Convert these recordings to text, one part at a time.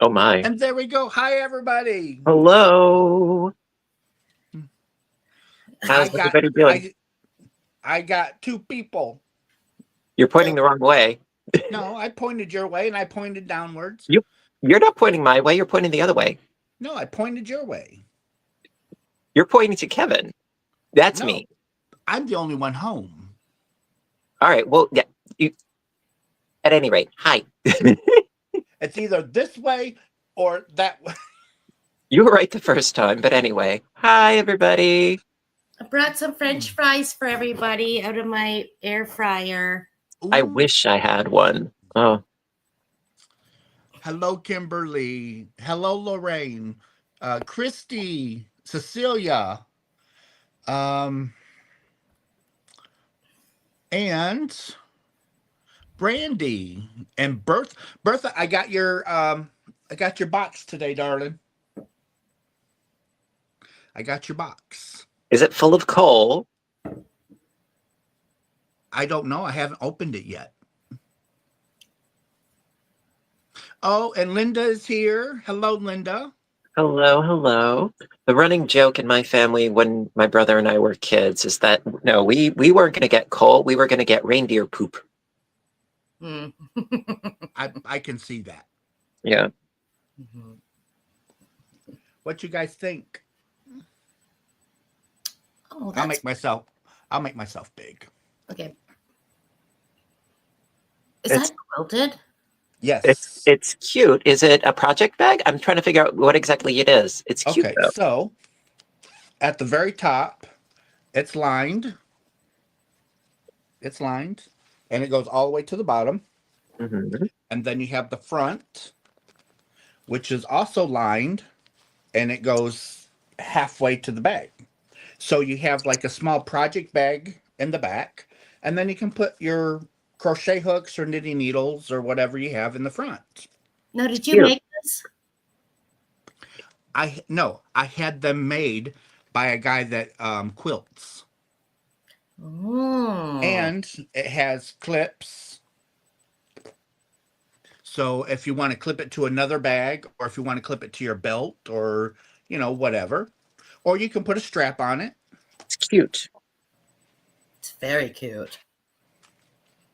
Oh my. And there we go. Hi, everybody. Hello. I How's got everybody doing? I got two people. You're pointing So the wrong way. no, I pointed your way and I pointed downwards. You you're not pointing my way, you're pointing the other way. No, I pointed your way. You're pointing to Kevin. That's No, me. I'm the only one home. All right. Well, yeah. You, at any rate, hi. It's either this way or that way. You were right the first time, but anyway. Hi everybody. I brought some French fries for everybody out of my air fryer. I Ooh. wish I had one. Oh, Hello, Kimberly. Hello, Lorraine. Christy, Cecilia, and Brandy and Bertha, I got your box today, darling. I got your box. is it full of coal? I don't know. I haven't opened it yet. Oh, and Linda is here. Hello, Linda. Hello. The running joke in my family when my brother and I were kids is that no, we weren't going to get coal. We were going to get reindeer poop. Mm. I can see that. Yeah. Mhm. What you guys think? Oh, I'll that's make myself big. okay. Is It's that quilted? Yes. it's cute. Is it a project bag? I'm trying to figure out what exactly it is. It's cute Okay, though. so at the very top, it's lined. It's lined, and it goes all the way to the bottom. Mhm. And then you have the front, which is also lined, and it goes halfway to the bag. So you have like a small project bag in the back, and then you can put your crochet hooks or knitting needles or whatever you have in the front. Now, did you Cute. make this? I had them made by a guy that quilts, Oh, and it has clips. So if you want to clip it to another bag, or if you want to clip it to your belt, or whatever, or you can put a strap on it. It's cute. it's very cute.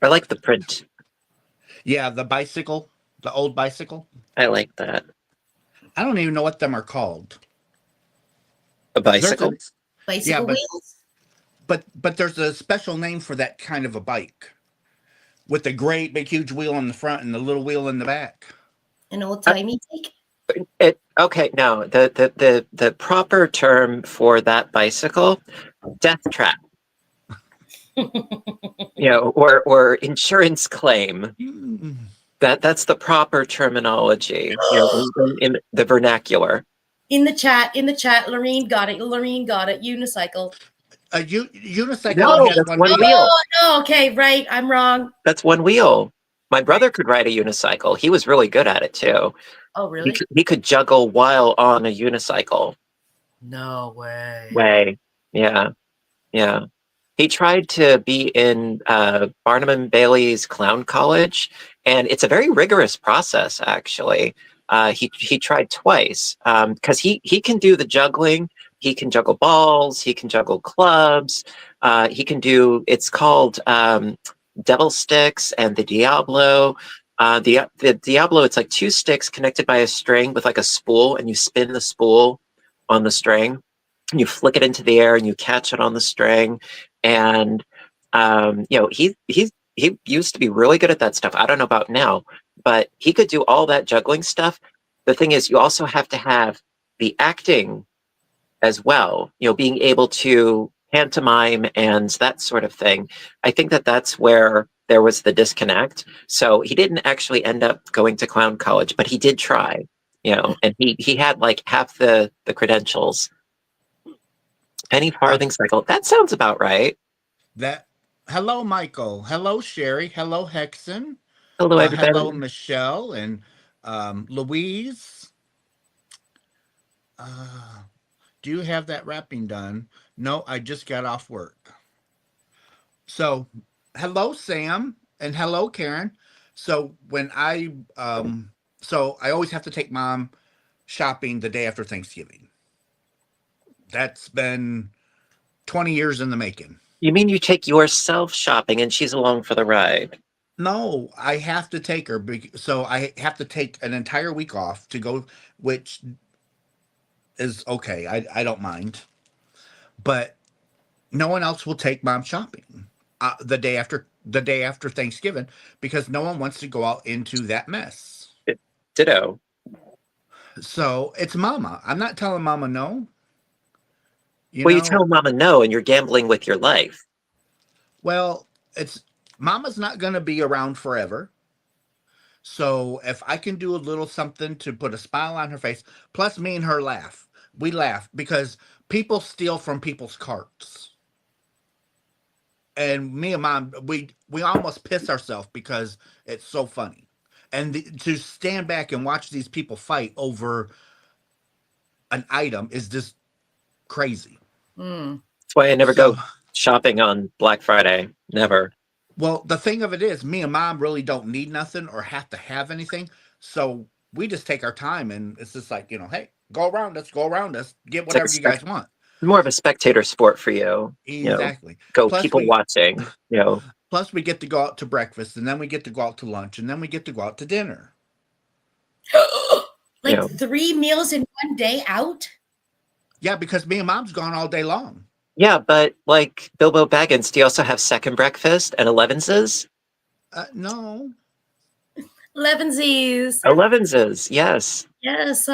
I like the print. Yeah, the bicycle, the old bicycle. I like that. I don't even know what them are called. A There's bicycle? a yeah, Bicycle wheels? but there's a special name for that kind of a bike with the great big huge wheel on the front and the little wheel in the back. An old Uh, timey take? Okay, no. The proper term for that bicycle, death trap. Or insurance claim. Mm. That's the proper terminology, in the vernacular. In the chat, Lorene got it. Unicycle. A unicycle No, has that's one one wheel. wheel. No, okay, right. I'm wrong. That's one wheel. My brother could ride a unicycle. He was really good at it too. Oh, really? He could juggle while on a unicycle. No way. Way. Yeah. He tried to be in Barnum and Bailey's Clown College, and it's a very rigorous process, actually. He tried twice because he can do the juggling. He can juggle balls. He can juggle clubs. He can do. It's called devil sticks and the Diablo. The Diablo, it's like two sticks connected by a string with like a spool, and you spin the spool on the string. And you flick it into the air, and you catch it on the string. And he used to be really good at that stuff. I don't know about now, but he could do all that juggling stuff. The thing is, you also have to have the acting as well, being able to pantomime and that sort of thing. I think that's where there was the disconnect. So he didn't actually end up going to clown college, but he did try, and he had like half the credentials. Penny farthing cycle. That sounds about right. Hello, Michael. Hello, Sherry. Hello, Hexen. Hello, everybody. Hello, Michelle and Louise. Do you have that wrapping done? No, I just got off work. So, hello, Sam, and hello, Karen. So when I So I always have to take mom shopping the day after Thanksgiving. That's been 20 years in the making. You mean you take yourself shopping and she's along for the ride? No, I have to take her. So I have to take an entire week off to go, which is okay. I don't mind. But no one else will take mom shopping the day after Thanksgiving because no one wants to go out into that mess. Ditto. So it's mama. I'm not telling mama no. Well, you tell mama no and you're gambling with your life. Well, it's mama's not going to be around forever. So if I can do a little something to put a smile on her face, plus me and her laugh. We laugh because people steal from people's carts. And me and mom, we almost piss ourselves because it's so funny. And to stand back and watch these people fight over an item is just crazy. Mm. That's why I never go shopping on Black Friday. Never. Well, the thing of it is, me and mom really don't need nothing or have to have anything. So we just take our time and it's just like, hey, go around us, get whatever you guys want. More of a spectator sport for you. Exactly. Go people watching, Plus we get to go out to breakfast and then we get to go out to lunch and then we get to go out to dinner. Like 3 meals in one day out? Yeah, because me and mom's gone all day long. Yeah, but like Bilbo Baggins, do you also have second breakfast and elevenses? No. Elevensies. Elevenses, yes. Yes,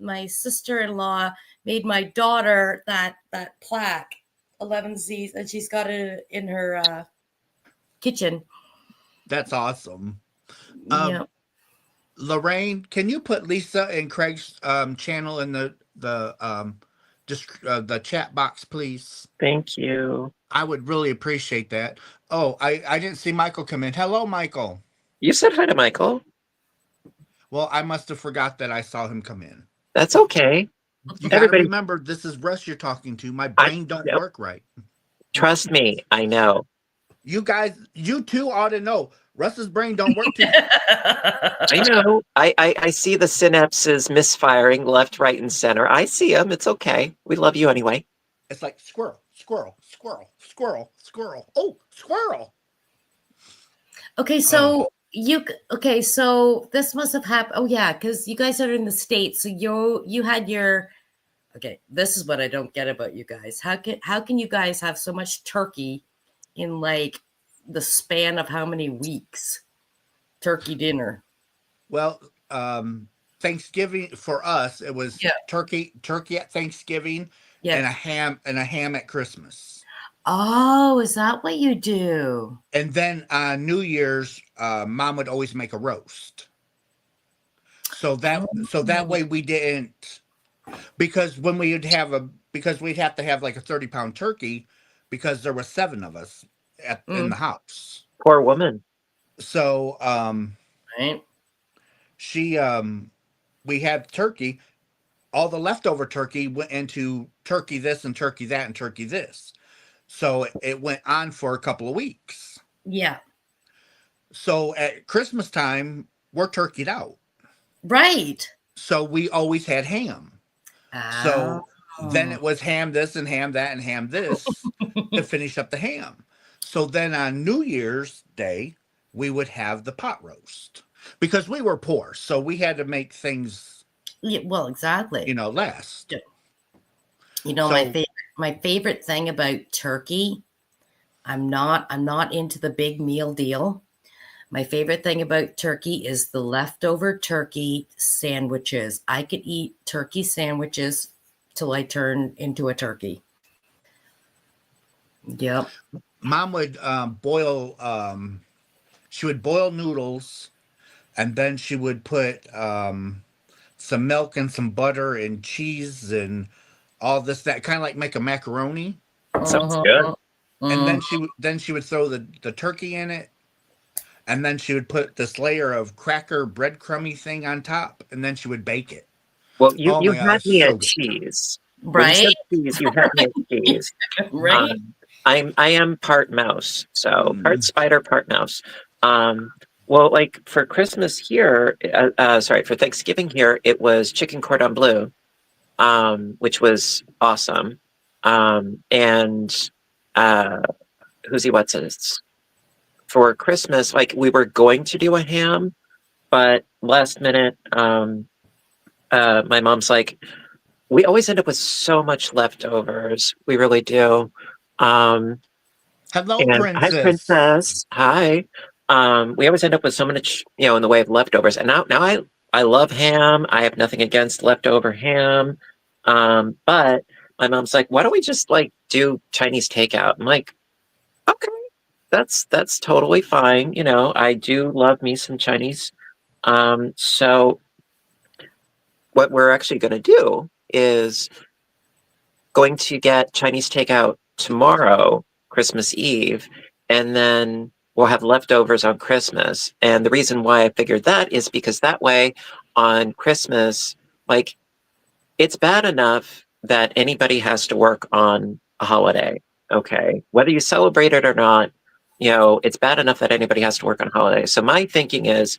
my sister-in-law made my daughter that plaque, elevensies, and she's got it in her kitchen. That's awesome. Yeah. Lorraine, can you put Lisa and Craig's channel in the chat box, please? Thank you. I would really appreciate that. Oh, I didn't see Michael come in. Hello, Michael. You said hi to Michael. Well, I must have forgot that I saw him come in. That's okay. You gotta remember, this is Russ you're talking to. My brain don't work right. Trust me, I know. You guys, you two ought to know. Russ's brain don't work too. I know. I see the synapses misfiring left, right, and center. I see them. It's okay. We love you anyway. It's like squirrel, squirrel, squirrel, squirrel, squirrel. Oh, squirrel. Okay, so so this must have happened. Oh yeah, because you guys are in the States. So you had your. Okay, this is what I don't get about you guys. How can you guys have so much turkey in like the span of how many weeks? Turkey dinner. Well, Thanksgiving for us, it was turkey at Thanksgiving and a ham at Christmas. Oh, is that what you do? And then on New Year's, mom would always make a roast. So that way we didn't, because when we'd have we'd have to have like a 30-pound turkey because there were 7 of us in the house. Poor woman. So right. We had turkey. All the leftover turkey went into turkey this and turkey that and turkey this. So it went on for a couple of weeks. Yeah. So at Christmas time, we're turkeyed out. Right. So we always had ham. So then it was ham this and ham that and ham this to finish up the ham. So then on New Year's Day, we would have the pot roast because we were poor. So we had to make things. Yeah, well, exactly. Last. My favorite thing about turkey, I'm not into the big meal deal. My favorite thing about turkey is the leftover turkey sandwiches. I could eat turkey sandwiches till I turn into a turkey. Yep. Mom would boil she would boil noodles and then she would put some milk and some butter and cheese and all this that kind of like make a macaroni. Sounds good. And then she would throw the turkey in it, and then she would put this layer of cracker breadcrumby thing on top, and then she would bake it. Well, you had me at cheese, right? Cheese, you had me at cheese, right? I am part mouse, so part spider, part mouse. Well, like for Christmas here, sorry, for Thanksgiving here, it was chicken cordon bleu, which was awesome. And who's he? What's it? For Christmas, like we were going to do a ham, but last minute, my mom's like, we always end up with so much leftovers. We really do. Um, Hello, and hi, Princess. Princess. Hi. We always end up with so much, in the way of leftovers. And now I love ham. I have nothing against leftover ham. But my mom's like, why don't we just like do Chinese takeout? I'm like, okay, that's totally fine. I do love me some Chinese. So what we're actually going to do is going to get Chinese takeout tomorrow, Christmas Eve, and then we'll have leftovers on Christmas. And the reason why I figured that is because that way on Christmas, like it's bad enough that anybody has to work on a holiday. Okay. Whether you celebrate it or not, it's bad enough that anybody has to work on a holiday. So my thinking is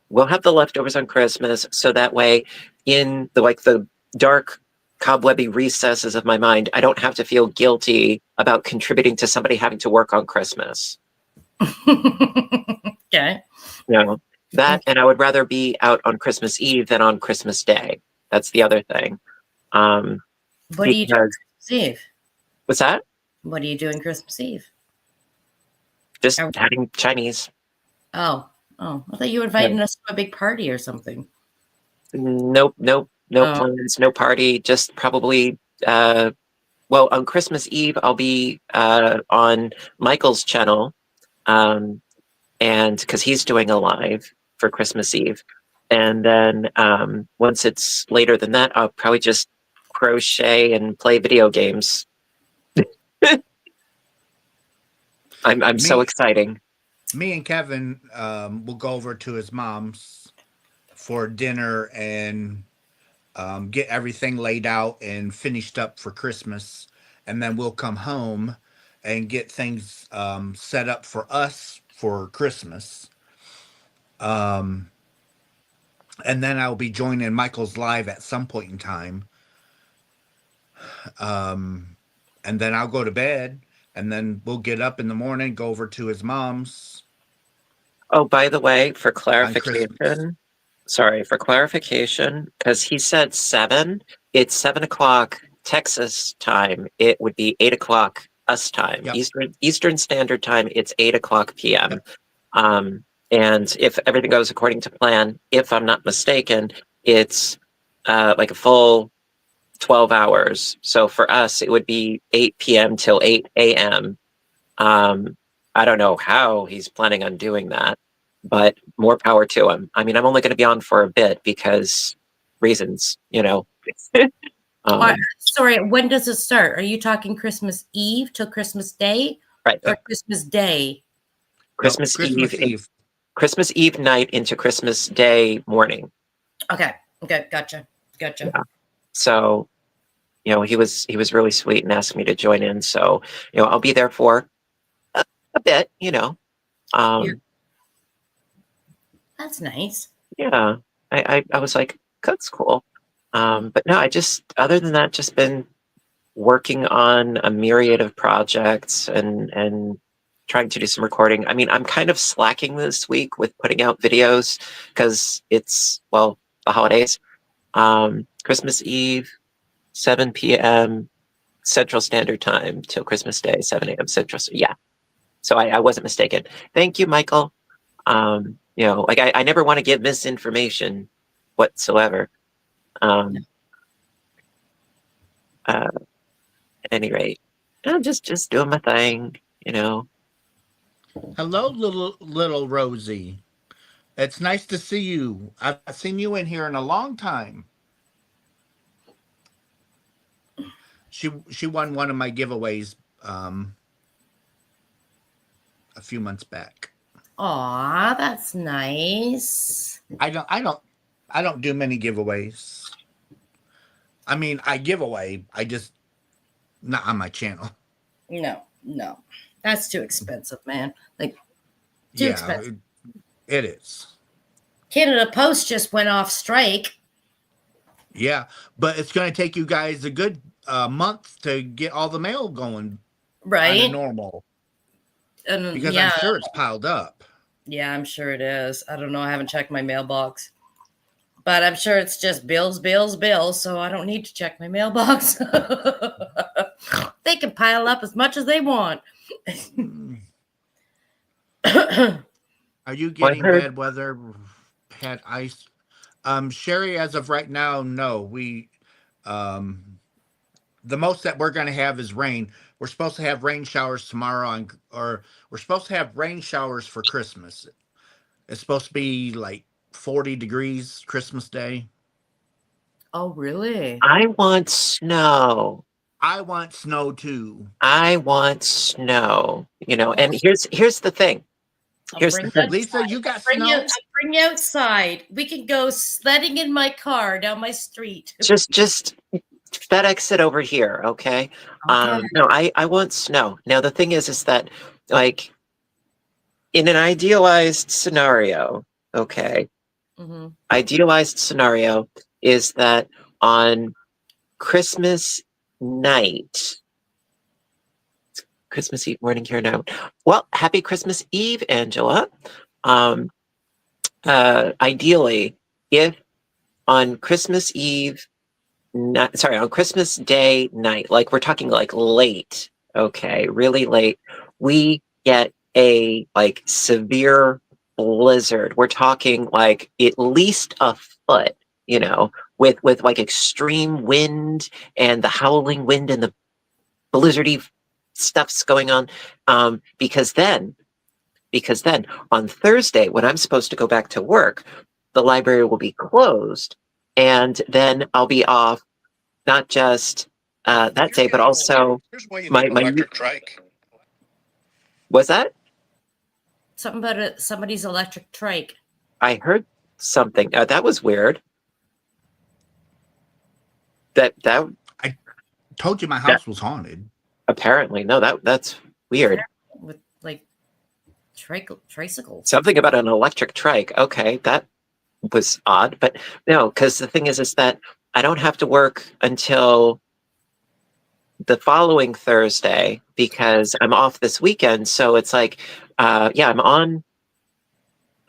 we'll have the leftovers on Christmas, so that way in the dark cobwebby recesses of my mind, I don't have to feel guilty about contributing to somebody having to work on Christmas. Okay. That, and I would rather be out on Christmas Eve than on Christmas Day. That's the other thing. What are you doing Christmas Eve? What's that? What are you doing Christmas Eve? Just having Chinese. Oh, I thought you were inviting us to a big party or something. Nope, plans, no party. Just probably. Well, on Christmas Eve, I'll be on Michael's channel, and because he's doing a live for Christmas Eve, and then once it's later than that, I'll probably just crochet and play video games. I'm so exciting. Me and Kevin will go over to his mom's for dinner and get everything laid out and finished up for Christmas. And then we'll come home and get things set up for us for Christmas. And then I'll be joining Michael's live at some point in time. And then I'll go to bed. And then we'll get up in the morning, go over to his mom's. Oh, by the way, for clarification, because he said 7, it's 7 o'clock Texas time. It would be 8 o'clock us time. Yep. Eastern Standard Time, it's 8 o'clock p.m. Yep. And if everything goes according to plan, if I'm not mistaken, it's like a full 12 hours. So for us, it would be 8 p.m. till 8 a.m. I don't know how he's planning on doing that, but more power to him. I mean, I'm only going to be on for a bit because reasons, Sorry, when does it start? Are you talking Christmas Eve till Christmas Day? Right. Or Christmas Day? Christmas Eve. Christmas Eve night into Christmas Day morning. Okay. Gotcha. Yeah. So, he was really sweet and asked me to join in. So, I'll be there for a bit, That's nice. Yeah. I was like, that's cool. But no, other than that, just been working on a myriad of projects and trying to do some recording. I mean, I'm kind of slacking this week with putting out videos because it's, the holidays. Christmas Eve, 7 p.m. Central Standard Time till Christmas Day, 7 a.m. Central. Yeah. So I wasn't mistaken. Thank you, Michael. I never want to give misinformation whatsoever. At any rate, I'm just doing my thing, Hello, little Rosie. It's nice to see you. I've seen you in here in a long time. She won one of my giveaways a few months back. Aw, that's nice. I don't do many giveaways. I mean, I give away. I just not on my channel. No. That's too expensive, man. Like too expensive. It is. Canada Post just went off strike. Yeah, but it's going to take you guys a good month to get all the mail going on a Right? normal, And because I'm sure it's piled up. yeah, I'm sure it is. I don't know. I haven't checked my mailbox. But I'm sure it's just bills, bills, bills, so I don't need to check my mailbox. They can pile up as much as they want. Are you Well, I getting heard bad weather? Had ice? Sherry, as of right now, no. Um, the most that we're going to have is rain. We're supposed to have rain showers tomorrow, or we're supposed to have rain showers for Christmas. It's supposed to be like 40 degrees Christmas Day. Oh, really? I want snow. I want snow too. I want snow. Oh, And here's the thing. I'll Here's bring the you thing. Lisa, you got bring you, snow? I'll bring you outside. We can go sledding in my car down my street. Just FedEx it over here, okay? Okay. No, I want snow. Now the thing is that like in an idealized scenario, okay, Mm-hmm. idealized scenario is that on Christmas night, Christmas Eve morning here now. Well, happy Christmas Eve, Angela. Um, Ideally, if on Christmas Eve, on Christmas Day night, like we're talking like late, okay, really late, we get a like severe blizzard. We're talking like at least a foot, with like extreme wind and the howling wind and the blizzardy stuff's going on. Because then on Thursday, when I'm supposed to go back to work, the library will be closed, and then I'll be off not just that day, but also Here's why you my need an my. electric trike. Was that? Something about somebody's electric trike. I heard something. That was weird. That Told you my that house was haunted. apparently no. That's weird. With like tricycles. Something about an electric trike. Okay, that was odd, but no, because the thing is that I don't have to work until the following Thursday because I'm off this weekend. So it's like, yeah, I'm on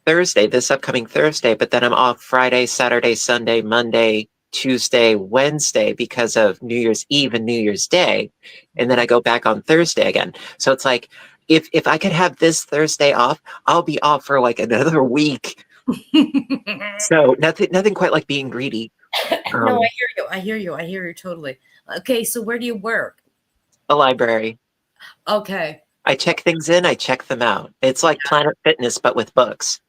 Thursday, this upcoming Thursday, but then I'm off Friday, Saturday, Sunday, Monday, Tuesday, Wednesday because of New Year's Eve and New Year's Day. And then I go back on Thursday again. So it's like, if I could have this Thursday off, I'll be off for like another week. So nothing quite like being greedy. No, I hear you totally. Okay, so where do you work? A library. Okay. I check things in, I check them out. It's like Planet Fitness, but with books.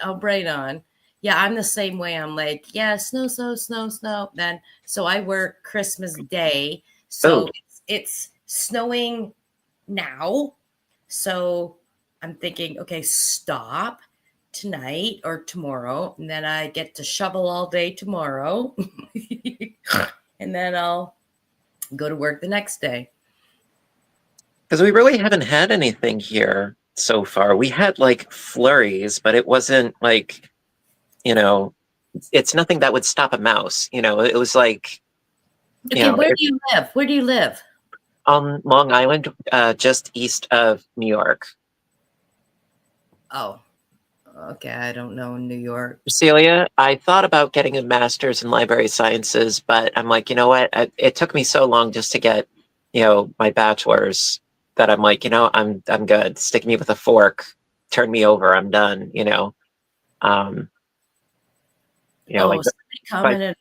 Oh, right on. Yeah, I'm the same way. I'm like, yeah, snow, snow, snow, snow. Then, so I work Christmas Day. So Oh. it's snowing now. So I'm thinking, okay, stop tonight or tomorrow. And then I get to shovel all day tomorrow. And then I'll go to work the next day. Because we really haven't had anything here so far. We had like flurries, but it wasn't like, it's nothing that would stop a mouse. It was like, Okay, where do you live? Where do you live? On Long Island, just east of New York. Oh, okay. I don't know New York. Celia, I thought about getting a master's in library sciences, but I'm like, you know what? It took me so long just to get, my bachelor's that I'm like, I'm good. Stick me with a fork, turn me over. I'm done. Like somebody commented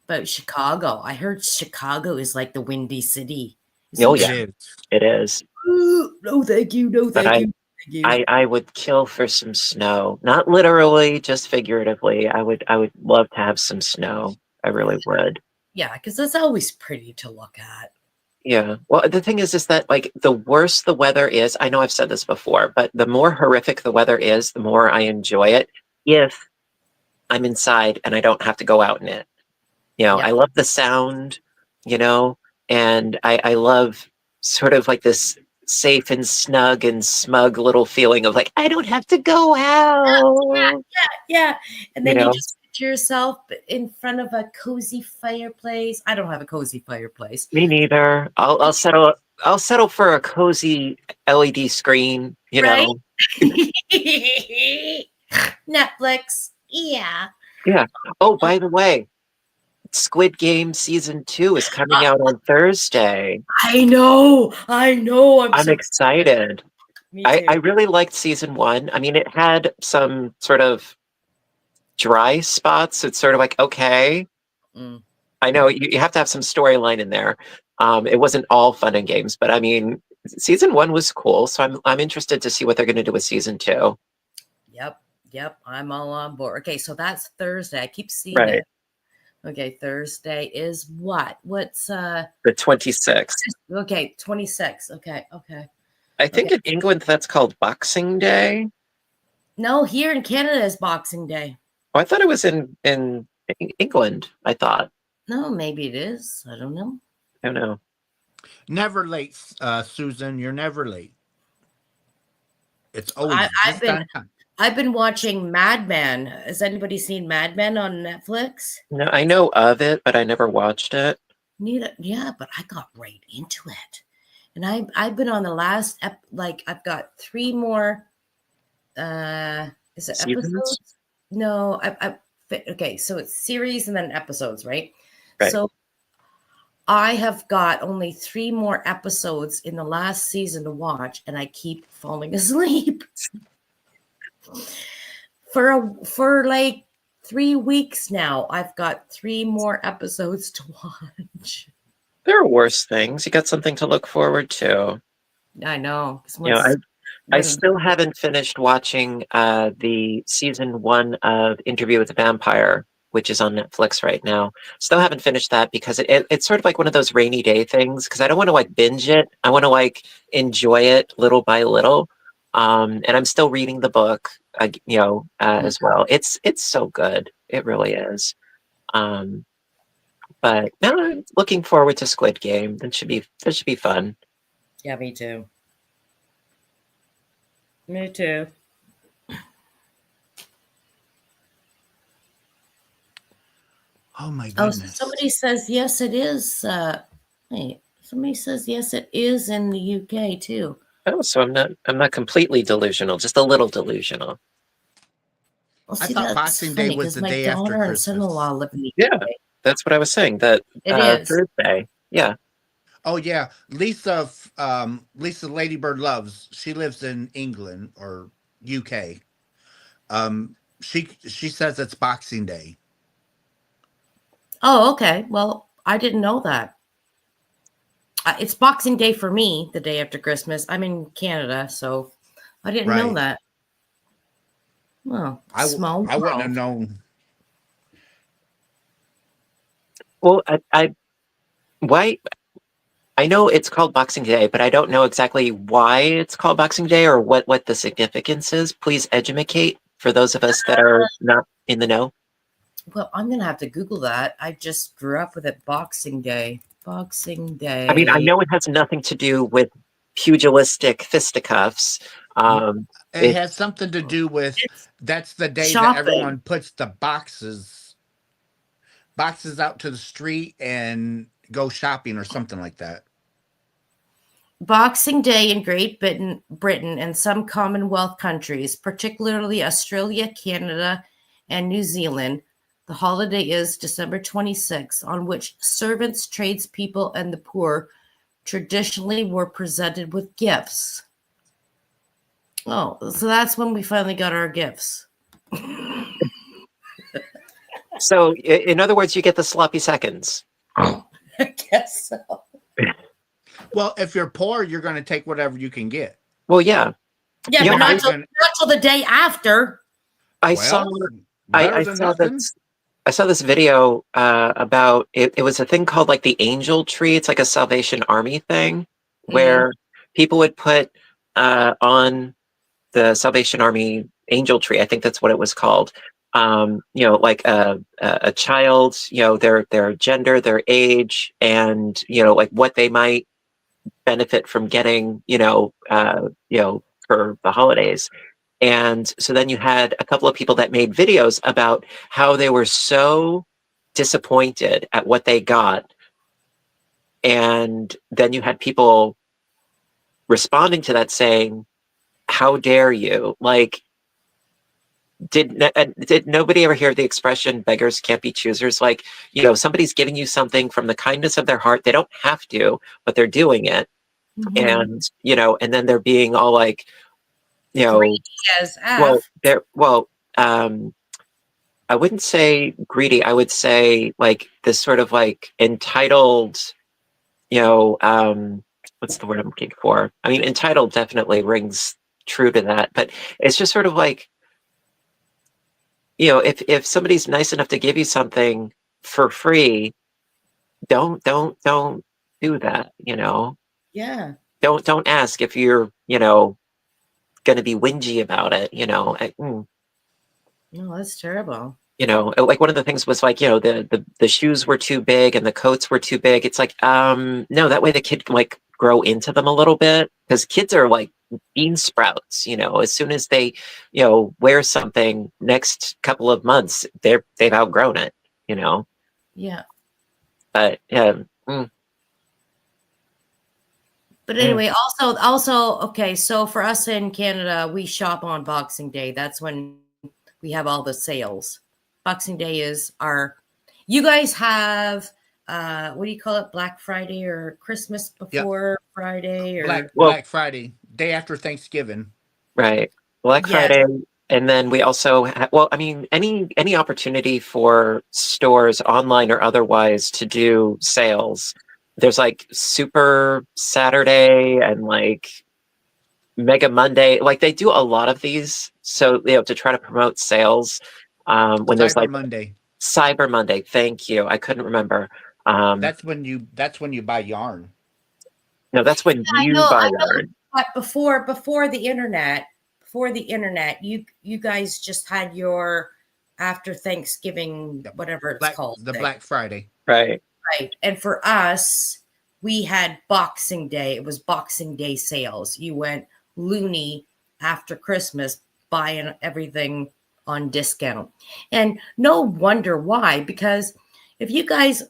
about Chicago. I heard Chicago is like the Windy City. Oh yeah, it is. No, thank you. No, thank you. I would kill for some snow. Not literally, just figuratively. I would love to have some snow. I really would. Yeah, because that's always pretty to look at. Yeah. Well, the thing is that like the worse the weather is, I know I've said this before, but the more horrific the weather is, the more I enjoy it if I'm inside and I don't have to go out in it. I love the sound, and I love sort of like this safe and snug and smug little feeling of like, I don't have to go out. Yeah. And You then you know, just picture yourself in front of a cozy fireplace. I don't have a cozy fireplace. me neither. I'll settle for a cozy LED screen, you Right? know. Netflix. Yeah. Yeah. Oh, by the way, Squid Game season 2 is coming out on Thursday. I know. I'm I'm so excited. me I too. really liked season 1. I mean, it had some sort of dry spots. It's sort of like, okay, Mm. I know you have to have some storyline in there. It wasn't all fun and games, but I mean, season 1 was cool. So I'm interested to see what they're going to do with season 2. Yep. I'm all on board. Okay, so that's Thursday. I keep seeing Right. it. Okay, Thursday is what? What's The 26th. okay, 26. Okay. I think in England that's called Boxing Day. No, here in Canada is Boxing Day. Oh, I thought it was in England, I thought. No, maybe it is. I don't know. I don't know. Never late, Susan. You're never late. It's I've always just been on time. I've been watching Mad Men. Has anybody seen Mad Men on Netflix? No, I know of it, but I never watched it. Yeah, but I got right into it. And I've been on the last I've got 3 more is it Seasons? episodes? No, okay, so it's series and then episodes, right? Right. So I have got only 3 more episodes in the last season to watch, and I keep falling asleep. For like 3 weeks now, I've got 3 more episodes to watch. There are worse things. You got something to look forward to. I know. You know, I still haven't finished watching the season 1 of Interview with the Vampire, which is on Netflix right now. Still haven't finished that because it's sort of like one of those rainy day things because I don't want to like binge it. I want to like enjoy it little by little. And I'm still reading the book, as well. It's so good. It really is. But now I'm looking forward to Squid Game. That should be fun. Yeah, me too. Me too. Oh my Oh, goodness. somebody says yes, it is. Wait, somebody says yes, it is in the UK too. Oh, so I'm not completely delusional, just a little delusional. Well, I see, thought that's Boxing Day funny was because the my day after daughter and Christmas. son-in-law live in the Yeah, UK. that's what I was saying. That It is. Thursday. Yeah. Oh yeah, Lisa Ladybird Loves. She lives in England or UK. She says it's Boxing Day. Oh, okay. Well, I didn't know that. It's Boxing Day for me, the day after Christmas. I'm in Canada, so I didn't know Right. that. Well, I small wouldn't have world. known. Well, I know it's called Boxing Day, but I don't know exactly why it's called Boxing Day or what the significance is. Please educate for those of us that are not in the know. Well, I'm gonna have to Google that. I just grew up with it. Boxing Day. Boxing Day. I mean, I know it has nothing to do with pugilistic fisticuffs. It has something to do with that's the day that shopping. everyone puts the boxes out to the street and go shopping or something like that. Boxing Day in Great Britain and some Commonwealth countries, particularly Australia, Canada, and New Zealand. The holiday is December 26th, on which servants, tradespeople, and the poor traditionally were presented with gifts. Oh, so that's when we finally got our gifts. So, in other words, you get the sloppy seconds. I guess so. Well, if you're poor, you're going to take whatever you can get. Well, yeah. Yeah, You but know, not till the day after. I better than nothing. I saw this video about it. It was a thing called like the Angel Tree. It's like a Salvation Army thing where people would put on the Salvation Army Angel Tree. I think that's what it was called. Like a child, their gender, their age, and like what they might benefit from getting, for the holidays. And so then you had a couple of people that made videos about how they were so disappointed at what they got. And then you had people responding to that saying, how dare you? Like, did nobody ever hear the expression beggars can't be choosers? Like, somebody's giving you something from the kindness of their heart. They don't have to, but they're doing it. And, and then they're being all like, Greedy as F. I wouldn't say greedy. I would say like this sort of like entitled, what's the word I'm looking for? I mean, entitled definitely rings true to that, but it's just sort of like, if somebody's nice enough to give you something for free, don't do that, Yeah. Don't ask if you're, going to be whingy about it, No, that's terrible. Like one of the things was like, the shoes were too big and the coats were too big. It's like, no, that way the kid can like grow into them a little bit, because kids are like bean sprouts, as soon as they, wear something next couple of months, they've outgrown it, Yeah. but But anyway, also, okay, so for us in Canada, we shop on Boxing Day. That's when we have all the sales. Boxing Day is you guys have, what do you call it? Black Friday or Christmas before Friday or Black Friday, day after Thanksgiving. right. Black Friday. And then we also I mean, any opportunity for stores online or otherwise to do sales. There's like Super Saturday and like Mega Monday. Like they do a lot of these, so to try to promote sales. When there's like Monday. Cyber Monday. Thank you. I couldn't remember. That's when you buy yarn. No, that's when you buy yarn. But before the internet, you guys just had your after Thanksgiving, whatever it's called. The Black Friday. Right. Right. And for us, we had Boxing Day. It was Boxing Day sales. You went loony after Christmas buying everything on discount. And no wonder why, because if you guys,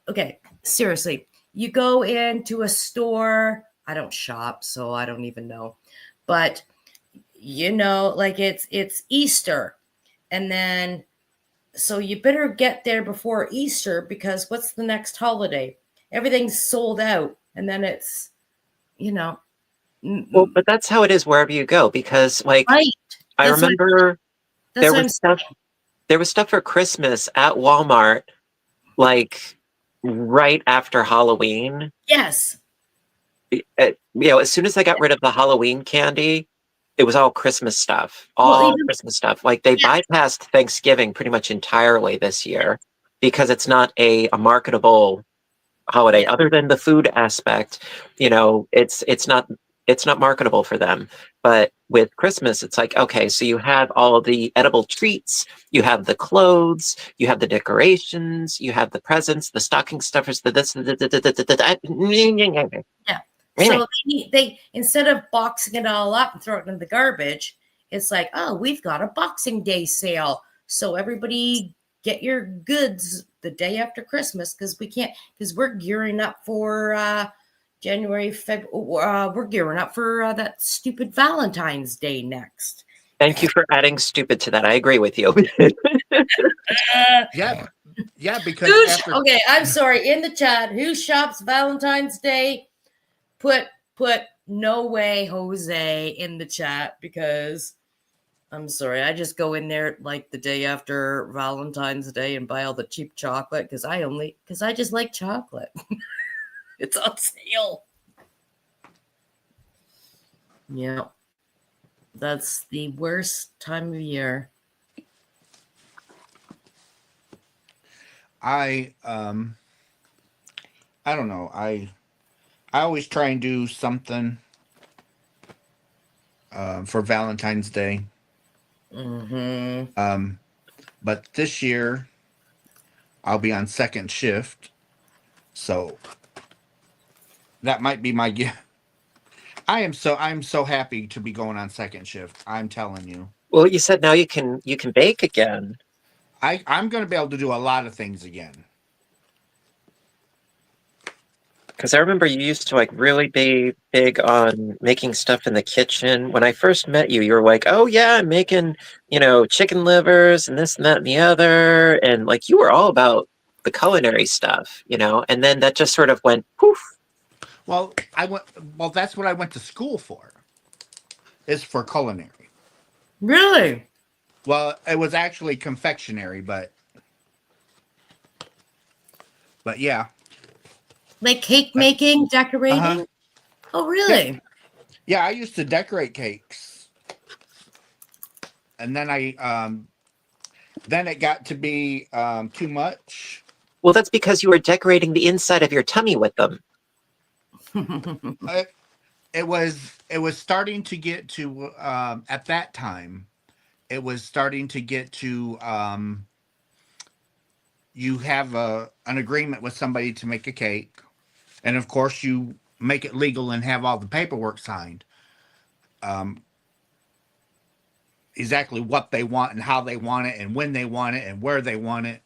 okay, seriously, you go into a store, I don't shop, so I don't even know, but like it's Easter, and then so you better get there before Easter, because what's the next holiday? Everything's sold out, and then it's Well, but that's how it is wherever you go, because like right. I remember there was stuff for Christmas at Walmart like right after Halloween. Yes. As soon as they got rid of the Halloween candy, it was all Christmas stuff. Christmas stuff. Like they bypassed Thanksgiving pretty much entirely this year because it's not a marketable holiday. Other than the food aspect, it's not marketable for them. But with Christmas, it's like, okay, so you have all the edible treats, you have the clothes, you have the decorations, you have the presents, the stocking stuffers, the this, yeah. So they instead of boxing it all up and throw it in the garbage, it's like, oh, we've got a Boxing Day sale, so everybody get your goods the day after Christmas, because we're gearing up for January, February. We're gearing up for that stupid Valentine's Day next. Thank you for adding stupid to that. I agree with you. Yeah, because okay, I'm sorry. In the chat, who shops Valentine's Day? Put no way Jose in the chat, because I'm sorry, I just go in there like the day after Valentine's Day and buy all the cheap chocolate because I just like chocolate. It's on sale. Yeah. That's the worst time of year. I don't know. I always try and do something for Valentine's Day. Mm-hmm. But this year I'll be on second shift, so That might be my gift. I'm so happy to be going on second shift. I'm telling you. Well, you said now you can bake again. I'm going to be able to do a lot of things again. Because I remember you used to like really be big on making stuff in the kitchen. When I first met you, you were like, "Oh yeah, I'm making, chicken livers and this and that and the other," and like you were all about the culinary stuff, And then that just sort of went poof. Well, well, that's what I went to school for. Is for culinary. Really? Well, it was actually confectionery, but yeah. Like cake making, decorating? Uh-huh. Oh, Yep. really? Yeah, I used to decorate cakes. And then it got to be too much. Well, that's because you were decorating the inside of your tummy with them. It was starting to get to at that time. It was starting to get to you have an agreement with somebody to make a cake, and of course you make it legal and have all the paperwork signed. Exactly what they want and how they want it and when they want it and where they want it.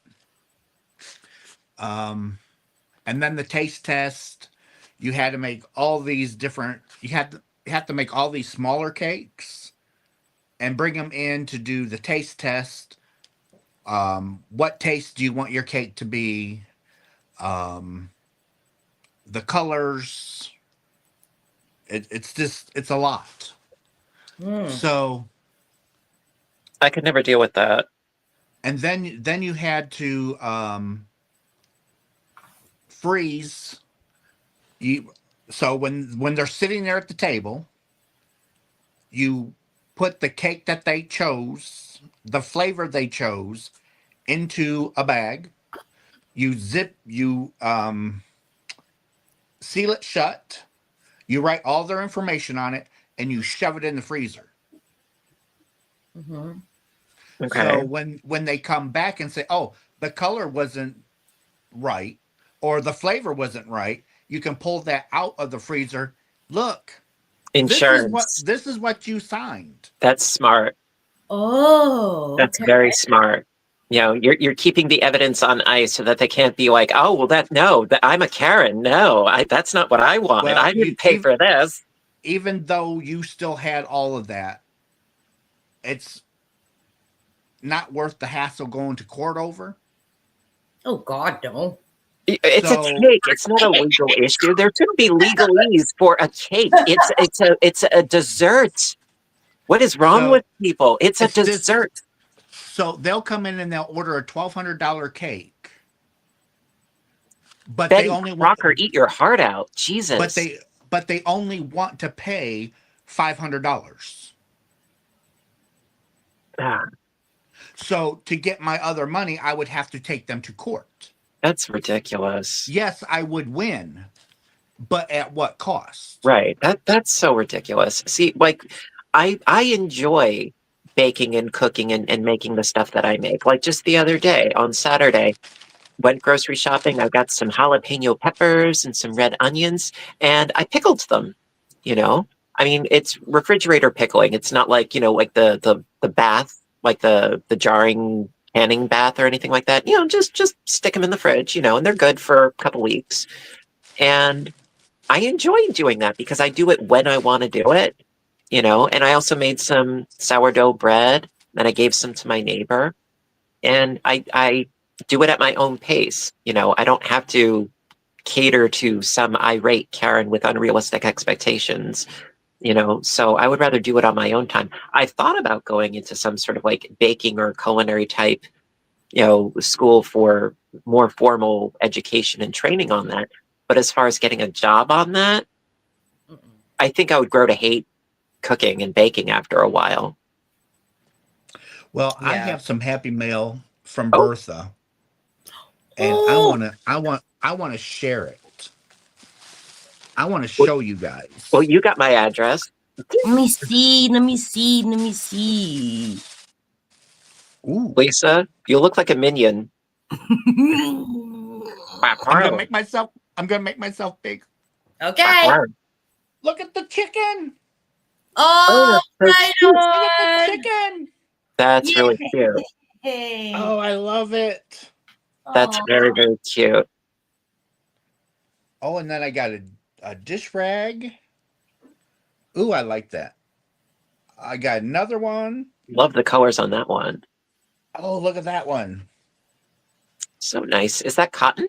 And then the taste test. You had to make all these different. You have to make all these smaller cakes and bring them in to do the taste test. What taste do you want your cake to be? Um, the colors. It's a lot. So, I could never deal with that. and then you had to freeze. So when they're sitting there at the table, you put the cake that they chose, the flavor they chose, into a bag. You seal it shut. You write all their information on it, and you shove it in the freezer. Mm-hmm. Okay. So when they come back and say, "Oh, the color wasn't right," or "the flavor wasn't right," you can pull that out of the freezer. Look, Insurance. this is what you signed. That's smart. Oh, That's okay. very smart. You're keeping the evidence on ice so that they can't be like, "Oh, well, I'm a Karen. No, that's not what I wanted. Well, I didn't pay for this." even though you still had all of that, it's not worth the hassle going to court over. Oh God, no. It's a cake. It's not a legal issue. There shouldn't be legalese for a cake. It's a dessert. What is wrong with people? It's a dessert. So they'll come in and they'll order a $1,200 cake, but Betty they only Crocker, want, eat your heart out. Jesus. but they only want to pay $500. Ah, So to get my other money, I would have to take them to court. that's ridiculous. Yes, I would win, but at what cost? Right. That's so ridiculous. See, like I enjoy baking and cooking and making the stuff that I make. Like just the other day on Saturday, went grocery shopping. I got some jalapeno peppers and some red onions, and I pickled them. You know, I mean, it's refrigerator pickling. It's not like like the bath, like the jarring canning bath or anything like that. Just stick them in the fridge. And they're good for a couple weeks. And I enjoy doing that because I do it when I want to do it. And I also made some sourdough bread, and I gave some to my neighbor, and I do it at my own pace. I don't have to cater to some irate Karen with unrealistic expectations. So I would rather do it on my own time. I thought about going into some sort of like baking or culinary type, school for more formal education and training on that. But as far as getting a job on that, I think I would grow to hate cooking and baking after a while. Well, I Yeah. have some Happy Mail from Oh. Bertha, and I want to share it. I want to show you guys. Well, you got my address. Let me see. Let me see. Let me see. Ooh. Lisa, you look like a minion. I'm gonna make myself big. Okay. Look at the chicken. Oh, that's so right cute. Look at the on. chicken. That's really cute. Yay. Oh, I love it. That's Aw. very, very cute. Oh, and then I got a dish rag. Ooh, I like that. I got another one. Love the colors on that one. Oh, look at that one. So nice. Is that cotton?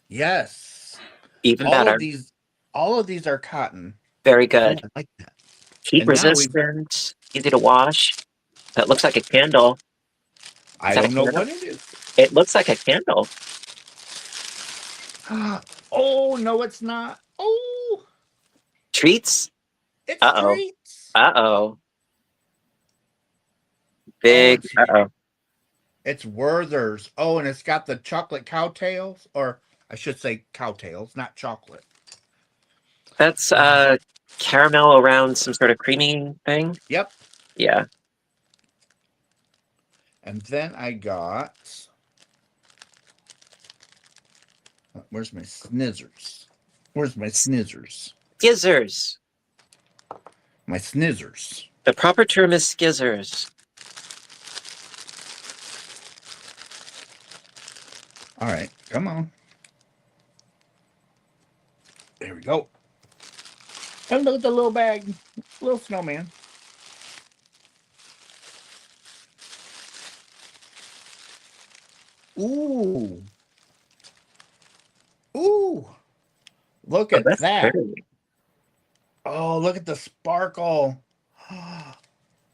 Yes. Even All better. of these are cotton. Very Ooh, good. I like that. Heat And now resistant, easy to wash. That looks like a candle. Is I that a don't know candle? what it is. It looks like a candle. Oh, no, it's not. Oh, Treats? it's Uh-oh. treats. Uh-oh. Oh, Big uh-oh. it's Werther's. Oh, and it's got the chocolate cowtails, or I should say cowtails, not chocolate. That's caramel around some sort of creamy thing. Yep. Yeah. And then I got. Where's my snizzers? Where's my snizzers? Skizzers. My snizzers. The proper term is skizzers. All right, come on. There we go. And look at the little bag, little snowman. Ooh. Ooh. Look Oh, at that's that. pretty. Oh, look at the sparkle.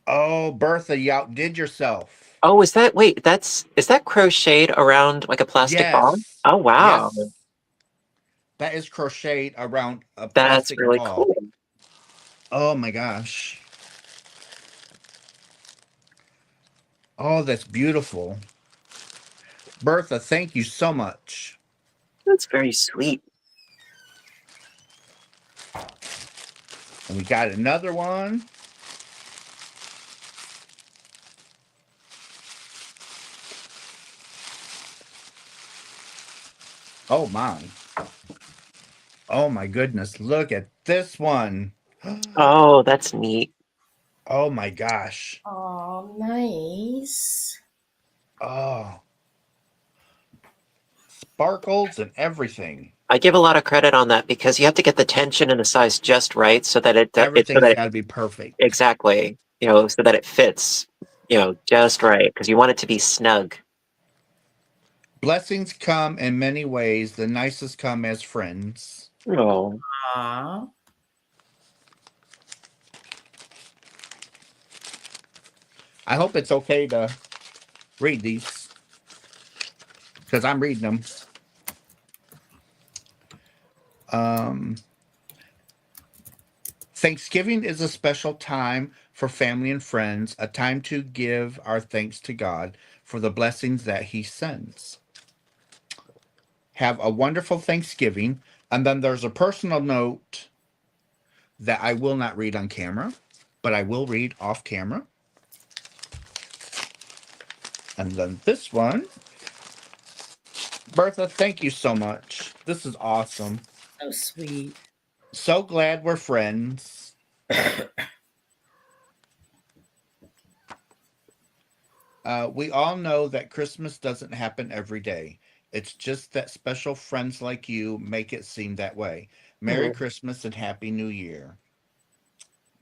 Oh, Bertha, you outdid yourself. Oh, is that crocheted around like a plastic ball? Yes. Oh, wow. Yes. That is crocheted around a That's plastic really ball. cool. Oh my gosh. Oh, that's beautiful. Bertha, thank you so much. That's very sweet. And we got another one. Oh my. Oh my goodness. Look at this one. Oh, that's neat. Oh my gosh. Oh, nice. Oh. Sparkles and everything. I give a lot of credit on that because you have to get the tension and the size just right so that Everything's got to be perfect. exactly, so that it fits, just right because you want it to be snug. Blessings come in many ways. The nicest come as friends. Oh, Aw. I hope it's okay to read these because I'm reading them. Thanksgiving is a special time for family and friends, a time to give our thanks to God for the blessings that He sends. Have a wonderful Thanksgiving. And then there's a personal note that I will not read on camera, but I will read off camera. And then this one. Bertha, thank you so much. This is awesome. So sweet. So glad we're friends. We all know that Christmas doesn't happen every day. It's just that special friends like you make it seem that way. Merry Christmas and Happy New Year.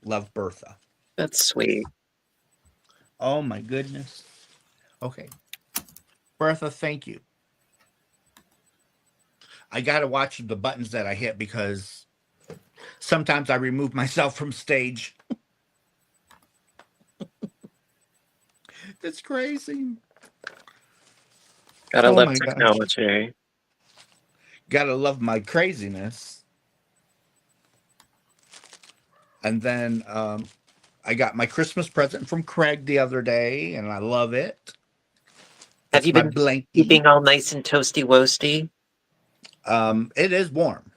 Love, Bertha. that's sweet. Oh my goodness. Okay. Bertha, thank you. I got to watch the buttons that I hit because sometimes I remove myself from stage. It's crazy. Gotta Oh love my gosh. technology. Gotta love my craziness. And then I got my Christmas present from Craig the other day, and I love it. Have you my been blankie. keeping all nice and toasty woasty? It is warm.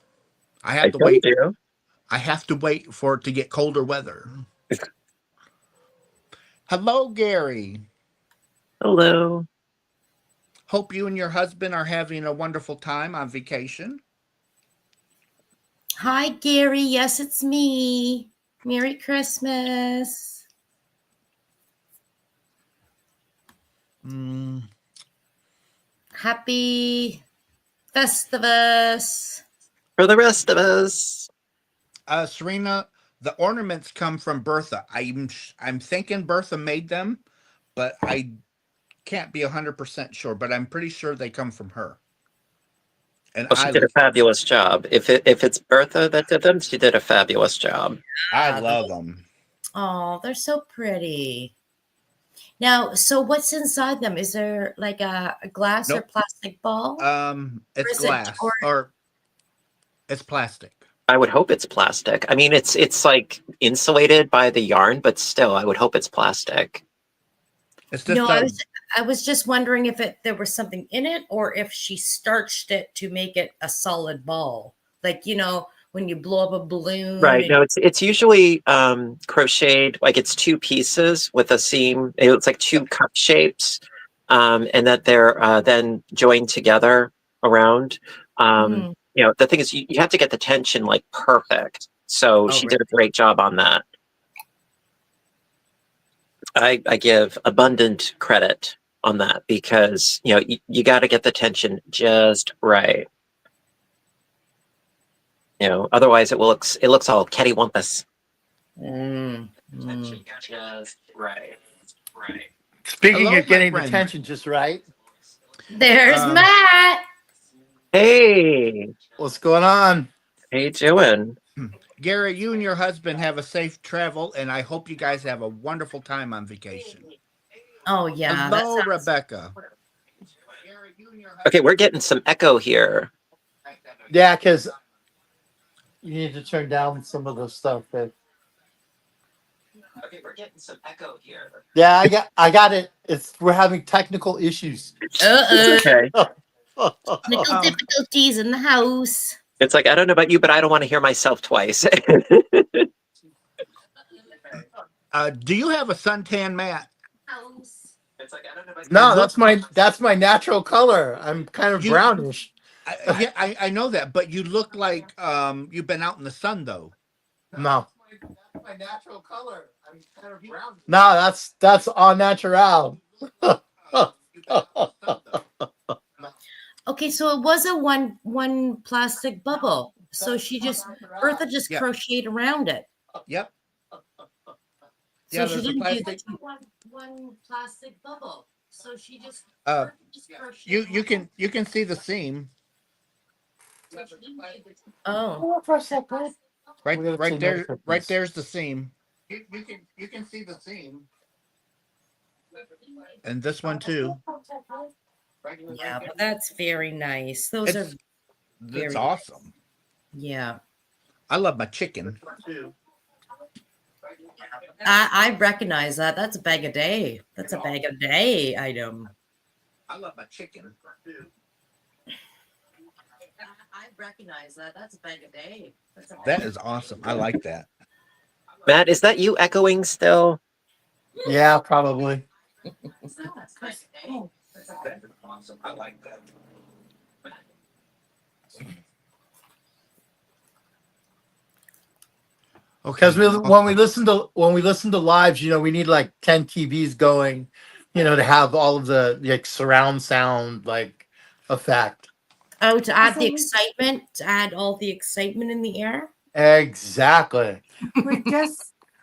I I have to told wait. you. I have to wait for it to get colder weather. Hello, Gary. Hello. Hope you and your husband are having a wonderful time on vacation. Hi, Gary. Yes, it's me. Merry Christmas. Happy Festivus. For the rest of us. Serena, the ornaments come from Bertha. I'm thinking Bertha made them, but I can't be 100% sure. But I'm pretty sure they come from her. And Well, she did a fabulous job. If it's Bertha that did them, she did a fabulous job. I love them. Oh, they're so pretty. Now, so what's inside them? Is there like a glass or Nope. plastic ball? It's is it glass or it's plastic. I would hope it's plastic. I mean, it's like insulated by the yarn, but still, I would hope it's plastic. It's just No, I was just wondering if there was something in it or if she starched it to make it a solid ball. Like, when you blow up a balloon. Right. No, it's usually crocheted, like it's two pieces with a seam. It's like two cup shapes, and that they're then joined together around. The thing is, you have to get the tension like perfect. So she did a great job on that. I give abundant credit on that because you got to get the tension just right. Otherwise it looks all cattywampus. Tension just right. Speaking of getting the tension just right, there's Matt. Hey, what's going on? How you doing? Gary, you and your husband have a safe travel, and I hope you guys have a wonderful time on vacation. Oh, yeah. Hello, Rebecca. Okay, we're getting some echo here. Yeah, because you need to turn down some of the stuff that. Okay, we're getting some echo here. Yeah, I got it. We're having technical issues. Okay. Technical difficulties in the house. It's like, I don't know about you, but I don't want to hear myself twice. Do you have a suntan mat? It's like, I don't know about No, that's my natural color. I'm kind of brownish. I know that, but you look like you've been out in the sun though. No. That's my natural color. I'm kind of brownish. No, that's all natural. Okay, so it was a one plastic bubble. So Bertha just crocheted around it. Yep. So she didn't do one plastic bubble. So she just you can see the seam. Oh. Right there. Right there's the seam. You can see the seam. And this one too. Yeah, but that's very nice. That's awesome. Yeah. I love my chicken. I recognize that. That's a bag a day. That's a bag a day item. I love my chicken. I recognize that. That's a bag a day. That is awesome. I like that. Matt, is that you echoing still? Yeah, probably. That's awesome. I like that. Because when we listen to lives, we need like 10 TVs going, to have all of the like surround sound like effect. Oh, to add the excitement, to add all the excitement in the air. Exactly.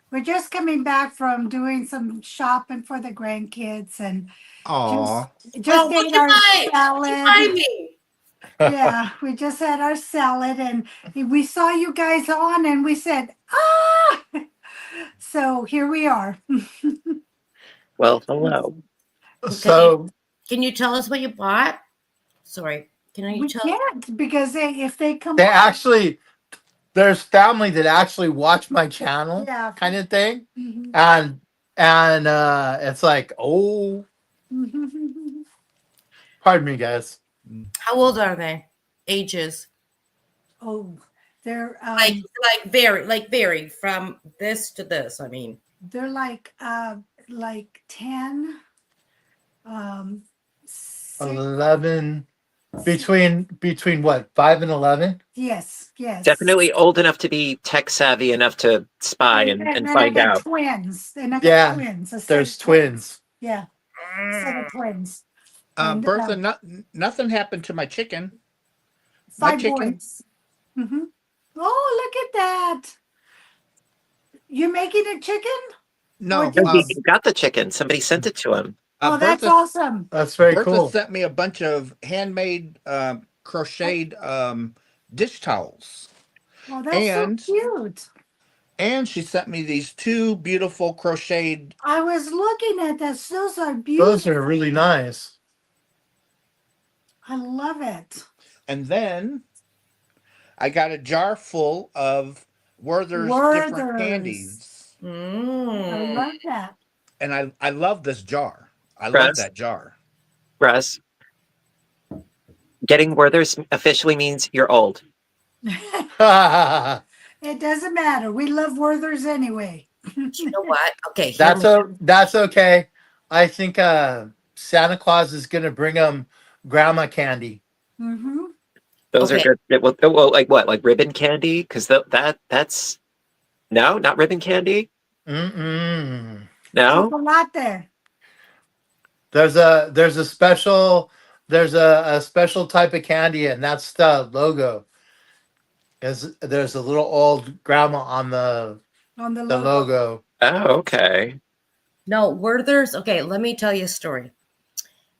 We're just coming back from doing some shopping for the grandkids and just ate our salad. Yeah, we just had our salad and we saw you guys on and we said, so here we are. Well, hello. So can you tell us what you bought? Sorry, we can't because if they come there's family that actually watch my channel kind of thing. Mm-hmm. And it's like, pardon me, guys. How old are they? Ages? Oh, they're very from this to this. I mean, they're like 10, 11, Between what, 5 and 11? Yes, yes. Definitely old enough to be tech savvy enough to spy and then I find got out. twins. Then I got Yeah, twins. A set there's of twins. Yeah, set of twins. And, Bertha, nothing happened to my chicken. My 5 chicken. boys. Mm-hmm. Oh, look at that! You making a chicken? No, No, he got the chicken. Somebody sent it to him. Oh, that's Bertha, awesome. That's very Bertha cool. sent me a bunch of handmade crocheted dish towels. Oh, that's And so cute. and she sent me these 2 beautiful crocheted. I was looking at this. Those are beautiful. Those are really nice. I love it. And then I got a jar full of Werther's different Werther's. candies. I Mm. love that. And I love this jar. I love Russ? that jar. Russ, getting Werther's officially means you're old. That's It doesn't matter. We love Werther's anyway. You know what? Okay, hear me. that's okay. I think Santa Claus is gonna bring them grandma candy. Mm-hmm. Those Okay. are good. Well, like what? Like ribbon candy? Because that's no, not ribbon candy. Mm-mm. No. Chocolate. There's a special type of candy, and that's the logo. There's a little old grandma on the On the logo. Oh, okay. No, Werther's. Okay, let me tell you a story.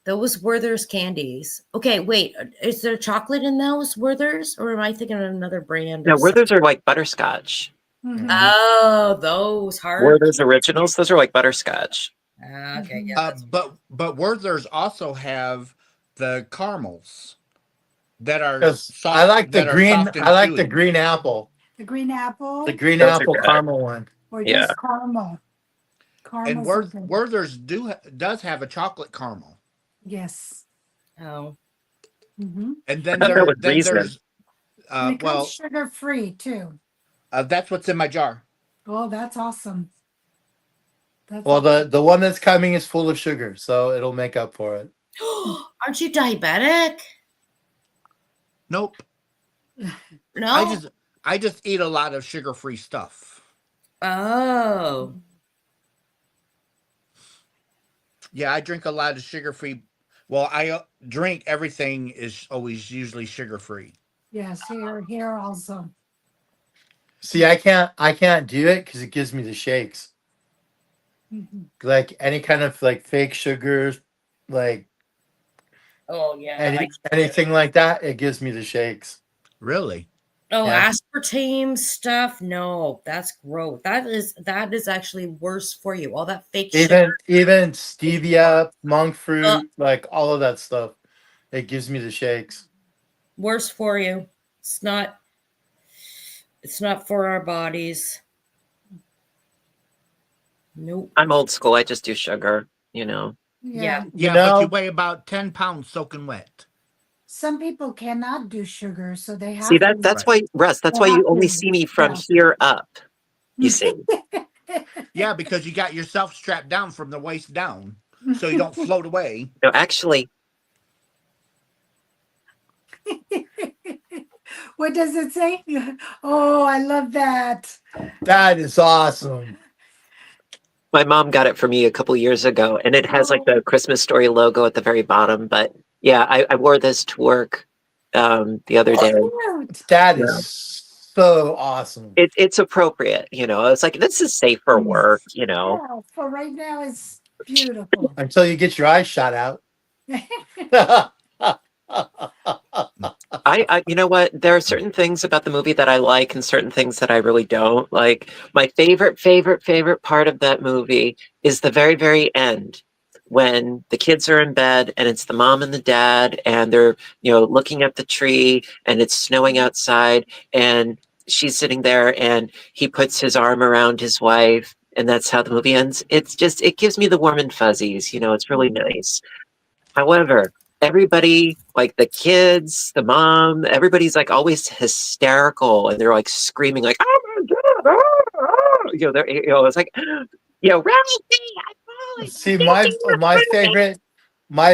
Those Werther's candies. Okay, wait. Is there chocolate in those Werther's, or am I thinking of another brand? No, of Werther's are like butterscotch. Mhm. Oh, those hard. Werther's originals. Those are like butterscotch. Okay, yeah. But Werther's also have the caramels that are 'Cause soft. I like the that are green. soft and I like the chewy. green apple. The green apple The green Those are apple good. caramel one. or Yeah. just caramel. And Caramels are good. Werther's does have a chocolate caramel. Yes. Oh, Mm-hmm. And I then thought that was Reason. there's And it well comes sugar free too. that's what's in my jar. Oh, that's awesome. That's Well, the one that's coming is full of sugar, so it'll make up for it. aren't you diabetic? Nope. No. I just eat a lot of sugar-free stuff. Oh, Yeah, I drink a lot of sugar-free. Well, I drink everything is always usually sugar-free. yes, here also. See, I can't do it because it gives me the shakes. Mhm. Like any kind of like fake sugars, like oh yeah. anything like that, it gives me the shakes. Really? Oh, Yeah. aspartame stuff. No, that's gross. That is actually worse for you. All that fake shit. Even stevia, monk fruit, like all of that stuff, it gives me the shakes. Worse for you. It's not for our bodies. Nope. I'm old school. I just do sugar. You know. Yeah. Yeah, know- but you weigh about 10 pounds soaking wet. Some people cannot do sugar, so they have See to. that's why Russ. That's why you only see me from here up. You see. Yeah, because you got yourself strapped down from the waist down, so you don't float away. No, actually, What does it say? Oh, I love that. That is awesome. my mom got it for me a couple years ago, and it has like the Christmas Story logo at the very bottom. But yeah, I wore this to work the other day. Cute. That Yeah. is so awesome. It's appropriate, you know. It's like this is safe for work, you know. Yeah, for right now, it's beautiful. Until you get your eyes shot out. I you know what? There are certain things about the movie that I like, and certain things that I really don't like. My favorite part of that movie is the very end, when the kids are in bed and it's the mom and the dad and they're, you know, looking at the tree and it's snowing outside and she's sitting there and he puts his arm around his wife and that's how the movie ends. It's just, it gives me the warm and fuzzies, you know. It's really nice. However, everybody, like the kids, the mom, everybody's like always hysterical and they're like screaming like, oh my god, you know, they're, you know, it's like, you know, Ralphie, I'm falling. See, my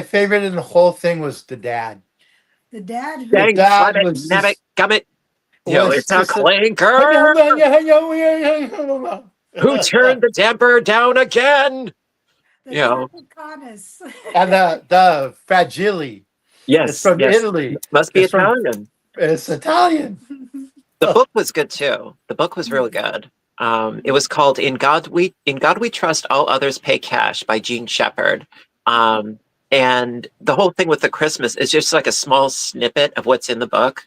favorite in the whole thing was the dad. The dad who The Dang, dad flibbit, was nabbit, just gummit. was It's a just a, clinker. Who turned the damper down again? the You know, Africanus. and the fragile. It's yes, from yes. Italy. Must be It's from Italian. it's Italian. The book was good too. The book was really good. It was called In God We Trust, All Others Pay Cash" by Jean Shepherd. And the whole thing with the Christmas is just like a small snippet of what's in the book.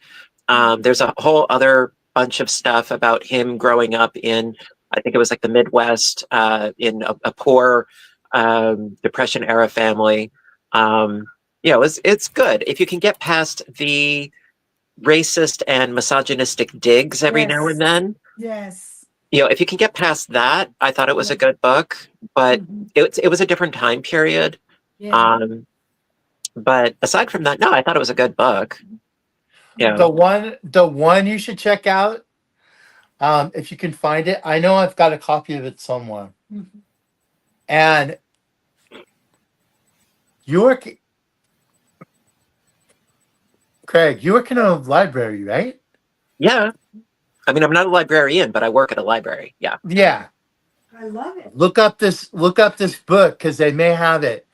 There's a whole other bunch of stuff about him growing up in, I think it was like the Midwest, in a poor Depression era family. It's good if you can get past the racist and misogynistic digs every now and Yes. then. Yes. If you can get past that, I thought it was a good book, but it was a different time period. Yeah. But aside from that, no, I thought it was a good book. Yeah. The one you should check out, if you can find it. I know I've got a copy of it somewhere. And Craig, you work in a library, right? Yeah. I mean, I'm not a librarian, but I work at a library. Yeah. Yeah. I love it. Look up this book because they may have it.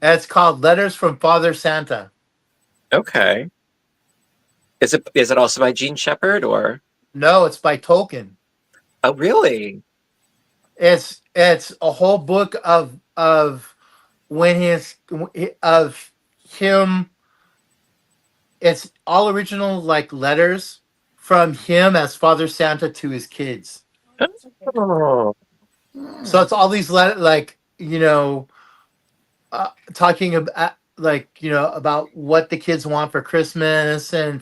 And it's called Letters from Father Santa. Okay. Is it also by Jean Shepherd or? No, it's by Tolkien. Oh, really? It's a whole book of when of him. It's all original like letters from him as Father Santa to his kids. Oh, So it's all these talking about about what the kids want for Christmas and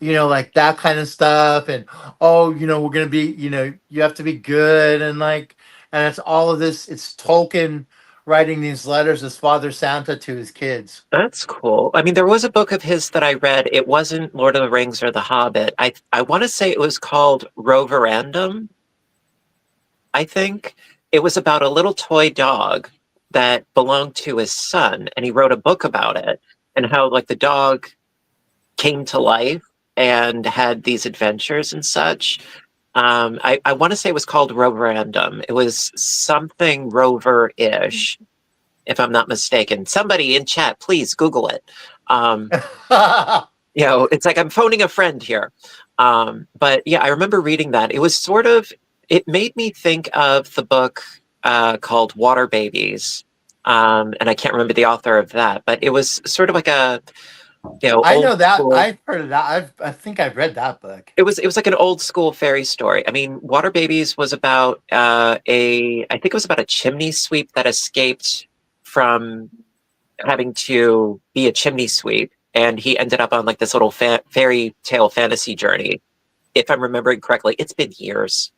like that kind of stuff and we're gonna be you have to be good and it's all of this. It's Tolkien writing these letters as Father Santa to his kids. that's cool. I mean, there was a book of his that I read. It wasn't Lord of the Rings or The Hobbit. I want to say it was called Roverandom. I think it was about a little toy dog that belonged to his son, and he wrote a book about it and how like the dog came to life and had these adventures and such. I want to say it was called Roverandom. It was something Rover-ish, if I'm not mistaken. Somebody in chat, please Google it. It's like I'm phoning a friend here. But yeah, I remember reading that. It made me think of the book called Water Babies. And I can't remember the author of that, but it was sort of like a, I know old that. school. I've heard of that. I think I've read that book. It was like an old school fairy story. I mean, Water Babies was about I think it was about a chimney sweep that escaped from having to be a chimney sweep, and he ended up on like this little fairy tale fantasy journey. If I'm remembering correctly, it's been years.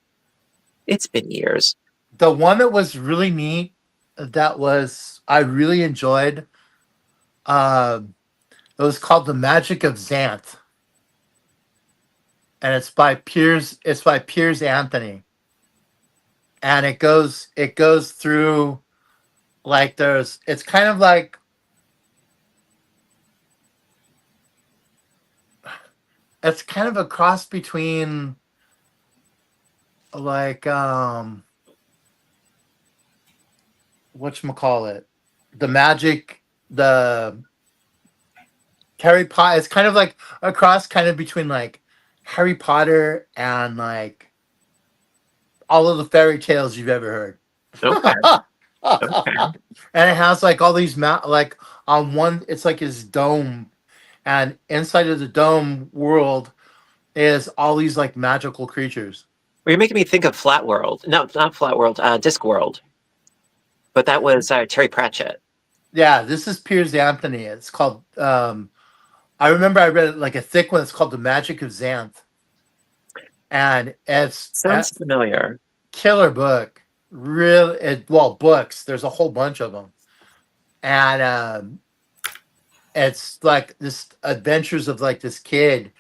It's been years. The one that was really neat, I really enjoyed. It was called The Magic of Xanth, and it's by Piers Anthony, and it goes through like it's kind of like it's kind of a cross between like whatchamacallit, the Harry Potter. It's kind of like a cross kind of between like Harry Potter and like all of the fairy tales you've ever heard. Okay. Okay. And it has like all these like on one, it's like his dome, and inside of the dome world is all these like magical creatures. Well, you're making me think of Flat World. No, not Flat World, Discworld. But that was Terry Pratchett. Yeah, this is Piers Anthony. It's called I remember I read it like a thick one. It's called The Magic of Xanth. And it's Sounds familiar. Killer book. Books. There's a whole bunch of them. And it's like this adventures of like this kid.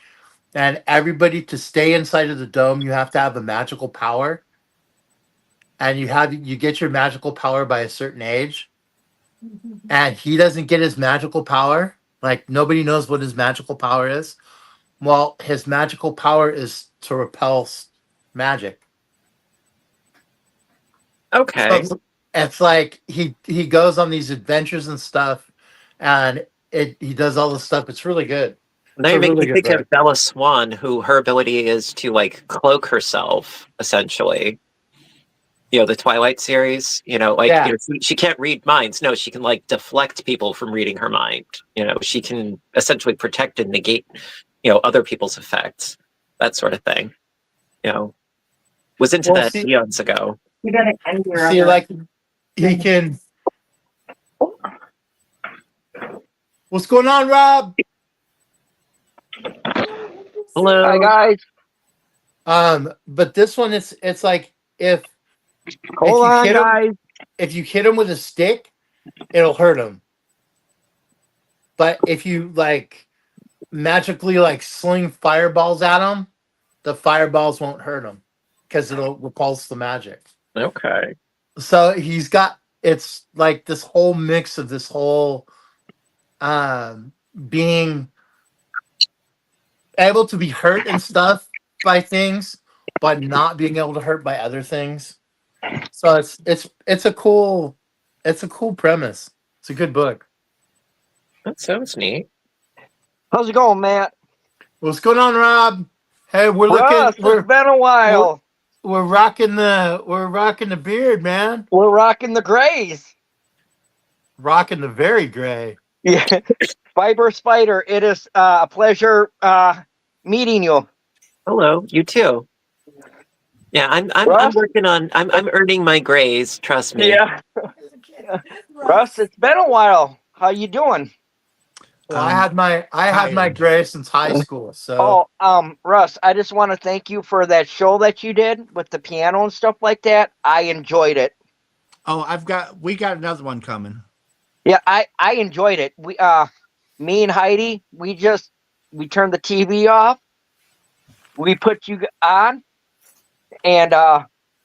And everybody, to stay inside of the dome, you have to have a magical power. And you get your magical power by a certain age. And he doesn't get his magical power Like nobody knows what his magical power is. Well, his magical power is to repel magic. Okay. So it's like he goes on these adventures and stuff, and he does all this stuff. It's really good. Now It's you a make really me good think book. of Bella Swan, who her ability is to like cloak herself, essentially. You know, the Twilight series, like, Yeah. she can't read minds. No, she can like deflect people from reading her mind. She can essentially protect and negate, other people's effects, that sort of thing. Was into Well, that eons ago. You gotta end your see, other. like he can. What's going on, Rob? Hello. Hi guys. But this one, it's like if Hold you on, hit him, guys. if you hit him with a stick, it'll hurt him. But if you like magically like sling fireballs at him, the fireballs won't hurt him because it'll repulse the magic. Okay. So it's like this whole mix of this whole being able to be hurt and stuff by things, but not being able to hurt by other things. So it's a cool premise. It's a good book. That sounds neat. How's it going, Matt? What's going on, Rob? Hey, we're Russ, looking it's been a while. we're rocking the beard, man. We're rocking the grays. Rocking the very gray. Yeah. Fiber Spider, it is a pleasure meeting you. Hello, you too. Yeah, I'm Russ? working on I'm earning my grays, trust me. Yeah. Russ, it's been a while. How you doing? Well, I had my gray since high school. So Russ, I just want to thank you for that show that you did with the piano and stuff like that. I enjoyed it. Oh, we got another one coming. Yeah, I enjoyed it. Me and Heidi, we turned the TV off. We put you on, and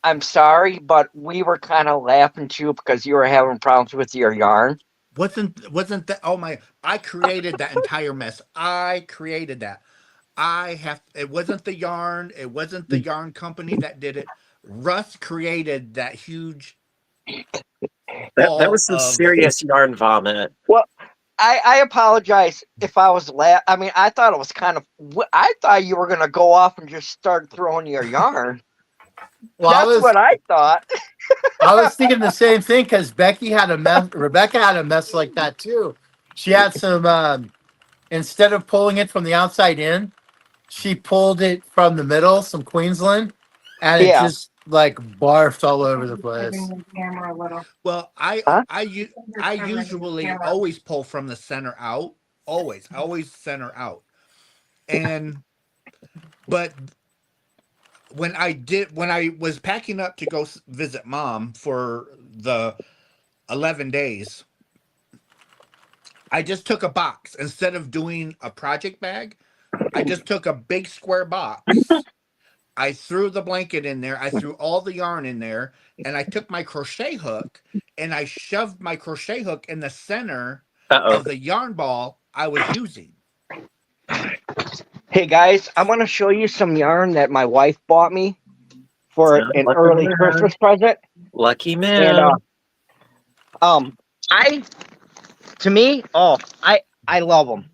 I'm sorry, but we were kind of laughing too because you were having problems with your yarn. Wasn't that? Oh my! I created that entire mess. I created that. It wasn't the yarn. It wasn't the yarn company that did it. Russ created that huge. That was some serious yarn vomit. Well, I apologize if I was I mean, I thought it was kind of. I thought you were gonna go off and just start throwing your yarn. well, That's what I thought. I was thinking the same thing because Rebecca had a mess like that too. She had some instead of pulling it from the outside in, she pulled it from the middle, some Queensland, and it just like barfed all over the place. Well, Huh? I usually always pull from the center out. Always center out. But when I was packing up to go visit mom for the 11 days, I just took a box instead of doing a project bag. I just took a big square box. I threw the blanket in there. I threw all the yarn in there, and I took my crochet hook and I shoved my crochet hook in the center of the yarn ball I was using. Hey guys, I'm gonna show you some yarn that my wife bought me for an early Christmas present. Lucky man. And I love them.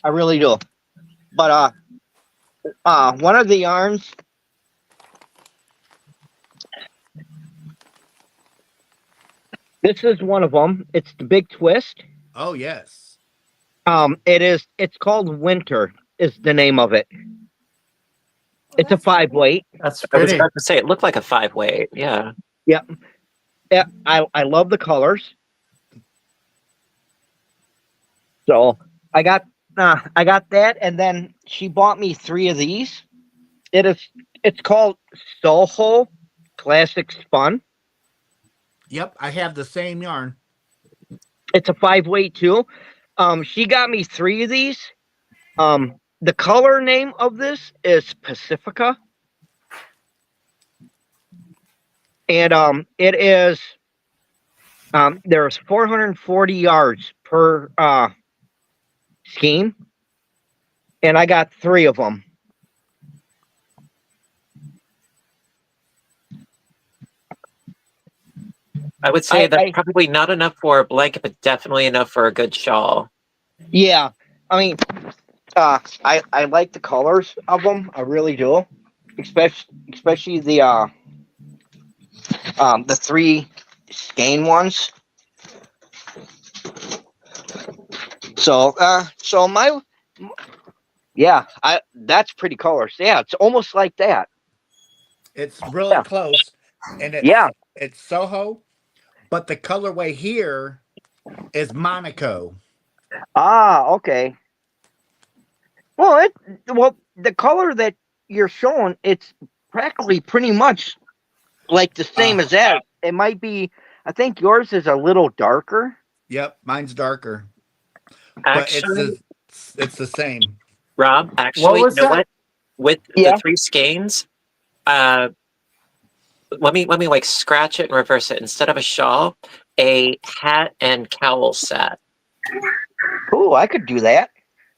I really do. But one of the yarns. This is one of them. It's the Big Twist. Oh yes. It's called Winter is the name of it. It's a 5-weight. That's I was pretty. about to say it looked like a 5-weight. Yeah. Yep. Yeah, I love the colors. So I got that, and then she bought me 3 of these. It's called Soho Classic Spun. Yep, I have the same yarn. It's a 5-weight too. She got me 3 of these. The color name of this is Pacifica. And it is there's 440 yards per scheme, and I got 3 of them. I would say that's probably not enough for a blanket, but definitely enough for a good shawl. Yeah, I mean, I like the colors of them. I really do, especially the 3 skein ones. So that's pretty colors. Yeah, it's almost like that. It's really Yeah. close, and Yeah. it's Soho, but the colorway here is Monaco. Ah, okay. Well, the color that you're showing, it's practically pretty much like the same as that. It might be. I think yours is a little darker. Yep, mine's darker, Actually, but it's the same. Rob, What actually, was you know that? what? With the 3 skeins, let me like scratch it and reverse it. Instead of a shawl, a hat and cowl set. Oh, I could do that.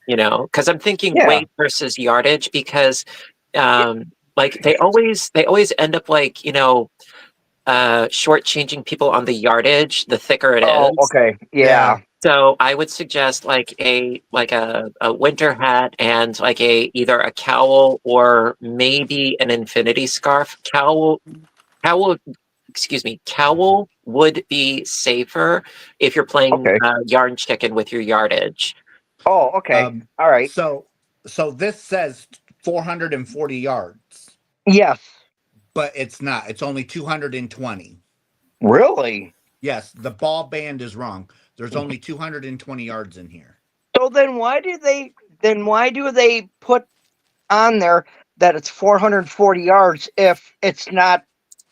You know, because I'm thinking Yeah. weight versus yardage, because like they always end up like, you know, shortchanging people on the yardage, the thicker it is. Oh, okay. Yeah. So I would suggest like a winter hat and like either a cowl or maybe an infinity scarf. Cowl would be safer if you're playing yarn chicken with your yardage. Oh, okay. All right. So this says 440 yards. Yes. But it's not. It's only 220. Really? Yes, the ball band is wrong. There's only 220 yards in here. So then why do they put on there that it's 440 yards if it's not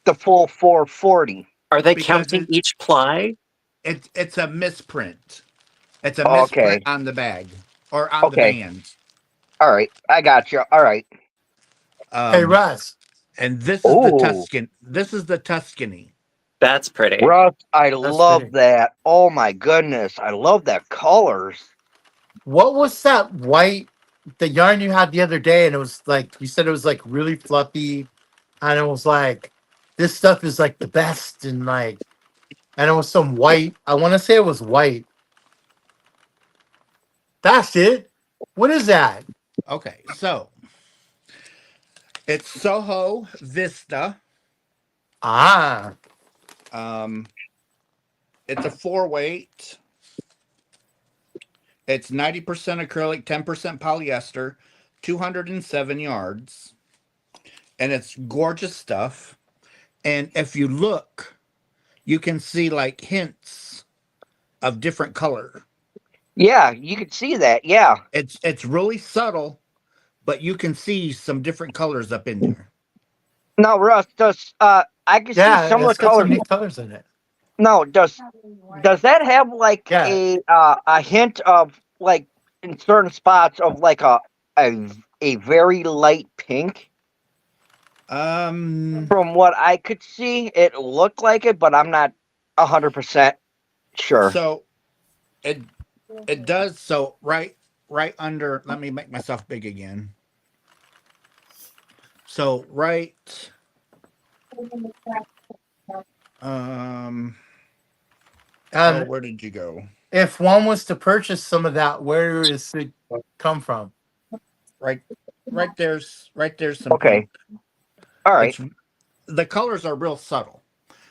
the full 440? Are they counting each ply? It's a misprint. It's a misprint on the bag or on the band. All right, I got you. All right. Hey, Russ. And this is the Tuscan. This is the Tuscany. That's pretty. Russ, I love that. Oh my goodness, I love that colors. What was that white, the yarn you had the other day? And it was like, you said it was like really fluffy. And it was like, this stuff is like the best. And like, and it was some white. I want to say it was white. That's it. What is that? Okay, so it's Soho Vista. Ah. It's a 4-weight. It's 90% acrylic, 10% polyester, 207 yards. And it's gorgeous stuff. And if you look, you can see like hints of different color. Yeah, you can see that. Yeah. It's really subtle, but you can see some different colors up in there. No, Russ, I can see some of the colors. Some neat colors in it. No, does that have like a hint of like in certain spots of like a very light pink? From what I could see, it looked like it, but I'm not 100% sure. So it does. So right under. Let me make myself big again. So right. Where did you go? If one was to purchase some of that, where does it come from? Right there's some pink. All right. The colors are real subtle.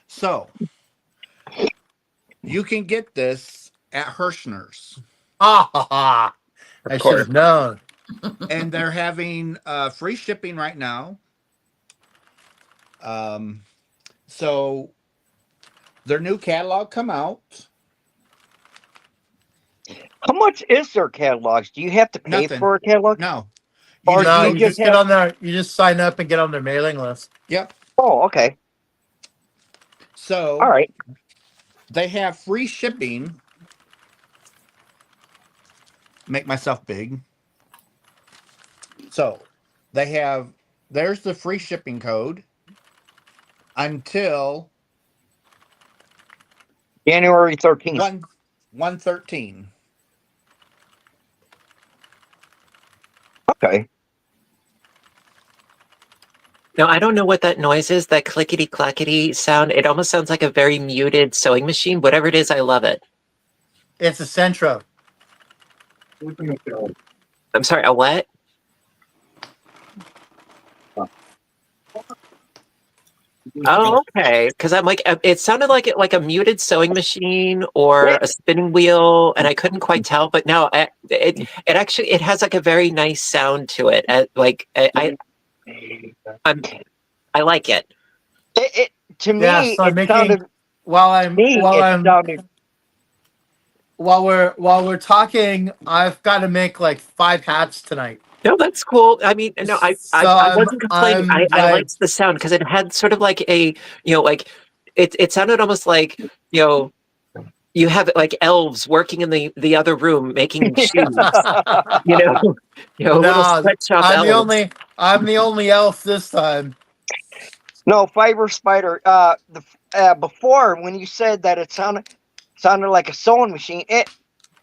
So you can get this at Hirschner's. I should have known. And they're having free shipping right now. So their new catalog come out. How much is their catalogs? Do you have to pay for a catalog? No. You just get on there. You just sign up and get on their mailing list. Yep. Oh, okay. So all right. They have free shipping. Make myself big. So there's the free shipping code until January 13th. 1/13. Okay. Now, I don't know what that noise is, that clickety clackety sound. It almost sounds like a very muted sewing machine. Whatever it is, I love it. It's a Centro. I'm sorry, a what? Oh, okay. Because I'm like, it sounded like a muted sewing machine or a spinning wheel, and I couldn't quite tell. But no, it actually it has like a very nice sound to it. I like it. It to me, Yeah, so I'm it making sounded. while Sounded. we're talking, I've got to make like 5 hats tonight. No, that's cool. I mean, no, So I wasn't complaining. I'm I like, liked the sound because it had sort of like a, like it sounded almost like, you have like elves working in the other room making shoes, little no, sweatshop elves. I'm the only elf this time. No, Fiber Spider. Before when you said that it sounded like a sewing machine,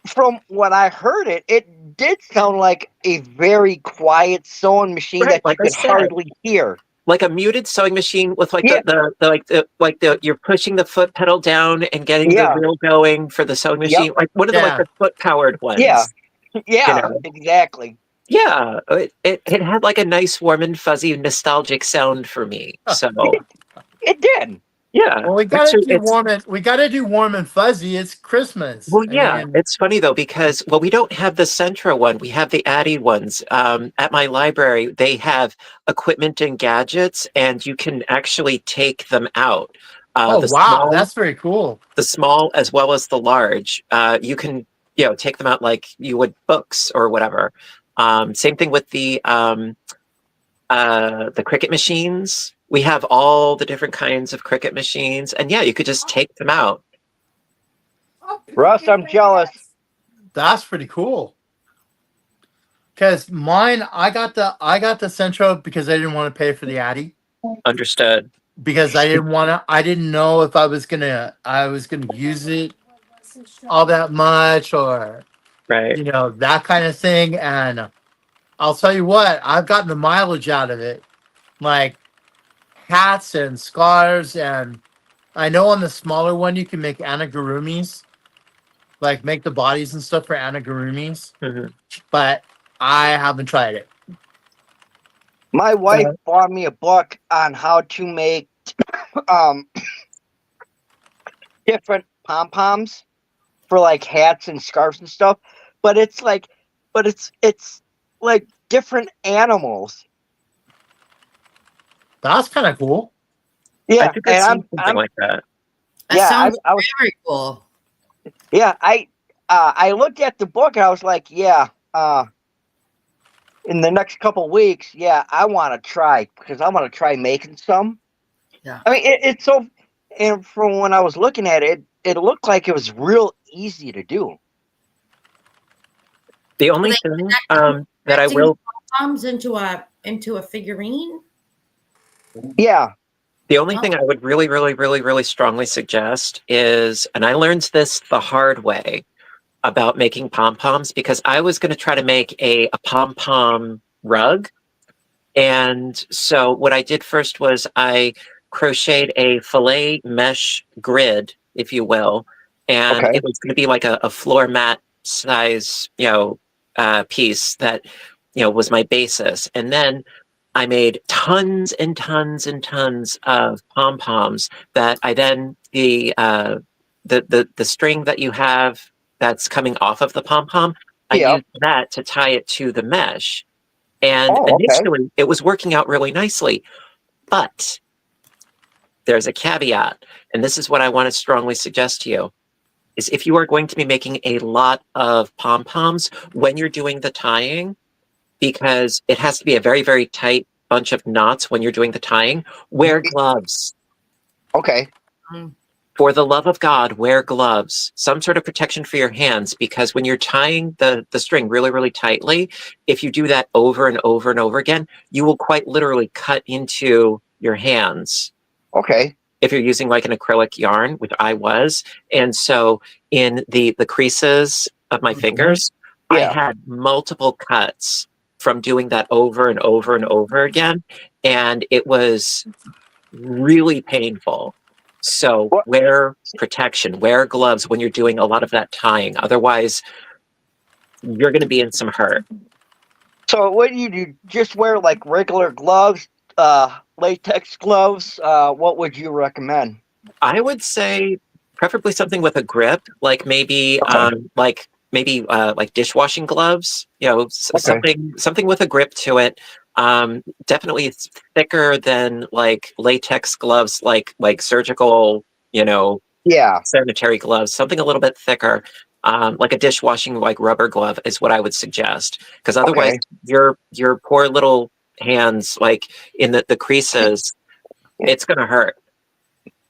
from what I heard, it did sound like a very quiet sewing machine Right, that you like I could said. hardly hear. Like a muted sewing machine with like Yeah. you're pushing the foot pedal down and getting the Yeah. wheel going for the sewing Yep. machine. Like one of Yeah. the foot powered ones. Yeah. Yeah. Exactly. Yeah, it had like a nice, warm and fuzzy, nostalgic sound for me. So It did. yeah, Well, we gotta actually, do warm and fuzzy. It's Christmas. well, I yeah, mean, it's funny though because we don't have the Centra one. We have the Addy ones. At my library, they have equipment and gadgets, and you can actually take them out. oh The wow, small, that's very cool. the small as well as the large. You can take them out like you would books or whatever. Same thing with the Cricut machines. We have all the different kinds of Cricut machines, and yeah, you could just take them out. Russ, I'm jealous. That's pretty cool. Because mine, I got the Centro because I didn't want to pay for the Addy. Understood. Because I didn't know if I was gonna use it all that much or Right. that kind of thing. And I'll tell you what, I've gotten the mileage out of it, like hats and scarves, and I know on the smaller one you can make amigurumis, like make the bodies and stuff for amigurumis. Mm-hmm. But I haven't tried it. My wife bought me a book on how to make different pom-poms for like hats and scarves and stuff. But it's like different animals. That's kind of cool. Yeah, I think I've seen something like that. That sounds very cool. Yeah, I looked at the book and I was like, yeah, in the next couple weeks, yeah, I want to try because I want to try making some. Yeah. I mean, it's so, and from when I was looking at it, it looked like it was real easy to do. The only thing that I will comes into a figurine. Yeah. The only thing I would really, really, really, really strongly suggest is, and I learned this the hard way about making pom-poms because I was going to try to make a pom-pom rug. And so what I did first was I crocheted a filet mesh grid, if you will, and it was going to be like a floor mat size, piece that, was my basis. And then I made tons and tons and tons of pom-poms that I then the string that you have that's coming off of the pom-pom, I used that to tie it to the mesh. And initially it was working out really nicely. But there's a caveat, and this is what I want to strongly suggest to you, is if you are going to be making a lot of pom-poms when you're doing the tying, because it has to be a very, very tight bunch of knots when you're doing the tying, wear gloves. Okay. For the love of God, wear gloves. Some sort of protection for your hands, because when you're tying the string really, really tightly, if you do that over and over and over again, you will quite literally cut into your hands. Okay. If you're using like an acrylic yarn, which I was. And so in the creases of my fingers, I had multiple cuts from doing that over and over and over again. And it was really painful. So What? wear protection, wear gloves when you're doing a lot of that tying. Otherwise, you're going to be in some hurt. So what do you do? Just wear like regular gloves, latex gloves? What would you recommend? I would say preferably something with a grip, like maybe like dishwashing gloves, something with a grip to it. Definitely it's thicker than like latex gloves, like surgical, Yeah. sanitary gloves, something a little bit thicker. Like a dishwashing like rubber glove is what I would suggest, because otherwise your poor little hands, like in the creases, it's gonna hurt.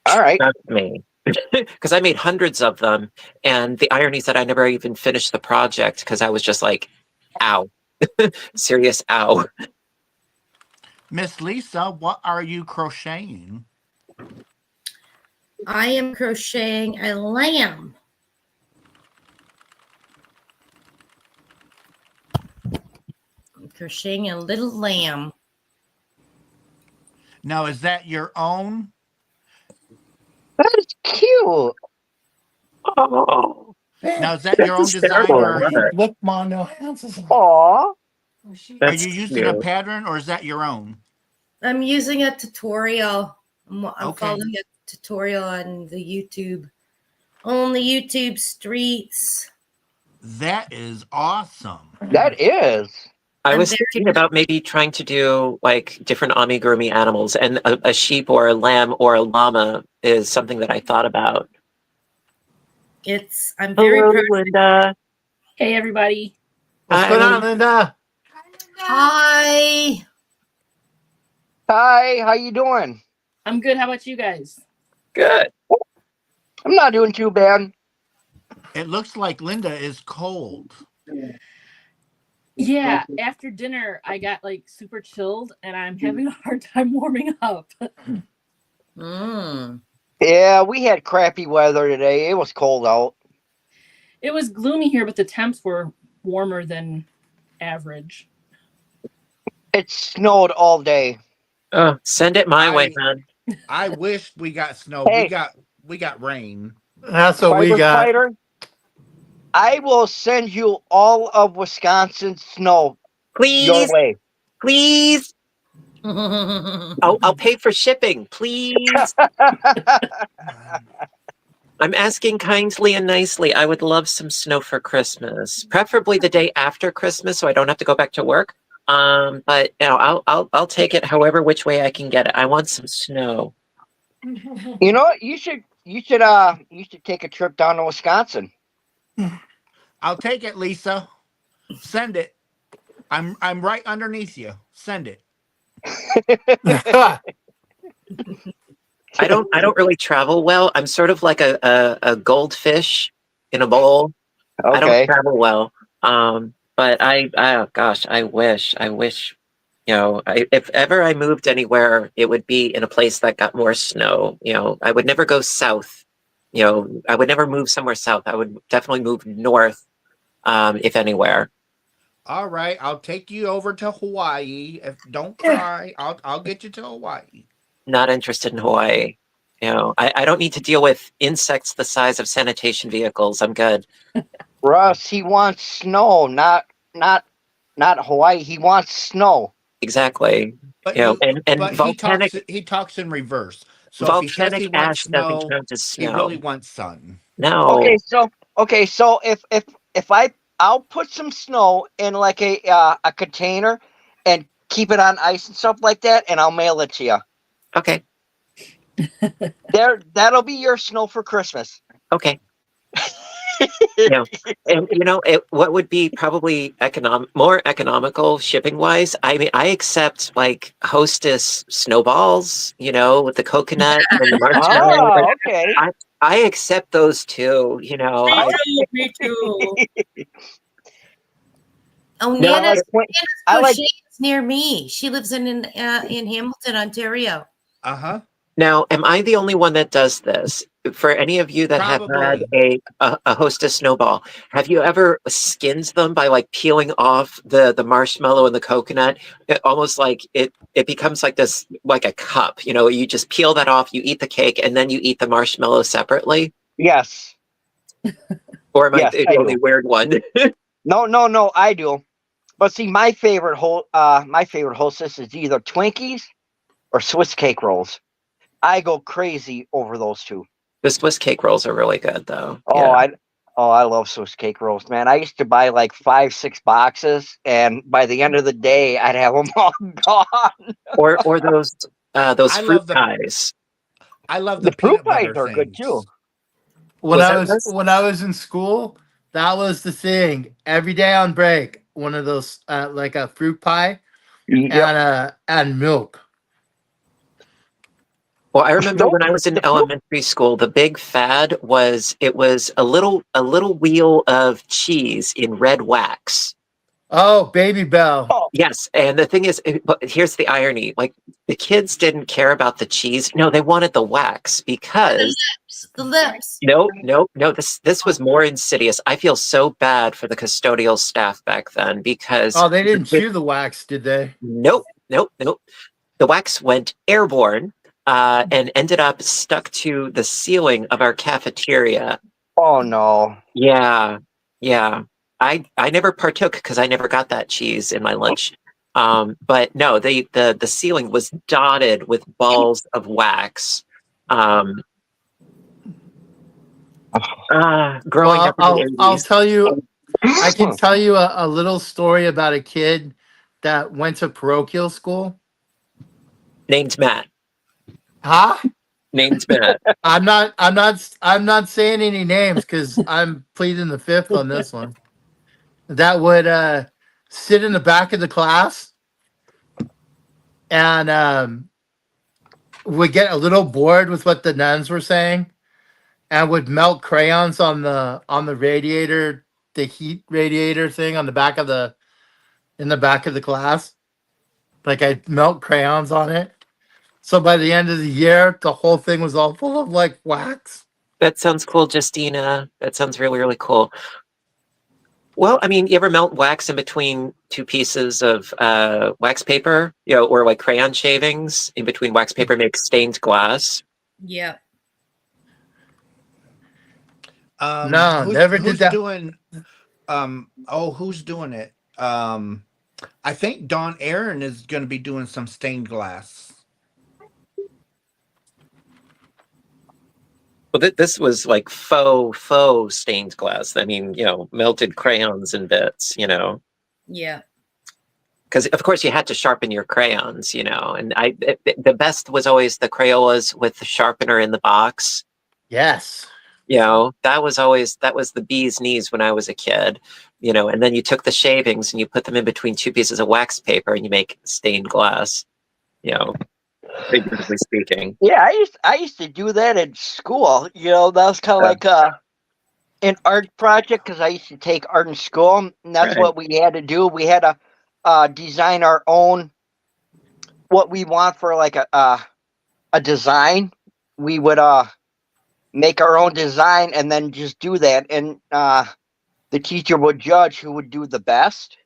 All right. That's me. Because I made hundreds of them, and the irony is that I never even finished the project because I was just like, ow. Serious ow. Miss Lisa, what are you crocheting? I am crocheting a lamb. I'm crocheting a little lamb. Now, is that your own? That is cute. Oh, Now, is that your own design, or Look, Mom, no hands. Aw. are you using a pattern, or is that your own? I'm using a tutorial. I'm Okay. following a tutorial on the YouTube streets. That is awesome. That is. I I'm was very thinking about maybe trying to do like different amigurumi animals, and a sheep or a lamb or a llama is something that I thought about. I'm very Hello, proud. Linda. Hey, everybody. What's Hi. going on, Linda? Hi. Hi, how you doing? I'm good. How about you guys? Good. I'm not doing too bad. It looks like Linda is cold. Yeah, after dinner, I got like super chilled and I'm having a hard time warming up. Yeah, we had crappy weather today. It was cold out. It was gloomy here, but the temps were warmer than average. It snowed all day. Oh, send it my way, man. I wish we got snow. Hey. We got rain. That's what we Fiber got. Spider, I will send you all of Wisconsin's snow your Please, way. please. I'll pay for shipping, please. I'm asking kindly and nicely. I would love some snow for Christmas, preferably the day after Christmas, so I don't have to go back to work. But I'll take it however which way I can get it. I want some snow. You know what? You should take a trip down to Wisconsin. I'll take it, Lisa. Send it. I'm right underneath you. Send it. I don't really travel well. I'm sort of like a goldfish in a bowl. Okay. I don't travel well. But I wish, if ever I moved anywhere, it would be in a place that got more snow. I would never go south. I would never move somewhere south. I would definitely move north, if anywhere. All right, I'll take you over to Hawaii. Don't cry, I'll get you to Hawaii. Not interested in Hawaii. I don't need to deal with insects the size of sanitation vehicles. I'm good. Russ, he wants snow, not Hawaii. He wants snow. Exactly. But and volcanic he talks in reverse. So if he says volcanic he wants ash doesn't snow, count as he snow. really wants sun. No. Okay, so if I'll put some snow in like a container and keep it on ice and stuff like that, and I'll mail it to you. Okay. That'll be your snow for Christmas. Okay. And what would be probably more economical shipping wise? I mean, I accept like Hostess snowballs, with the coconut and the marshmallow. Oh, okay. I accept those too. Me too. Oh, No, Nana's I like- crochet is near me. She lives in Hamilton, Ontario. Uh-huh. Now, am I the only one that does this? for any of you that have had Probably. a Hostess snowball, have you ever skinned them by like peeling off the marshmallow and the coconut? Almost like it becomes like this, like a cup. You know, you just peel that off, you eat the cake, and then you eat the marshmallow separately. Yes. Or am I Yes, the I only do. weird one? No, I do. But see, my favorite Hostess is either Twinkies or Swiss cake rolls. I go crazy over those two. The Swiss cake rolls are really good, though. Oh, Yeah. I love Swiss cake rolls, man. I used to buy like 5, 6 boxes, and by the end of the day, I'd have them all gone. Or those I fruit love the pies. I love the The fruit peanut pies butter are good too. things. When Was I that was this? when I was in school, that was the thing. Every day on break, one of those like a fruit pie Yep. and milk. Well, I remember when I was in The fruit. elementary school, the big fad was it was a little wheel of cheese in red wax. Oh, Baby Bell. Oh, Yes, and the thing is, but here's the irony: like the kids didn't care about the cheese. No, they wanted the wax because The lips. no. This was more insidious. I feel so bad for the custodial staff back then because Oh, they didn't chew the wax, did they? nope. The wax went airborne and ended up stuck to the ceiling of our cafeteria. oh no. Yeah, yeah. I never partook because I never got that cheese in my lunch. But no, the ceiling was dotted with balls of wax. Growing Well, up in the I'll 80s. tell you. I can tell you a little story about a kid that went to parochial school. Named Matt. Huh? Named Matt. I'm not saying any names because I'm pleading the fifth on this one. That would sit in the back of the class and would get a little bored with what the nuns were saying and would melt crayons on the radiator, the heat radiator thing on the back of the in the back of the class. Like I melt crayons on it. So by the end of the year, the whole thing was all full of like wax. That sounds cool, Justina. That sounds really, really cool. Well, I mean, you ever melt wax in between two pieces of wax paper, or like crayon shavings in between wax paper makes stained glass? Yeah. No, never did Who's that. doing who's doing it? I think Dawn Aaron is going to be doing some stained glass. Well, this was like faux stained glass. I mean, melted crayons and bits, Yeah. because of course you had to sharpen your crayons, and the best was always the Crayolas with the sharpener in the box. Yes. That was the bee's knees when I was a kid, and then you took the shavings and you put them in between two pieces of wax paper and you make stained glass, figuratively speaking. Yeah, I used to do that at school. That was kind of like an art project because I used to take art in school, and that's Right. what we had to do. We had to design our own what we want for like a design. We would make our own design and then just do that, and the teacher would judge who would do the best.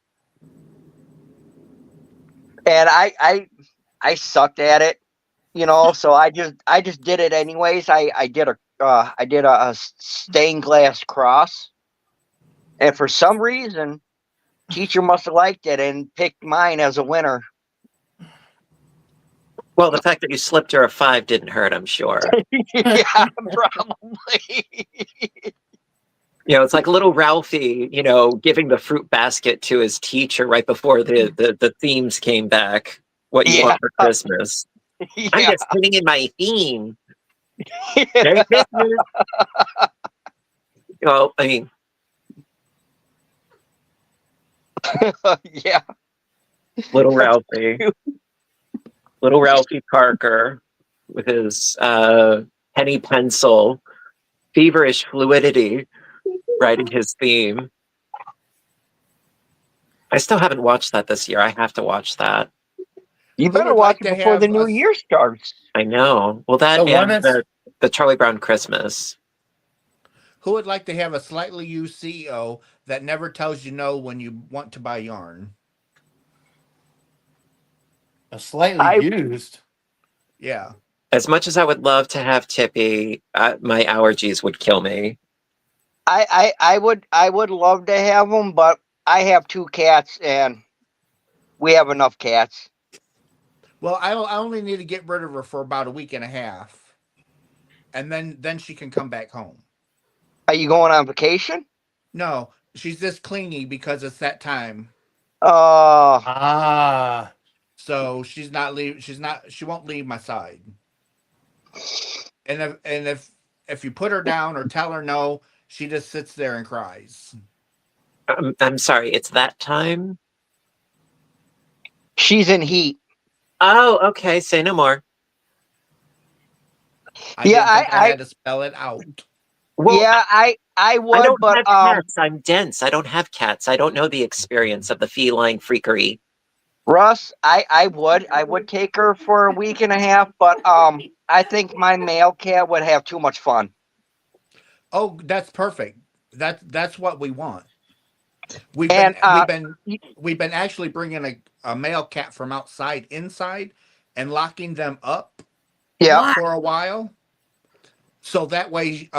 And I sucked at it. So I just did it anyways. I did a stained glass cross, and for some reason, teacher must have liked it and picked mine as a winner. Well, the fact that you slipped her a 5 didn't hurt, I'm sure. Yeah, probably. It's like little Ralphie, giving the fruit basket to his teacher right before the themes came back. What you want for Christmas? Yeah. I'm just putting in my theme. Merry Christmas. I mean, Yeah. little Ralphie Parker with his penny pencil, feverish fluidity, writing his theme. I still haven't watched that this year. I have to watch that. You Who better would watch like it to before have the new us- year starts. I know. Well, that The one and that's the Charlie Brown Christmas. Who would like to have a slightly used CEO that never tells you no when you want to buy yarn? A slightly I- used. Yeah. As much as I would love to have Tippy, my allergies would kill me. I would love to have them, but I have 2 cats and we have enough cats. Well, I only need to get rid of her for about a week and a half, and then she can come back home. Are you going on vacation? No, she's just clingy because it's that time. Ah. So she's not leave. She's not. She won't leave my side. And if you put her down or tell her no, she just sits there and cries. I'm sorry, it's that time? She's in heat. Oh, okay, say no more. I didn't think I had to spell it out. Well, yeah, I would, I don't but have cats. I'm dense. I don't have cats. I don't know the experience of the feline freakery. Russ, I would take her for a week and a half, but I think my male cat would have too much fun. Oh, that's perfect. That's what we want. We've been actually bringing a male cat from outside inside and locking them up for a while. So that way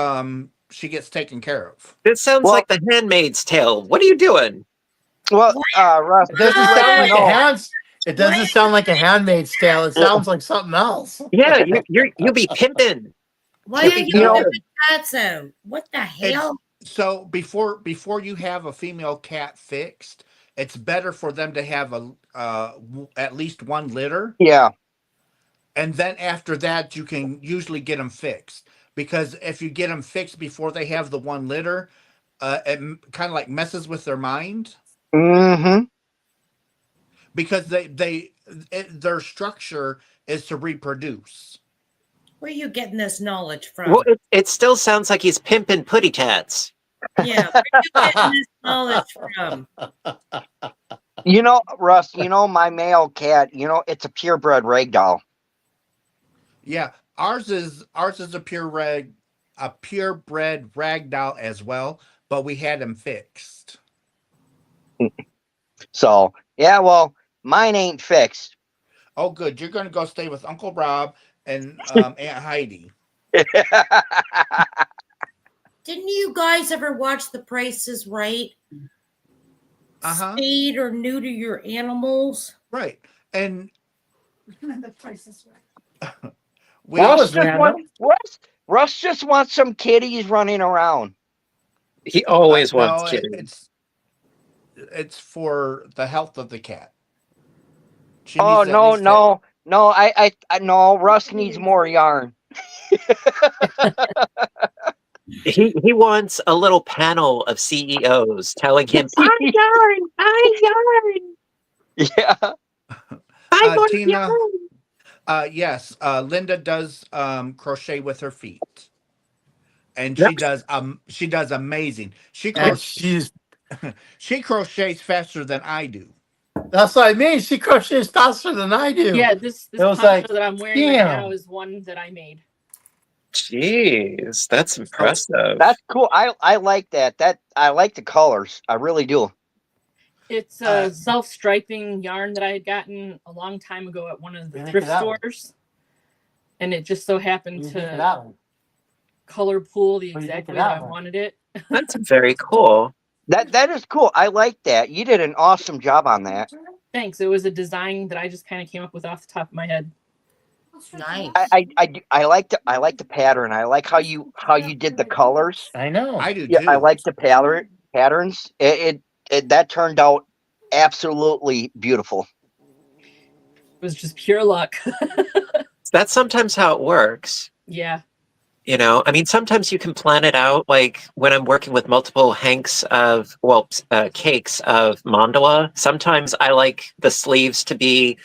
she gets taken care of. This sounds like The Handmaid's Tale. What are you doing? Well, Russ, It doesn't sound like a Handmaid's Tale. It sounds like something else. Yeah, you'll be pimping. Why are you giving cats out? What the hell? So before you have a female cat fixed, it's better for them to have at least 1 litter. Yeah. And then after that, you can usually get them fixed. Because if you get them fixed before they have the 1 litter, it kind of like messes with their mind. Mm-hmm. Because their structure is to reproduce. Where are you getting this knowledge from? Well, it still sounds like he's pimping putty tats. Yeah, where are you getting this knowledge from? Russ, my male cat, it's a purebred ragdoll. Yeah, ours is a purebred ragdoll as well, but we had him fixed. So, yeah, well, mine ain't fixed. Oh, good. You're going to go stay with Uncle Rob and Aunt Heidi. Didn't you guys ever watch The Price is Right? Spayed or neuter your animals. Right. And The Price is Right. Russ just wants some kitties running around. He always wants kitties. It's for the health of the cat. No. Russ needs more yarn. He wants a little panel of CEOs telling him, "Buy yarn, buy yarn." Yeah. Buy more Tina, yarn. Yes, Linda does crochet with her feet, and she does amazing. She crochets faster than I do. That's what I mean. She crochets faster than I do. Yeah, this poncho that I'm wearing right now is one that I made. Jeez, that's impressive. That's cool. I like that. I like the colors. I really do. It's a self-striping yarn that I had gotten a long time ago at one of the thrift stores. And it just so happened to color pool the exact way that I wanted it. That's very cool. That is cool. I like that. You did an awesome job on that. Thanks. It was a design that I just kind of came up with off the top of my head. Nice. I like the pattern. I like how you did the colors. I know. I do too. I like the patterns. It that turned out absolutely beautiful. It was just pure luck. That's sometimes how it works. Yeah. I mean, sometimes you can plan it out. Like when I'm working with multiple cakes of mandala, sometimes I like the sleeves to be,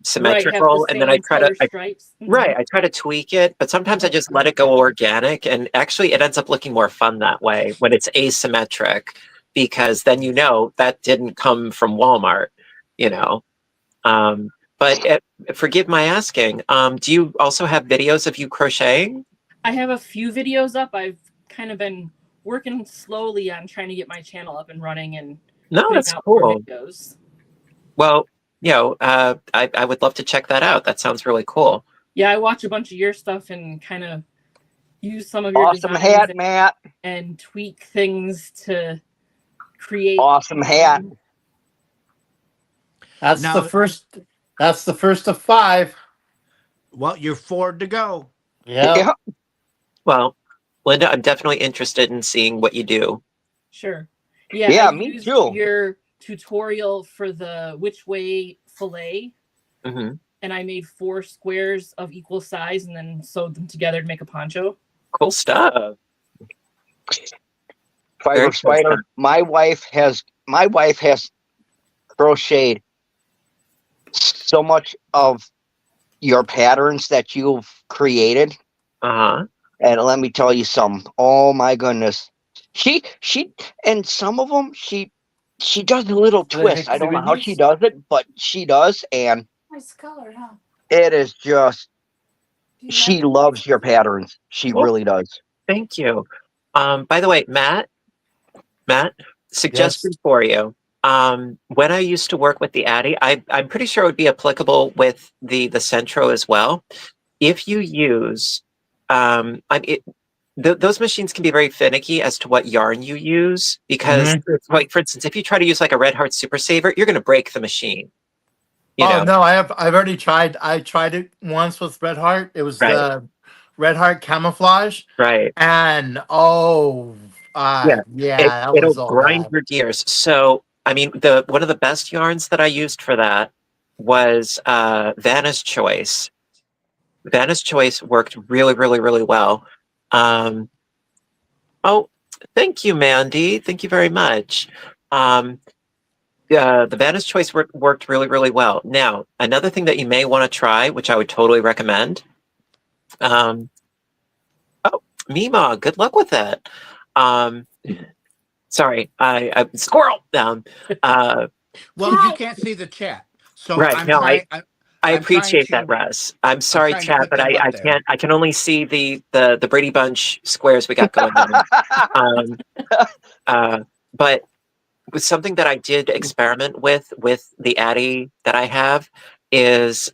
symmetrical. Right, and then I try to, stripes. I try to tweak it, but sometimes I just let it go organic. And actually it ends up looking more fun that way when it's asymmetric, because then, that didn't come from Walmart, But forgive my asking, do you also have videos of you crocheting? I have a few videos up. I've kind of been working slowly on trying to get my channel up and running and No, putting that's out more cool. videos. Well, I would love to check that out. That sounds really cool. Yeah, I watch a bunch of your stuff and kind of use some of your Awesome designs hat, Matt. and tweak things to create. Awesome hat. That's Now- the first. That's the first of 5. Well, you're 4 to go. Yeah. Well, Linda, I'm definitely interested in seeing what you do. Sure. Yeah, Yeah, I me used too. your tutorial for the which way fillet, Hmm. and I made 4 squares of equal size and then sewed them together to make a poncho. Cool stuff. Very Fiber cool Spider. stuff. My wife has crocheted so much of your patterns that you've created. Uh-huh. And let me tell you something. Oh my goodness. She and some of them she does a little twist. I don't know how she does it, but she does, and Nice color, huh? it is just Do you she like- loves your patterns. She Oh. really does. Thank you. By the way, Matt, suggestion Yes. for you. When I used to work with the Addy, I'm pretty sure it would be applicable with the Centro as well. If you use, those machines can be very finicky as to what yarn you use because, like, for instance, if you try to use like a Red Heart Super Saver, you're going to break the machine. You know? No, I've already tried. I tried it once with Red Heart. It was Right. the Red Heart camouflage, Right. and that It'll was all grind bad. your gears. So, I mean, one of the best yarns that I used for that was Vanna's Choice. Vanna's Choice worked really, really, really well. Oh, thank you, Mandy. Thank you very much. The Vanna's Choice worked really, really well. Now, another thing that you may want to try, which I would totally recommend. Oh, Mima, good luck with that. Sorry, I squirrel. Well, you can't see the chat, so Right, I'm no, trying. I I'm appreciate trying that, to- Russ. I'm sorry, trying to chat, put but them up I there. can't. I can only see the Brady Bunch squares we got going on. But with something that I did experiment with the Addy that I have is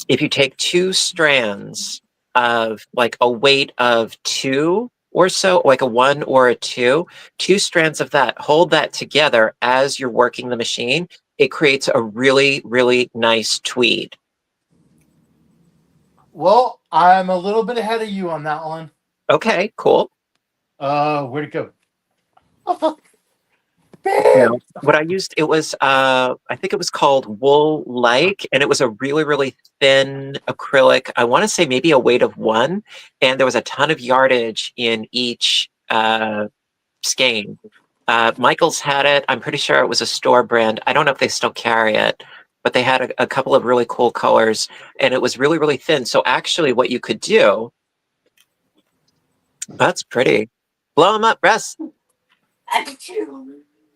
if you take 2 strands of like a weight of 2 or so, like a 1 or a 2 strands of that, hold that together as you're working the machine. It creates a really, really nice tweed. Well, I'm a little bit ahead of you on that one. Okay, cool. Where'd it go? Oh, fuck. Now, what I used, it was, I think it was called Wool Like, and it was a really, really thin acrylic. I want to say maybe a weight of 1, and there was a ton of yardage in each skein. Michael's had it. I'm pretty sure it was a store brand. I don't know if they still carry it, but they had a couple of really cool colors, and it was really, really thin. So actually what you could do, that's pretty. Blow them up, Russ.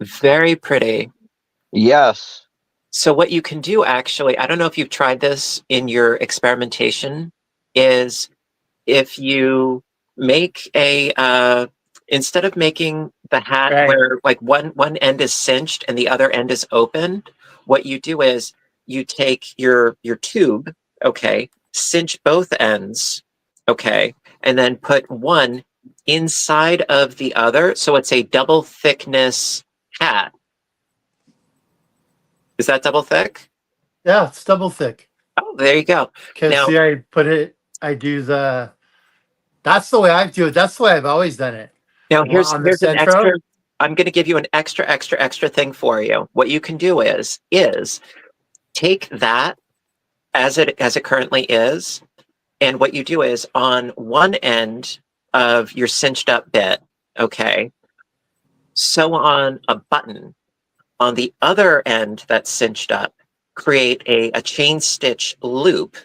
Very pretty. Yes. So what you can do actually, I don't know if you've tried this in your experimentation, is if you make a, instead of making the hat Right. where like one end is cinched and the other end is open, what you do is you take your tube, okay, cinch both ends, okay, and then put one inside of the other, so it's a double thickness hat. Is that double thick? Yeah, it's double thick. Oh, there you go. Because Now- see, I do the. That's the way I do it. That's the way I've always done it. Now here's on the an Centro? extra. I'm going to give you an extra thing for you. What you can do is take that as it currently is, and what you do is on one end of your cinched up bit, okay, sew on a button. On the other end that's cinched up, create a chain stitch loop,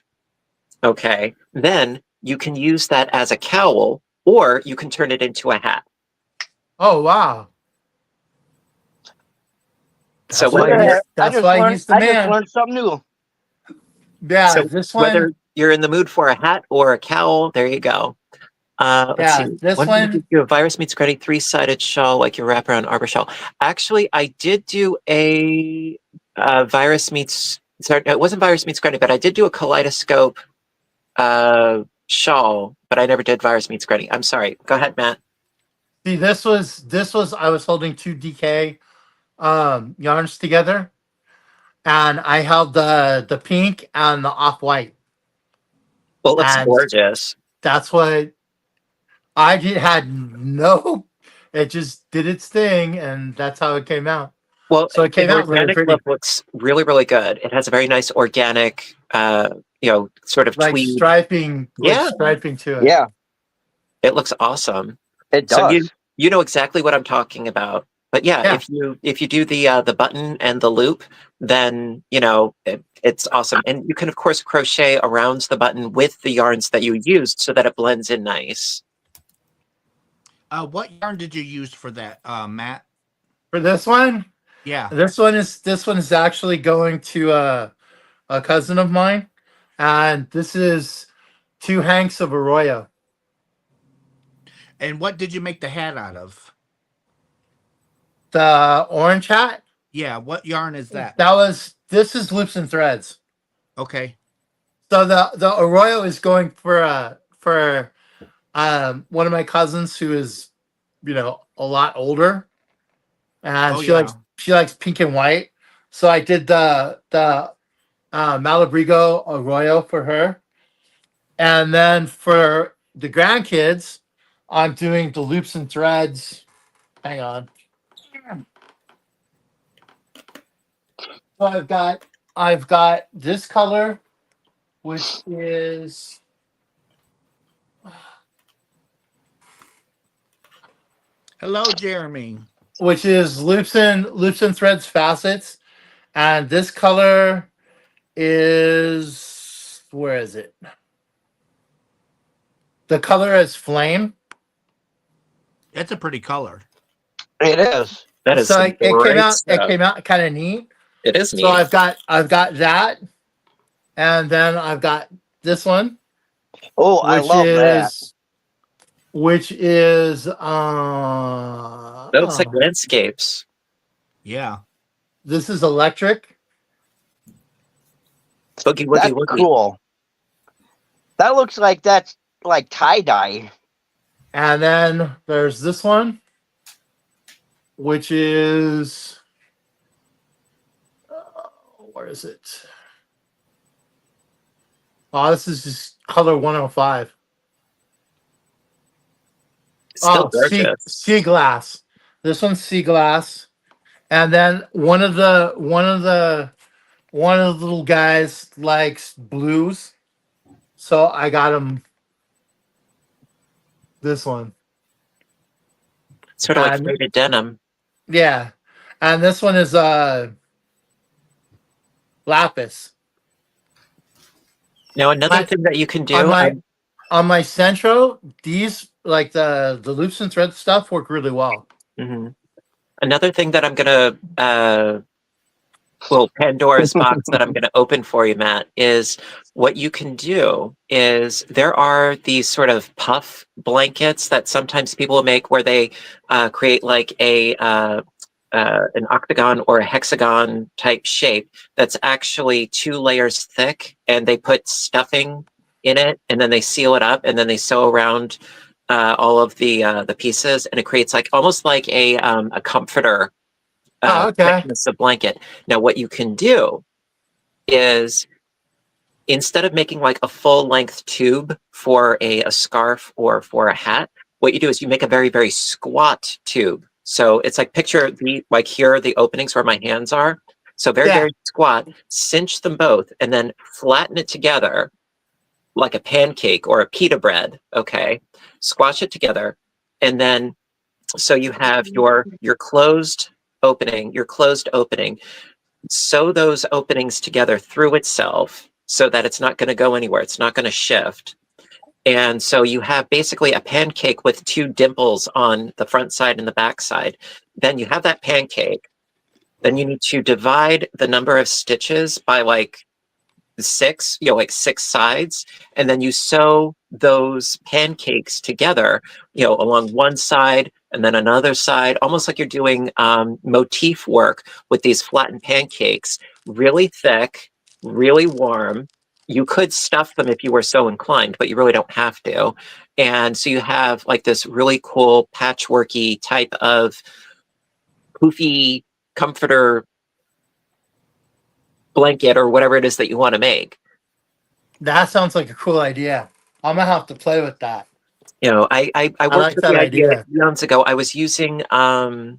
okay. Then you can use that as a cowl, or you can turn it into a hat. Oh wow! So That's why whether- that's why he's the I just man. learned something new. Yeah, So this one. whether you're in the mood for a hat or a cowl, there you go. Let's see. This When one. did you do a Virus Meets Granny 3-sided shawl like your wraparound arbor shawl? Actually, I did do a Virus Meets. Sorry, it wasn't Virus Meets Granny, but I did do a kaleidoscope shawl, but I never did Virus Meets Granny. I'm sorry. Go ahead, Matt. See, this was I was holding two DK yarns together, and I held the pink and the off-white. Well, it looks And gorgeous. that's what I had no. It just did its thing, and that's how it came out. Well, So it came the out really organic pretty. look looks really, really good. It has a very nice organic, sort of Like tweed. striping, Yeah. like striping to it. Yeah, It looks awesome. it So does. you know exactly what I'm talking about. But yeah, Yeah. if you do the button and the loop, then it's awesome. And you can of course crochet around the button with the yarns that you used so that it blends in nice. What yarn did you use for that, Matt? For this one, Yeah. this one is actually going to a cousin of mine, and this is 2 hanks of Arroyo. And what did you make the hat out of? The orange hat. Yeah. What yarn is that? This is Loops and Threads. Okay. So the Arroyo is going for one of my cousins who is, a lot older, and she likes pink and white. So I did the Malabrigo Arroyo for her, and then for the grandkids, I'm doing the Loops and Threads. Hang on. So I've got this color, which is Hello, Jeremy. which is Loops and Threads facets, and this color is, where is it? The color is Flame. That's a pretty color. It is. That is So some it came great out. stuff. It came out kind of neat. It is neat. So I've got that, and then I've got this one. Oh, I love that. Which is That looks like landscapes. Yeah. this is electric. Boogie woogie That's woogie. cool. That looks like that's like tie-dye. And then there's this one, which is where is it? Oh, this is just color 105. Still gorgeous. Sea glass. This one's sea glass, and then one of the little guys likes blues, so I got him this one. Sort of like And- faded denim. Yeah, and this one is lapis. Now another My- thing that you can do. On my Centro, these like the Loops and Threads stuff work really well. Mhm. Another thing that I'm gonna Pandora's box that I'm gonna open for you, Matt, is what you can do is there are these sort of puff blankets that sometimes people will make where they create like an octagon or a hexagon type shape that's actually 2 layers thick, and they put stuffing in it, and then they seal it up, and then they sew around all of the pieces, and it creates like almost like a comforter thickness of blanket. Now, what you can do is instead of making like a full length tube for a scarf or for a hat, what you do is you make a very, very squat tube. So it's like picture like here are the openings where my hands are. So very, very squat, cinch them both, and then flatten it together like a pancake or a pita bread. Okay. Squash it together. And then, so you have your closed opening, sew those openings together through itself so that it's not going to go anywhere. It's not going to shift. And so you have basically a pancake with 2 dimples on the front side and the back side. Then you have that pancake. Then you need to divide the number of stitches by like six, like 6 sides, and then you sew those pancakes together, along one side and then another side, almost like you're doing motif work with these flattened pancakes, really thick, really warm. You could stuff them if you were so inclined, but you really don't have to. And so you have like this really cool patchworky type of poofy comforter blanket or whatever it is that you want to make. That sounds like a cool idea. I'm gonna have to play with that. I worked like with that the idea idea. months ago. I was using the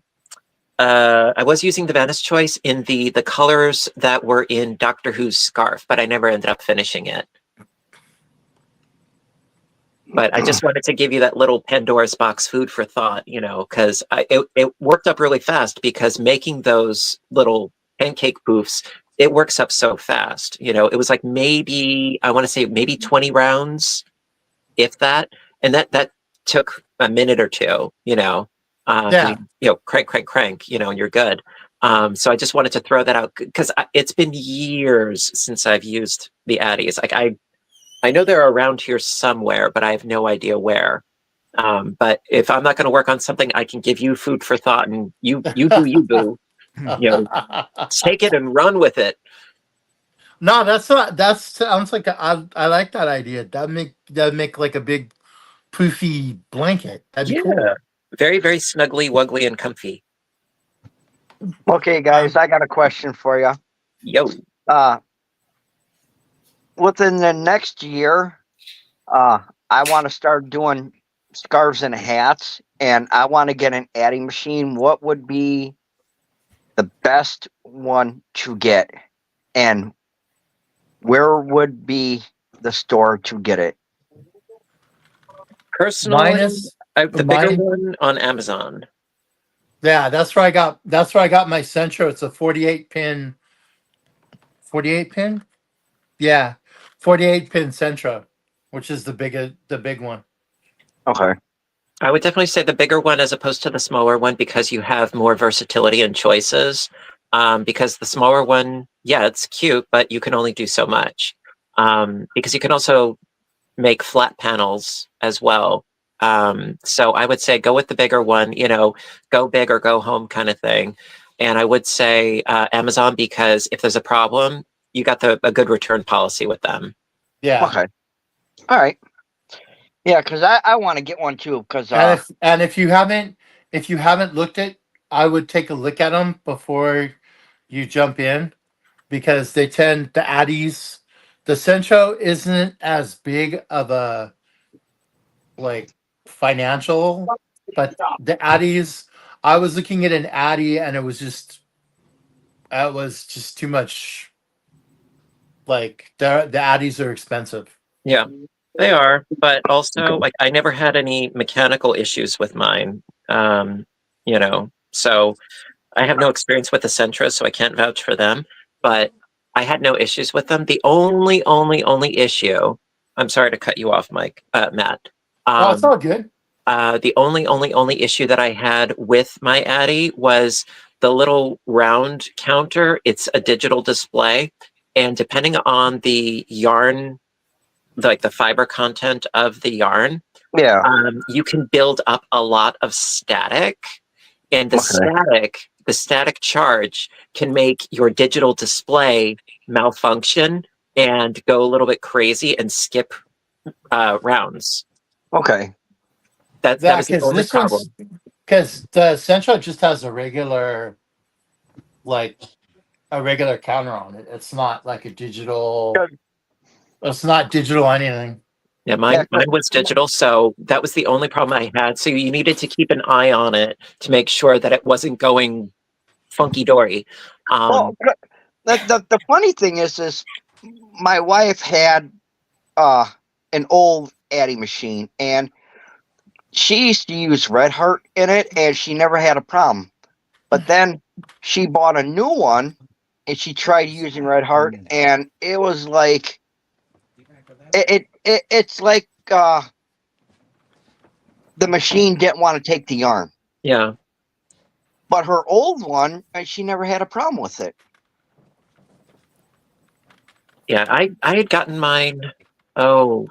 Venice Choice in the colors that were in Doctor Who's scarf, but I never ended up finishing it. But I just wanted to give you that little Pandora's box food for thought, because it worked up really fast, because making those little pancake poofs, it works up so fast. It was like maybe 20 rounds, if that, and that took a minute or two. Yeah. Crank, and you're good. So I just wanted to throw that out, because it's been years since I've used the Addies. Like I know they're around here somewhere, but I have no idea where. But if I'm not going to work on something, I can give you food for thought, and you do you, boo. Take it and run with it. No, that sounds like I like that idea. That'd make like a big poofy blanket. That'd be cool. Very, very snuggly, wuggly, and comfy. Okay, guys, I got a question for you. Yo. Within the next year, I want to start doing scarves and hats, and I want to get an adding machine. What would be the best one to get, and where would be the store to get it? Personally, the bigger one on Amazon. Yeah, that's where I got my Centro. It's a 48 pin. 48 pin? Yeah. 48 pin Centro, which is the big one. Okay. I would definitely say the bigger one as opposed to the smaller one, because you have more versatility and choices. Because the smaller one, it's cute, but you can only do so much. Because you can also make flat panels as well. So I would say go with the bigger one, go big or go home kind of thing. And I would say Amazon, because if there's a problem, you got a good return policy with them. Yeah. Okay. All right. Yeah, because I want to get one too. Because and if you haven't looked at, I would take a look at them before you jump in, because the Addies, the Centro isn't as big of a like financial, but the Addies, I was looking at an Addie and it was just too much. Like the Addies are expensive. Yeah, they are, but also like I never had any mechanical issues with mine. So I have no experience with the Sentra, so I can't vouch for them, but I had no issues with them. The only issue, I'm sorry to cut you off, Matt. It's all good. The only issue that I had with my Addy was the little round counter. It's a digital display, and depending on the yarn, like the fiber content of the yarn, you can build up a lot of static, and the static charge can make your digital display malfunction and go a little bit crazy and skip rounds. Okay. That was the only problem. Because the Centro just has a regular counter on it. It's not like a digital. It's not digital anything. Yeah, mine was digital, so that was the only problem I had. So you needed to keep an eye on it to make sure that it wasn't going funky dory. The funny thing is my wife had an old Addy machine, and she used to use Red Heart in it, and she never had a problem. But then she bought a new one, and she tried using Red Heart, and it was like it's like the machine didn't want to take the yarn. Yeah. But her old one, she never had a problem with it. Yeah, I had gotten mine. Oh,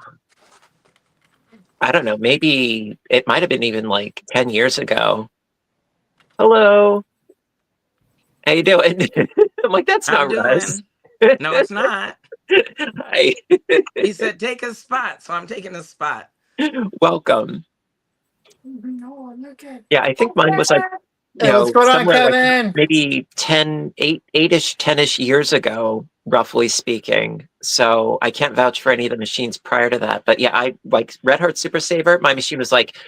I don't know. Maybe it might have been even like 10 years ago. Hello, how you doing? I'm like, that's I'm not Russ. doing. No, it's not. Hi, He said, take a spot. So I'm taking a spot. welcome. No, look at. Yeah, I think mine was like, Hey, what's going on, somewhere like Kevin? maybe 8-ish, 10-ish years ago, roughly speaking. So I can't vouch for any of the machines prior to that. But yeah, I like Red Heart Super Saver. My machine was like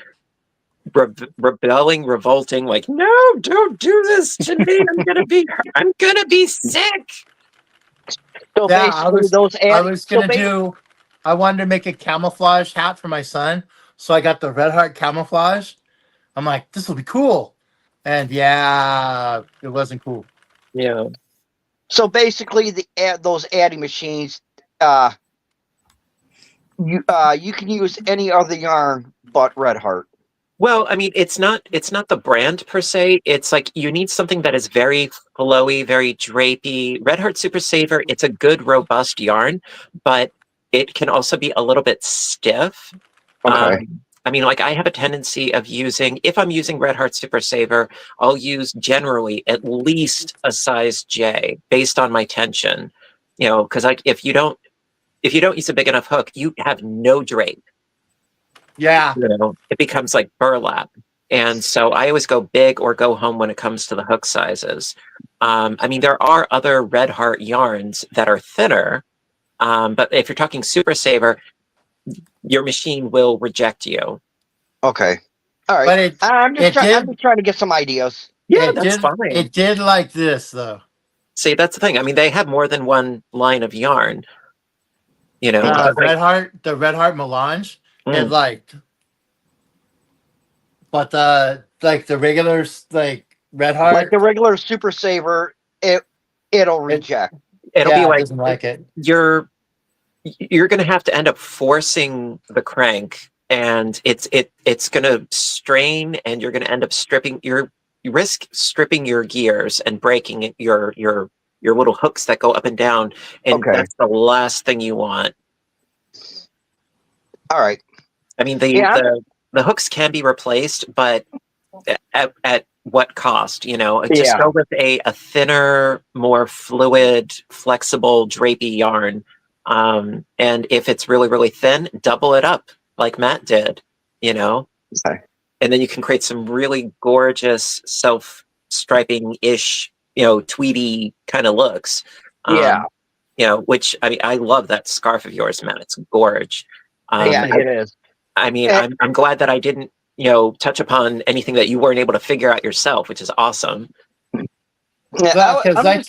rebelling, revolting, like, no, don't do this to me. I'm gonna be sick. So Yeah, basically, those I ad. was So gonna do. I wanted to make a camouflage hat for my son, so I got the Red Heart camouflage. I'm like, this will be cool, and yeah, it wasn't cool. Yeah. So basically, those adding machines, you can use any other yarn but Red Heart. Well, I mean, it's not the brand per se. It's like you need something that is very flowy, very drapey. Red Heart Super Saver, it's a good, robust yarn, but it can also be a little bit stiff. Okay. I mean, like I have a tendency of using, if I'm using Red Heart Super Saver, I'll use generally at least a size J based on my tension. Because like if you don't use a big enough hook, you have no drape. Yeah, It becomes like burlap. And so I always go big or go home when it comes to the hook sizes. I mean, there are other Red Heart yarns that are thinner, but if you're talking Super Saver, your machine will reject you. Okay. All right. but I'm just did trying to get some ideas. Yeah, it that's did fine. it did like this though. See, that's the thing. I mean, they have more than one line of yarn. The Red Heart melange, it liked, but the regular like Red Heart, Like the regular Super Saver, it'll reject. It'll be it like doesn't like it. you're going to have to end up forcing the crank, and it's going to strain, and you're going to end up you risk stripping your gears and breaking your little hooks that go up and down, and that's the last thing you want. All right. I mean, the hooks can be replaced, but at what cost? Just go with a thinner, more fluid, flexible, drapey yarn. And if it's really, really thin, double it up like Matt did, Okay. And then you can create some really gorgeous self-striping-ish, tweedy kind of looks. Which, I mean, I love that scarf of yours, Matt. It's gorge. It is. I mean, I'm glad that I didn't, touch upon anything that you weren't able to figure out yourself, which is awesome. Yeah, because I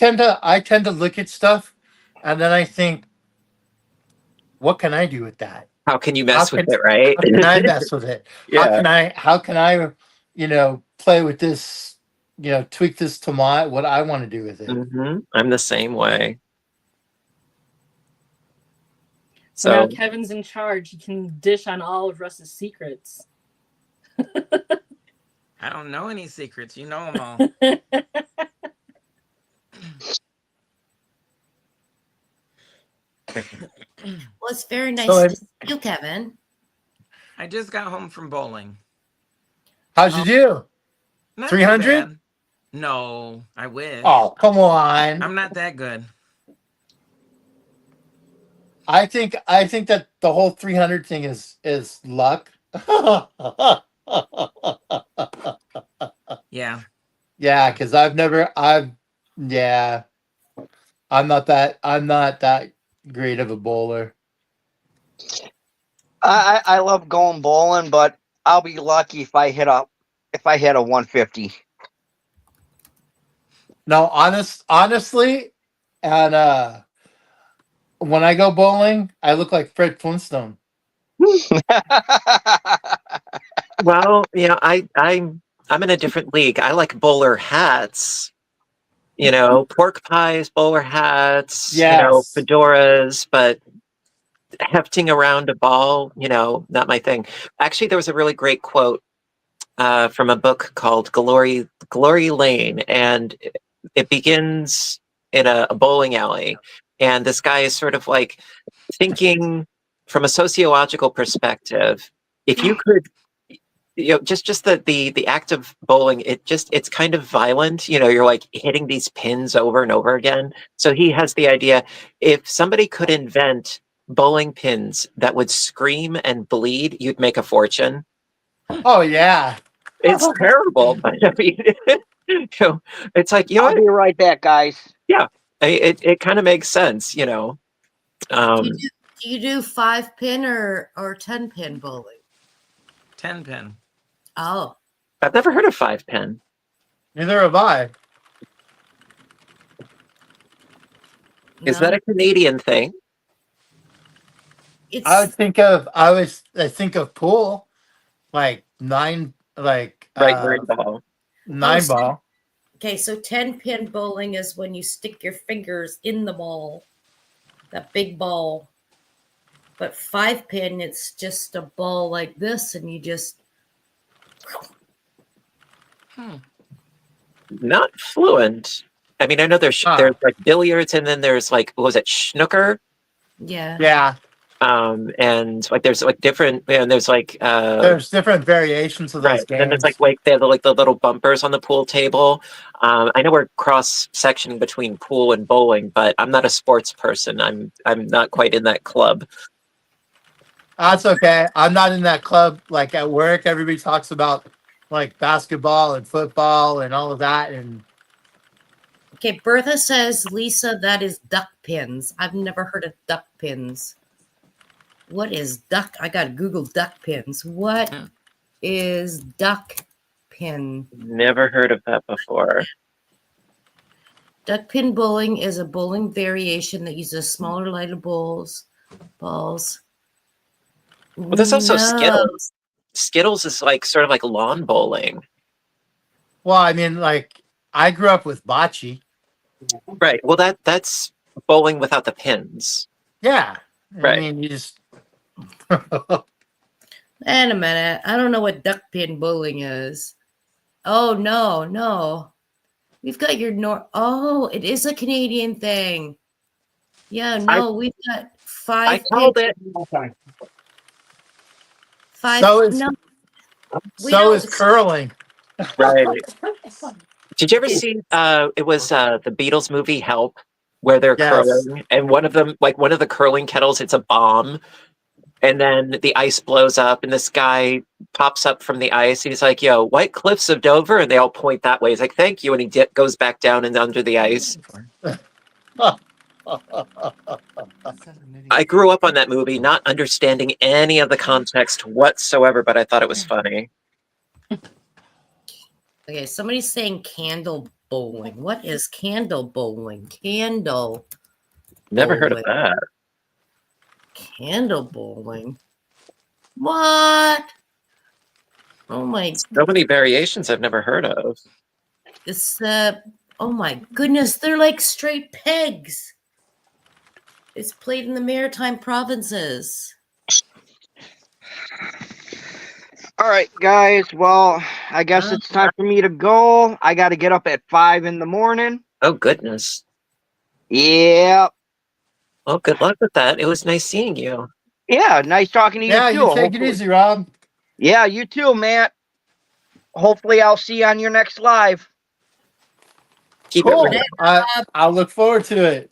tend to look at stuff, and then I think, what can I do with that? How can you mess with it, right? How can I mess with it? Yeah. How can I, play with this, tweak this to what I want to do with it. Mm-hmm. I'm the same way. So now Kevin's in charge. He can dish on all of Russ's secrets. I don't know any secrets. You know them all. Well, it's very nice to see you, Kevin. I just got home from bowling. How'd you do? 300? No, I wish. Oh, come on. I'm not that good. I think that the whole 300 thing is luck. Yeah. Yeah, because I'm not that great of a bowler. I love going bowling, but I'll be lucky if I hit a 150. No, honestly, and when I go bowling, I look like Fred Flintstone. Well, I'm in a different league. I like bowler hats. Pork pies, bowler hats, fedoras, but hefting around a ball, not my thing. Actually, there was a really great quote from a book called Glory Lane, and it begins in a bowling alley, and this guy is sort of like thinking from a sociological perspective. If you could, just the act of bowling, it's kind of violent. You're like hitting these pins over and over again. So he has the idea, if somebody could invent bowling pins that would scream and bleed, you'd make a fortune. Oh yeah. It's terrible, but I mean, it's like, I'll be right back, guys. Yeah, it kind of makes sense, Do you do 5-pin or 10-pin bowling? 10-pin. Oh, I've never heard of 5-pin. Neither have I. Is that a Canadian thing? It's I think of pool, like 9, like right, 9-ball. 9-ball. okay. So 10-pin bowling is when you stick your fingers in the ball, that big ball. But 5-pin, it's just a ball like this, and you just. Not fluent. I mean, I know there's like billiards, and then there's like, what was it, snooker? Yeah. Yeah. And like there's like different, and there's like there's different variations of those games. And then there's like they have the little bumpers on the pool table. I know we're cross sectioning between pool and bowling, but I'm not a sports person. I'm not quite in that club. That's okay. I'm not in that club. Like at work, everybody talks about like basketball and football and all of that. And okay, Bertha says, Lisa, that is duck pins. I've never heard of duck pins. What is duck? I gotta Google duck pins. What is duck pin? Never heard of that before. Duck pin bowling is a bowling variation that uses smaller, lighter balls. Well, there's also Skittles. Skittles is like sort of like lawn bowling. Well, I mean, like I grew up with bocce. Right. Well, that's bowling without the pins. Yeah. Right. I mean, you just. Wait a minute. I don't know what duck pin bowling is. Oh, no. We've got your Oh, it is a Canadian thing. Yeah, no, we've got 5. I called it. 5. So is curling. Right. Did you ever see? It was the Beatles movie Help, where they're curling, and one of the curling kettles, it's a bomb. And then the ice blows up, and this guy pops up from the ice. He's like, "Yo, White Cliffs of Dover," and they all point that way. He's like, "Thank you," and he goes back down and under the ice. I grew up on that movie, not understanding any of the context whatsoever, but I thought it was funny. Okay, somebody's saying candle bowling. What is candle bowling? Candle. Never heard of that. Candle bowling. What? Oh my! So many variations I've never heard of. It's oh my goodness! They're like straight pegs. It's played in the Maritime provinces. All right, guys. Well, I guess it's time for me to go. I got to get up at 5 in the morning. Oh, goodness. Yeah. Well, good luck with that. It was nice seeing you. Yeah, nice talking to you, too. Yeah, you take it easy, Rob. Yeah, you too, Matt. Hopefully, I'll see you on your next live. Keep cool. it I'll look forward to it.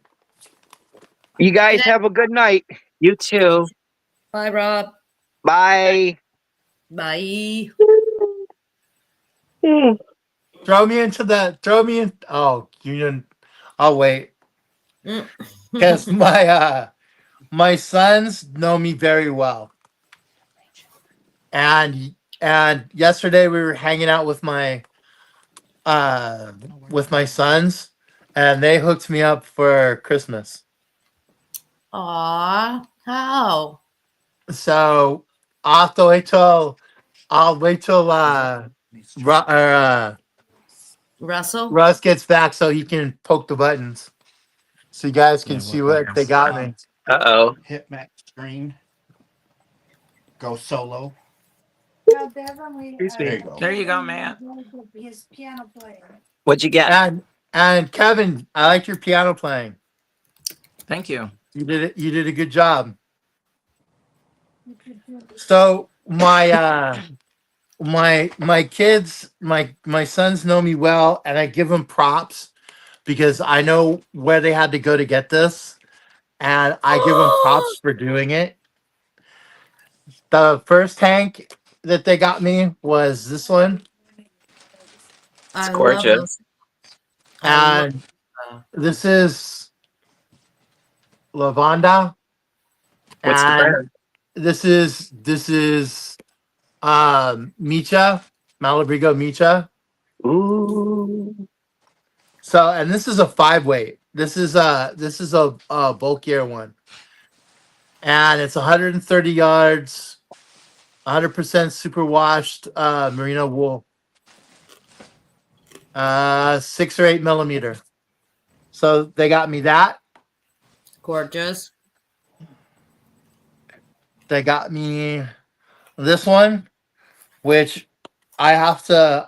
You guys have a good night. You too. Bye, Rob. Bye. Bye. Throw me in. Oh, you didn't. I'll wait. Because my sons know me very well. And yesterday we were hanging out with my sons, and they hooked me up for Christmas. Aw, how? So I'll have to wait till Russ gets back so he can poke the buttons, so you guys can see what they got me. Hit Max screen. Go solo. Now, Devin, There you go, Matt. His piano playing. What'd you get? And Kevin, I like your piano playing. Thank you. You did it. You did a good job. So my kids, my sons know me well, and I give them props because I know where they had to go to get this, and I give them props for doing it. The first tank that they got me was this one, It's I love gorgeous. those. I love and this is lavanda, What's the and brand? this is Micha, Malabrigo Micha. Ooh, So, and this is a 5 weight. This is a bulkier one, and it's 130 yards, 100% superwashed merino wool, 6 or 8 millimeter. So they got me that. gorgeous. They got me this one, which I have to.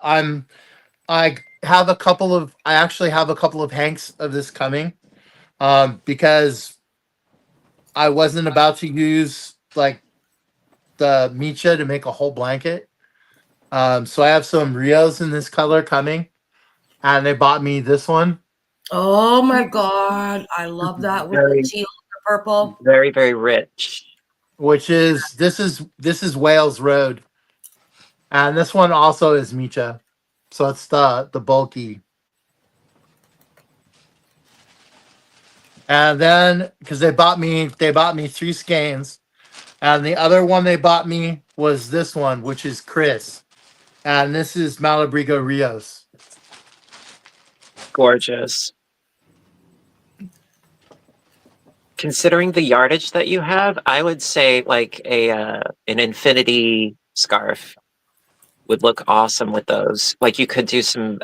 I have a couple of. I actually have a couple of hanks of this coming, because I wasn't about to use like the Micha to make a whole blanket. So I have some Rios in this color coming, and they bought me this one, Oh my god, I love that with the very, teal and the purple. very, very rich. which is this is Wales Road, and this one also is Micha. So it's the bulky. And then because they bought me 3 skeins, and the other one they bought me was this one, which is Chris, and this is Malabrigo Rios. Gorgeous. Considering the yardage that you have, I would say like an infinity scarf would look awesome with those. Like you could do some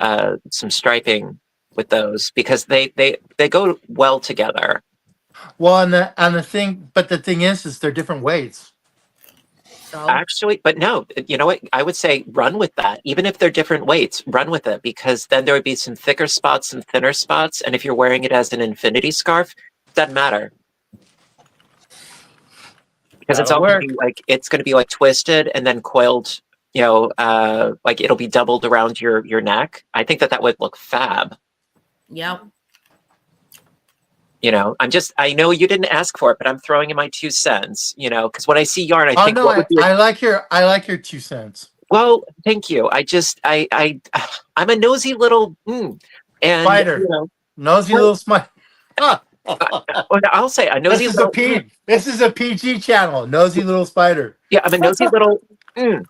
striping with those because they go well together. Well, the thing is they're different weights. So Actually, but no, you know what? I would say run with that. Even if they're different weights, run with it because then there would be some thicker spots, some thinner spots, and if you're wearing it as an infinity scarf, it doesn't matter. Because it's That'll all gonna work. be it's going to be like twisted and then coiled, like it'll be doubled around your neck. I think that would look fab. yeah. I know you didn't ask for it, but I'm throwing in my 2 cents, because when I see yarn, I Oh think no, what would be I like your 2 cents. well, thank you. I'm a nosy little and Spider. Nosy little spider. I'll say a nosy little This is a PG channel. Nosy little spider. yeah, I'm a nosy little I'm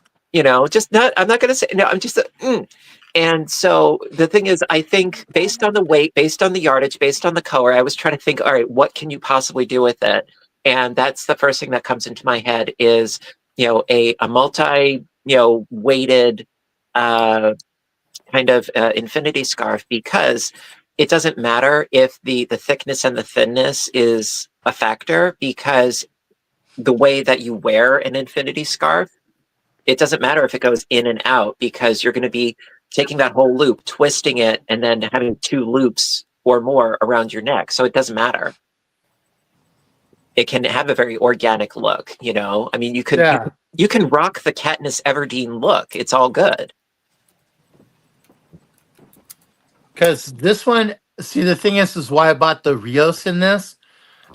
not gonna say no, I'm just a. And so the thing is, I think based on the weight, based on the yardage, based on the color, I was trying to think, all right, what can you possibly do with it? And that's the first thing that comes into my head is, a multi, weighted kind of infinity scarf because it doesn't matter if the thickness and the thinness is a factor because the way that you wear an infinity scarf, it doesn't matter if it goes in and out because you're going to be taking that whole loop, twisting it, and then having 2 loops or more around your neck. So it doesn't matter. It can have a very organic look, I mean, you can rock the Katniss Everdeen look. It's all good. Because this one, see, the thing is why I bought the Rios in this.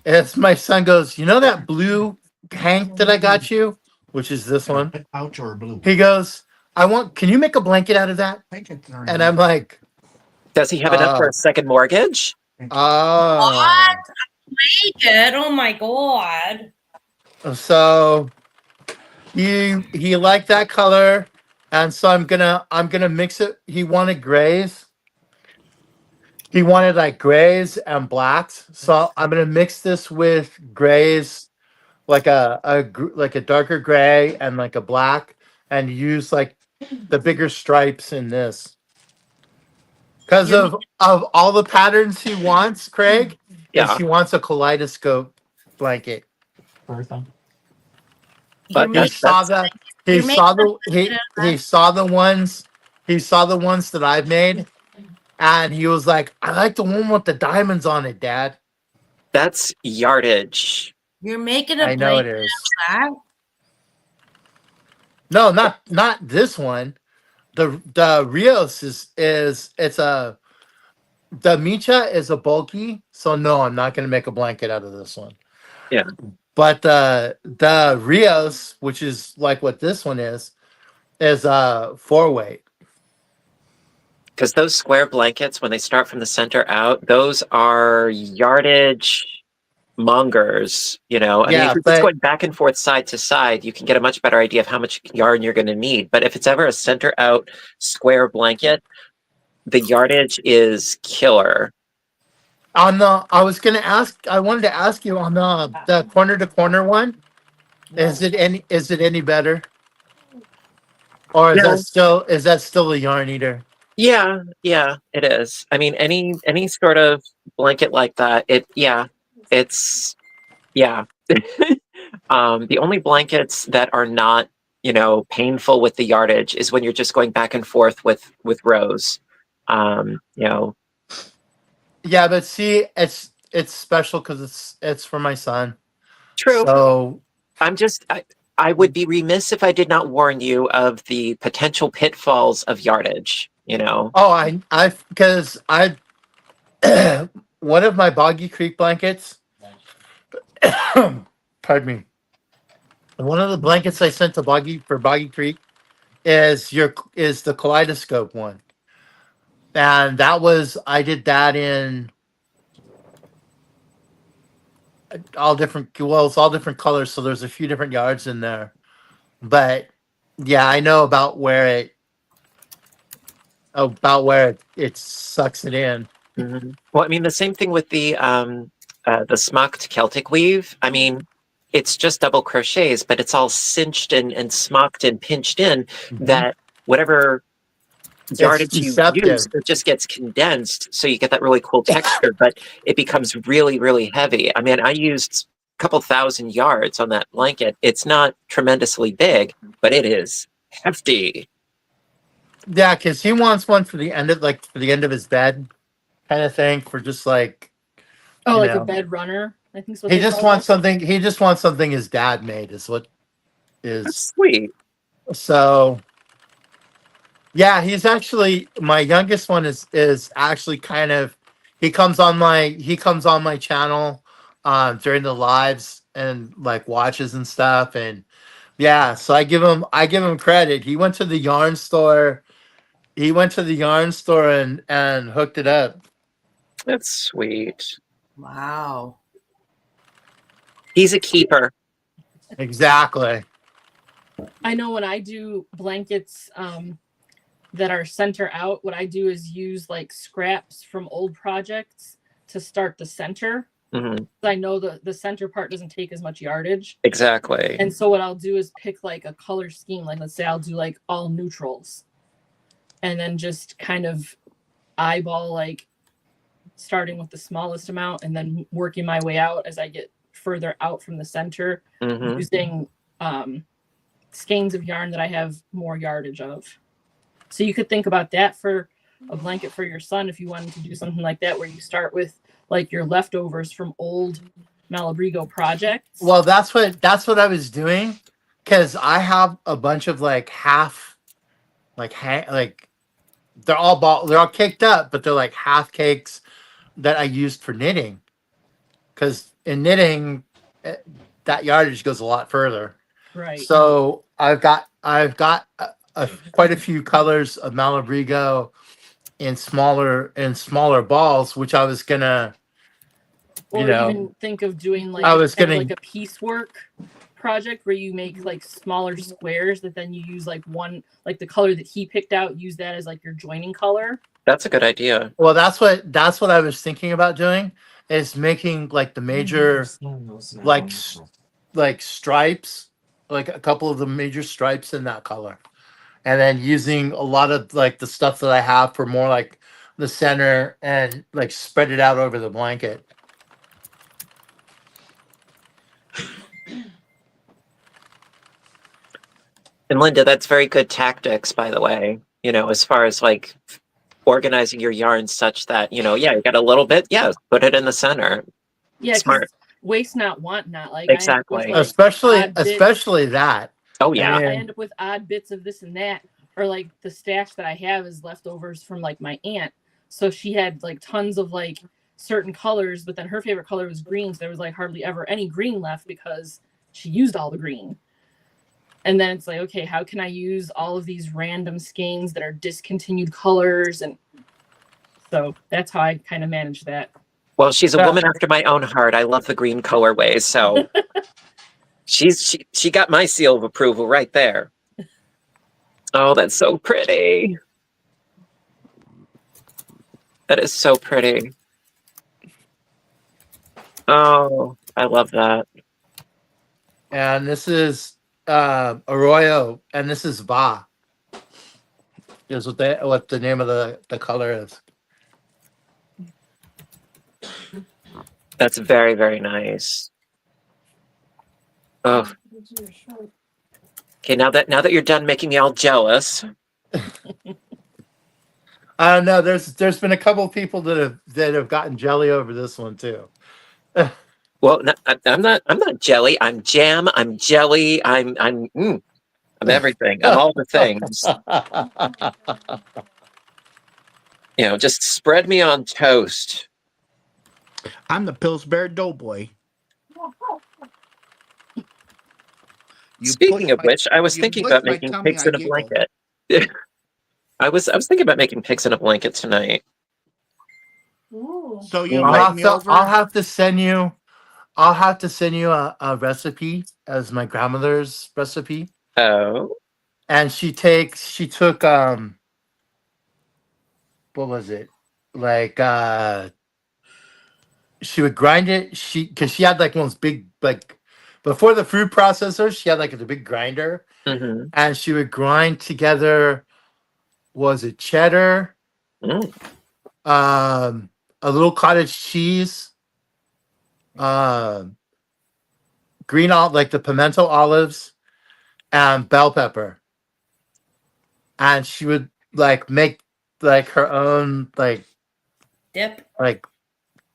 Is my son goes, that blue hank that I got you, which is this one. Pouch or blue? He goes, can you make a blanket out of that? And I'm like, Does he have enough for a second mortgage? What? Naked? Oh my god. So he liked that color, and so I'm gonna mix it. He wanted grays. He wanted like grays and blacks. So I'm gonna mix this with grays, like a darker gray and like a black, and use like the bigger stripes in this. Because of all the patterns he wants, Craig, is he wants a kaleidoscope blanket. But he saw the ones that I've made, and he was like, "I like the one with the diamonds on it, Dad." That's yardage. You're making a I know it blanket is. out of No, not this one. The Rios is it's a the Micha is a bulky, so no, I'm not gonna make a blanket out of this one. Yeah. But the Rios, which is like what this one is a 4-weight. Because those square blankets, when they start from the center out, those are yardage mongers. You know, I mean, Yeah, if you're just but going back and forth side to side, you can get a much better idea of how much yarn you're going to need. But if it's ever a center out square blanket, the yardage is killer. I wanted to ask you on the corner to corner one. Is it any better? Or Yeah. is that still a yarn eater? Yeah, it is. I mean, any sort of blanket like that, it's yeah. The only blankets that are not, painful with the yardage is when you're just going back and forth with rows. You know, Yeah, but see, it's special because it's for my son. true. So I would be remiss if I did not warn you of the potential pitfalls of yardage, oh, I because I one of my Boggy Creek blankets. Pardon me. One of the blankets I sent to Boggy Creek is the kaleidoscope one, and I did that in all different. Well, it's all different colors, so there's a few different yards in there. But yeah, I know about where it sucks it in. Mhm. Well, I mean, the same thing with the smocked Celtic weave. I mean, it's just double crochets, but it's all cinched and smocked and pinched in that whatever yardage you deceptive. use, it just gets condensed. So you get that really cool texture, but it becomes really, really heavy. I mean, I used a couple thousand yards on that blanket. It's not tremendously big, but it is hefty. Yeah, because he wants one for the end of his bed, kind of thing, for just like Oh, like a bed runner. I think so. he just wants something. He just wants something his dad made. Is what That's is sweet. so. Yeah, he's actually my youngest one is actually kind of he comes on my channel during the lives and like watches and stuff, and yeah, so I give him credit. He went to the yarn store. He went to the yarn store and hooked it up. That's sweet. Wow. He's a keeper. Exactly. I know when I do blankets that are center out, what I do is use like scraps from old projects to start the center. Mm-hmm. I know the center part doesn't take as much yardage. Exactly. And so what I'll do is pick like a color scheme. Like let's say I'll do like all neutrals. And then just kind of eyeball like starting with the smallest amount and then working my way out as I get further out from the center, using skeins of yarn that I have more yardage of. So you could think about that for a blanket for your son if you wanted to do something like that, where you start with like your leftovers from old Malabrigo projects. Well, that's what I was doing, because I have a bunch of like they're all caked up, but they're like half cakes that I used for knitting. Because in knitting, that yardage goes a lot further. Right. So I've got quite a few colors of Malabrigo in smaller balls, which I was gonna, even think of doing like like a piecework project where you make like smaller squares that then you use like one, like the color that he picked out, use that as like your joining color. That's a good idea. Well, that's what I was thinking about doing, is making like the major like stripes, like a couple of the major stripes in that color, and then using a lot of like the stuff that I have for more like the center, and like spread it out over the blanket. And Linda, that's very good tactics, by the way, as far as like organizing your yarn such that, you got a little bit, put it in the center. Yeah, Smart. waste not, want not. Like Exactly. especially that. Oh yeah. I end up with odd bits of this and that, or like the stash that I have is leftovers from like my aunt. So she had like tons of like certain colors, but then her favorite color was green. So there was like hardly ever any green left because she used all the green. And then it's like, okay, how can I use all of these random skeins that are discontinued colors? And so that's how I kind of manage that. Well, she's a woman after my own heart. I love the green colorways, so she got my seal of approval right there. Oh, that's so pretty. That is so pretty. Oh, I love that. And this is Arroyo, and this is Va. Is what the name of the color is. That's very, very nice. Oh. Okay, now that you're done making me all jealous. I don't know. There's been a couple of people that have gotten jelly over this one too. Well, I'm not jelly. I'm jam. I'm jelly. I'm everything. I'm all the things. Just spread me on toast. I'm the Pillsbury Doughboy. Speaking of which, I was thinking about making pigs in a blanket. I was thinking about making pigs in a blanket tonight. Ooh. So I'll have to send you a recipe as my grandmother's recipe. Oh. And she took what was it? Like she would grind it. Because she had like one of those big, like before the food processor, she had like a big grinder. Mm-hmm. And she would grind together, was it cheddar? A little cottage cheese, green like the pimento olives, and bell pepper. And she would like make like her own like dip, like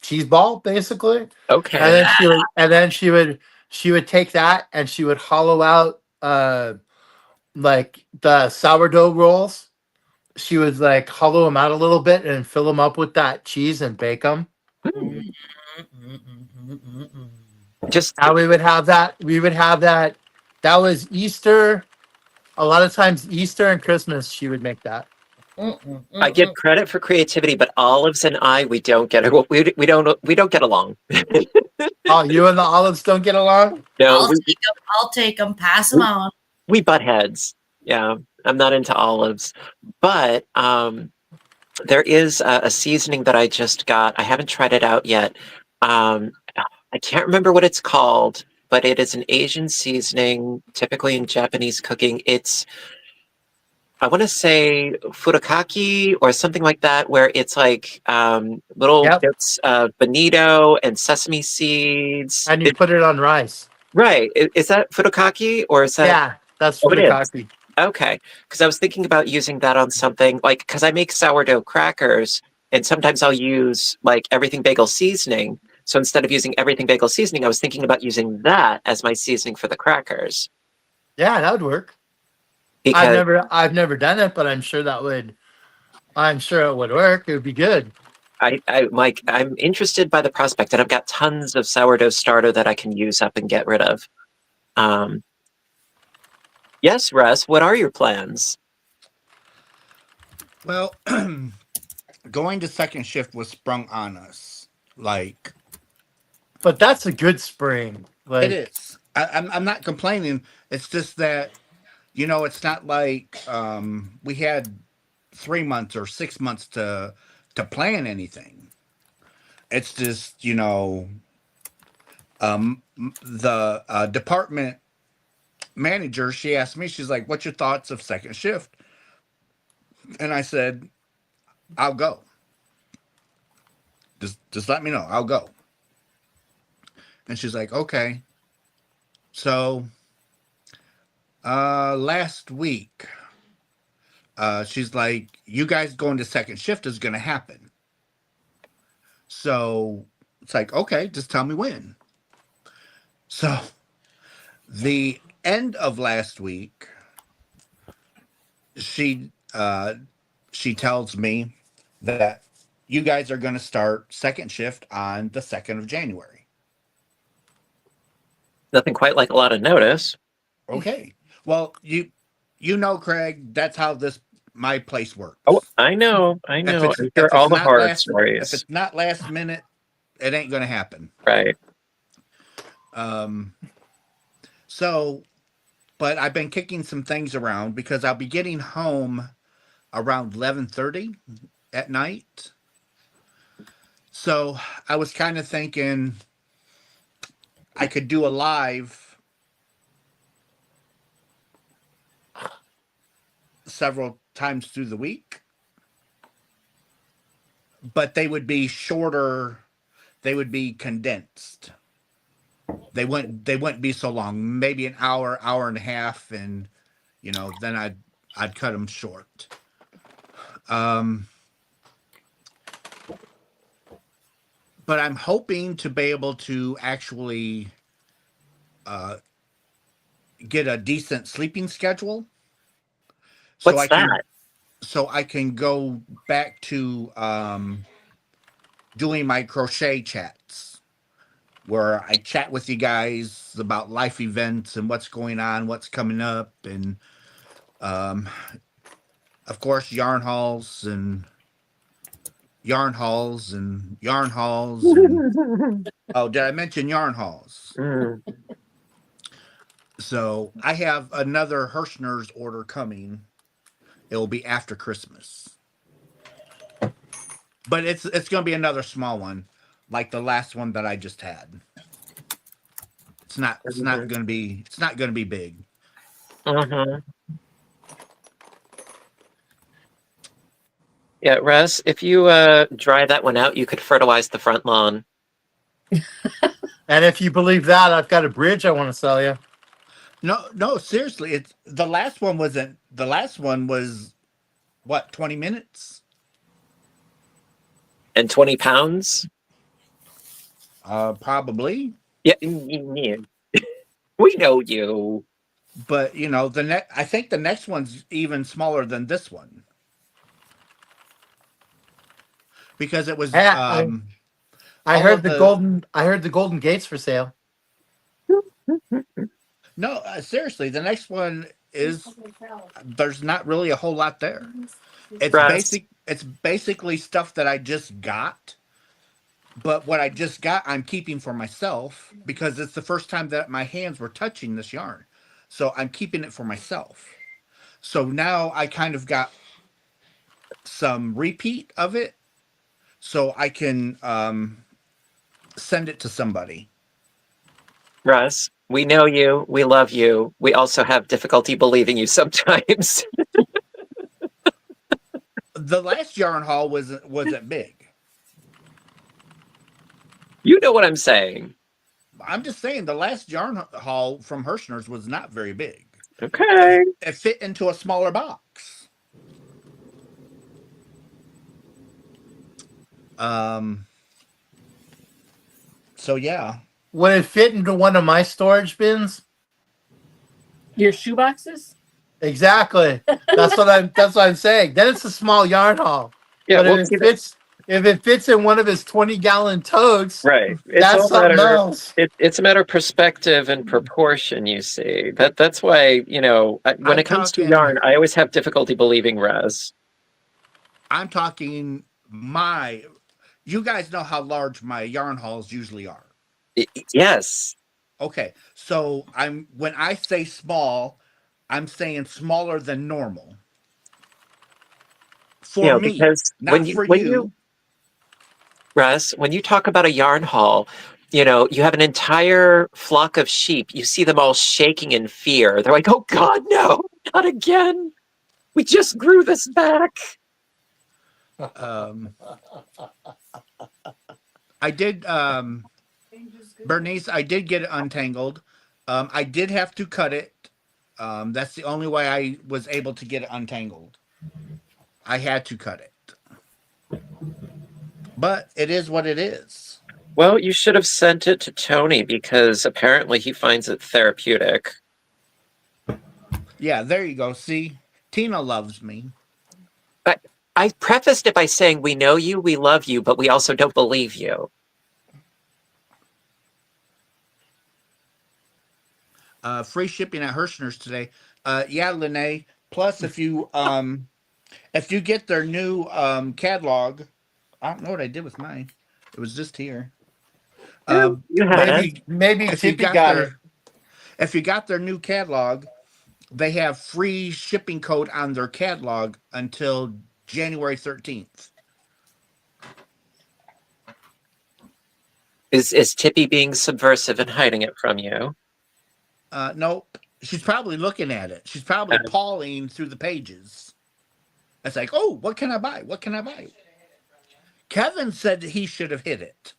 cheese ball, basically. Okay. And then she would take that and she would hollow out like the sourdough rolls. She would like hollow them out a little bit and fill them up with that cheese and bake them. And we would have that. That was Easter. A lot of times, Easter and Christmas, she would make that. I give credit for creativity, but Olives and I, we don't get it. We don't get along. Oh, you and the Olives don't get along? No, I'll take them. Pass them on. We butt heads. Yeah, I'm not into olives, but there is a seasoning that I just got. I haven't tried it out yet. I can't remember what it's called, but it is an Asian seasoning, typically in Japanese cooking. I want to say furikake or something like that, where it's like little bits of bonito and sesame seeds. And you put it on rice. Right. Is that furikake or is that? Yeah, that's furikake. Okay. Because I was thinking about using that on something like, because I make sourdough crackers and sometimes I'll use like everything bagel seasoning. So instead of using everything bagel seasoning, I was thinking about using that as my seasoning for the crackers. Yeah, that would work. Because I've never done it, but I'm sure it would work. It would be good. I'm interested by the prospect, and I've got tons of sourdough starter that I can use up and get rid of. Yes, Russ, what are your plans? Well, going to second shift was sprung on us. But that's a good spring. Like, it is. I'm not complaining. It's just that, it's not like we had 3 months or 6 months to plan anything. It's just, the department manager, she asked me, she's like, what's your thoughts of second shift? And I said, I'll go. Just let me know. I'll go. And she's like, okay. So last week, she's like, you guys going to second shift is going to happen. So It's like, okay, just tell me when. So the end of last week, she tells me that you guys are going to start second shift on the 2nd of January. Nothing quite like a lot of notice. Okay. Well, you know, Craig, that's how my place works. Oh, I know. I hear all the horror stories. If it's not last minute, it ain't going to happen. Right. So, but I've been kicking some things around because I'll be getting home around 11:30 at night. So I was kind of thinking I could do a live several times through the week, but they would be shorter. They would be condensed. They wouldn't be so long. Maybe an hour, hour and a half, and then I'd cut them short. But I'm hoping to be able to actually get a decent sleeping schedule. So What's that? So I can go back to doing my crochet chats, where I chat with you guys about life events and what's going on, what's coming up, and of course yarn hauls and yarn hauls. And oh, did I mention yarn hauls? So I have another Hirschner's order coming. It will be after Christmas, but it's going to be another small one, like the last one that I just had. It's not going to be big. Yeah, Russ, if you dry that one out, you could fertilize the front lawn. And if you believe that, I've got a bridge I want to sell you. No, seriously. It's the last one wasn't. The last one was what, 20 minutes? And 20 pounds? Probably. Yeah. We know you. But I think the next one's even smaller than this one. Because it was I heard the golden gates for sale. No, seriously, the next one is, there's not really a whole lot there. It's basically stuff that I just got. But what I just got, I'm keeping for myself because it's the first time that my hands were touching this yarn. So I'm keeping it for myself. So now I kind of got some repeat of it, so I can send it to somebody. Russ, we know you. We love you. We also have difficulty believing you sometimes. The last yarn haul wasn't big. You know what I'm saying. I'm just saying the last yarn haul from Hirschner's was not very big. Okay. It fit into a smaller box. So yeah. Would it fit into one of my storage bins? Your shoe boxes? Exactly. That's what I'm saying. Then it's a small yarn haul. Yeah, but if it fits in one of his 20-gallon totes, right? That's something else. It's a matter of perspective and proportion. You see that's why when it comes to yarn, I always have difficulty believing Raz. I'm talking you guys know how large my yarn hauls usually are. Yes. Okay, so when I say small, I'm saying smaller than normal. For me, not for you. Russ, when you talk about a yarn haul, you have an entire flock of sheep. You see them all shaking in fear. They're like, "Oh God, no, not again! We just grew this back." I did, Bernice. I did get it untangled. I did have to cut it. That's the only way I was able to get it untangled. I had to cut it. But it is what it is. Well, you should have sent it to Tony because apparently he finds it therapeutic. Yeah, there you go. See, Tina loves me. But I prefaced it by saying we know you, we love you, but we also don't believe you. Free shipping at Hirschner's today. Yeah, Lene. Plus, if you get their new catalog, I don't know what I did with mine. It was just here. Yeah, you But had it. Maybe if you Tippy got their it. if you got their new catalog, they have free shipping code on their catalog until January 13th. Is Tippy being subversive and hiding it from you? Nope. She's probably looking at it. She's probably pawing through the pages. It's like, oh, what can I buy? What can I buy? Kevin said that he should have hit it.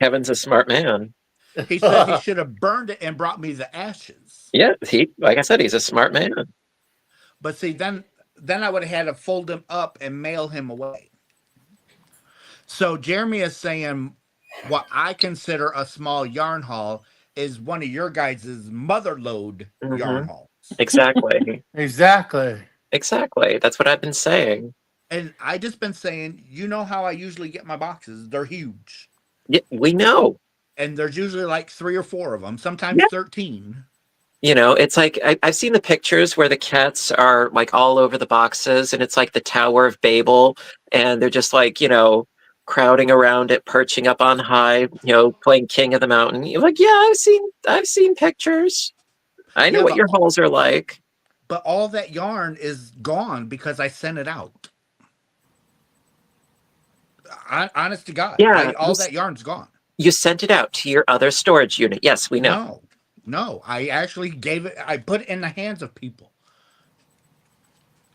Kevin's a smart man. He said he should have burned it and brought me the ashes. Yeah, like I said, he's a smart man. But see, then I would have had to fold him up and mail him away. So Jeremy is saying what I consider a small yarn haul is one of your guys' mother load yarn hauls. Exactly. Exactly. That's what I've been saying. And I just been saying, you know how I usually get my boxes. They're huge. Yeah, we know. And there's usually like 3 or 4 of them, sometimes 13. You know, it's like I've seen the pictures where the cats are like all over the boxes and it's like the Tower of Babel and they're just like, you know, crowding around it, perching up on high, you know, playing King of the Mountain. You're like, yeah, I've seen pictures. I know what your holes are like. But all that yarn is gone because I sent it out. Honest to God. Yeah, all that yarn's gone. You sent it out to your other storage unit. Yes, we know. No, I actually gave it, I put it in the hands of people.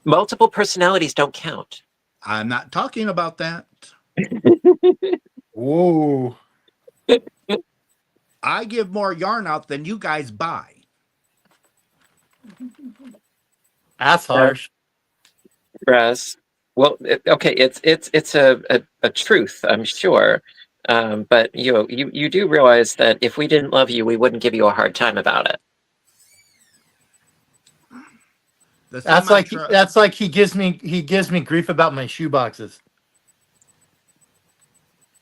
Multiple personalities don't count. I'm not talking about that. Whoa. I give more yarn out than you guys buy. That's harsh. Raz. Well, okay, it's a truth, I'm sure. But you do realize that if we didn't love you, we wouldn't give you a hard time about it. That's like he gives me grief about my shoe boxes.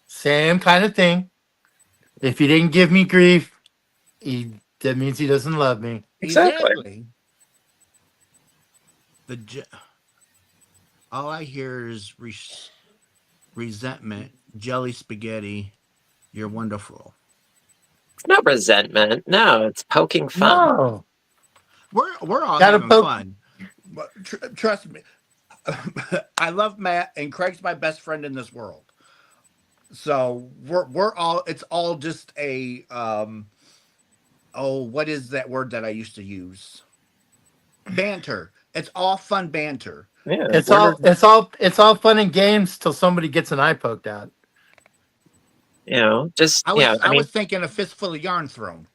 Same kind of thing. If he didn't give me grief, that means he doesn't love me. Exactly. All I hear is resentment, jelly spaghetti. You're wonderful. It's not resentment. No, it's poking fun. No. We're all having fun. But trust me, I love Matt, and Craig's my best friend in this world. So we're all. It's all just a what is that word that I used to use? Banter. It's all fun banter. Yeah, it's all fun and games till somebody gets an eye poked out. You know, just I was thinking a fistful of yarn thrown.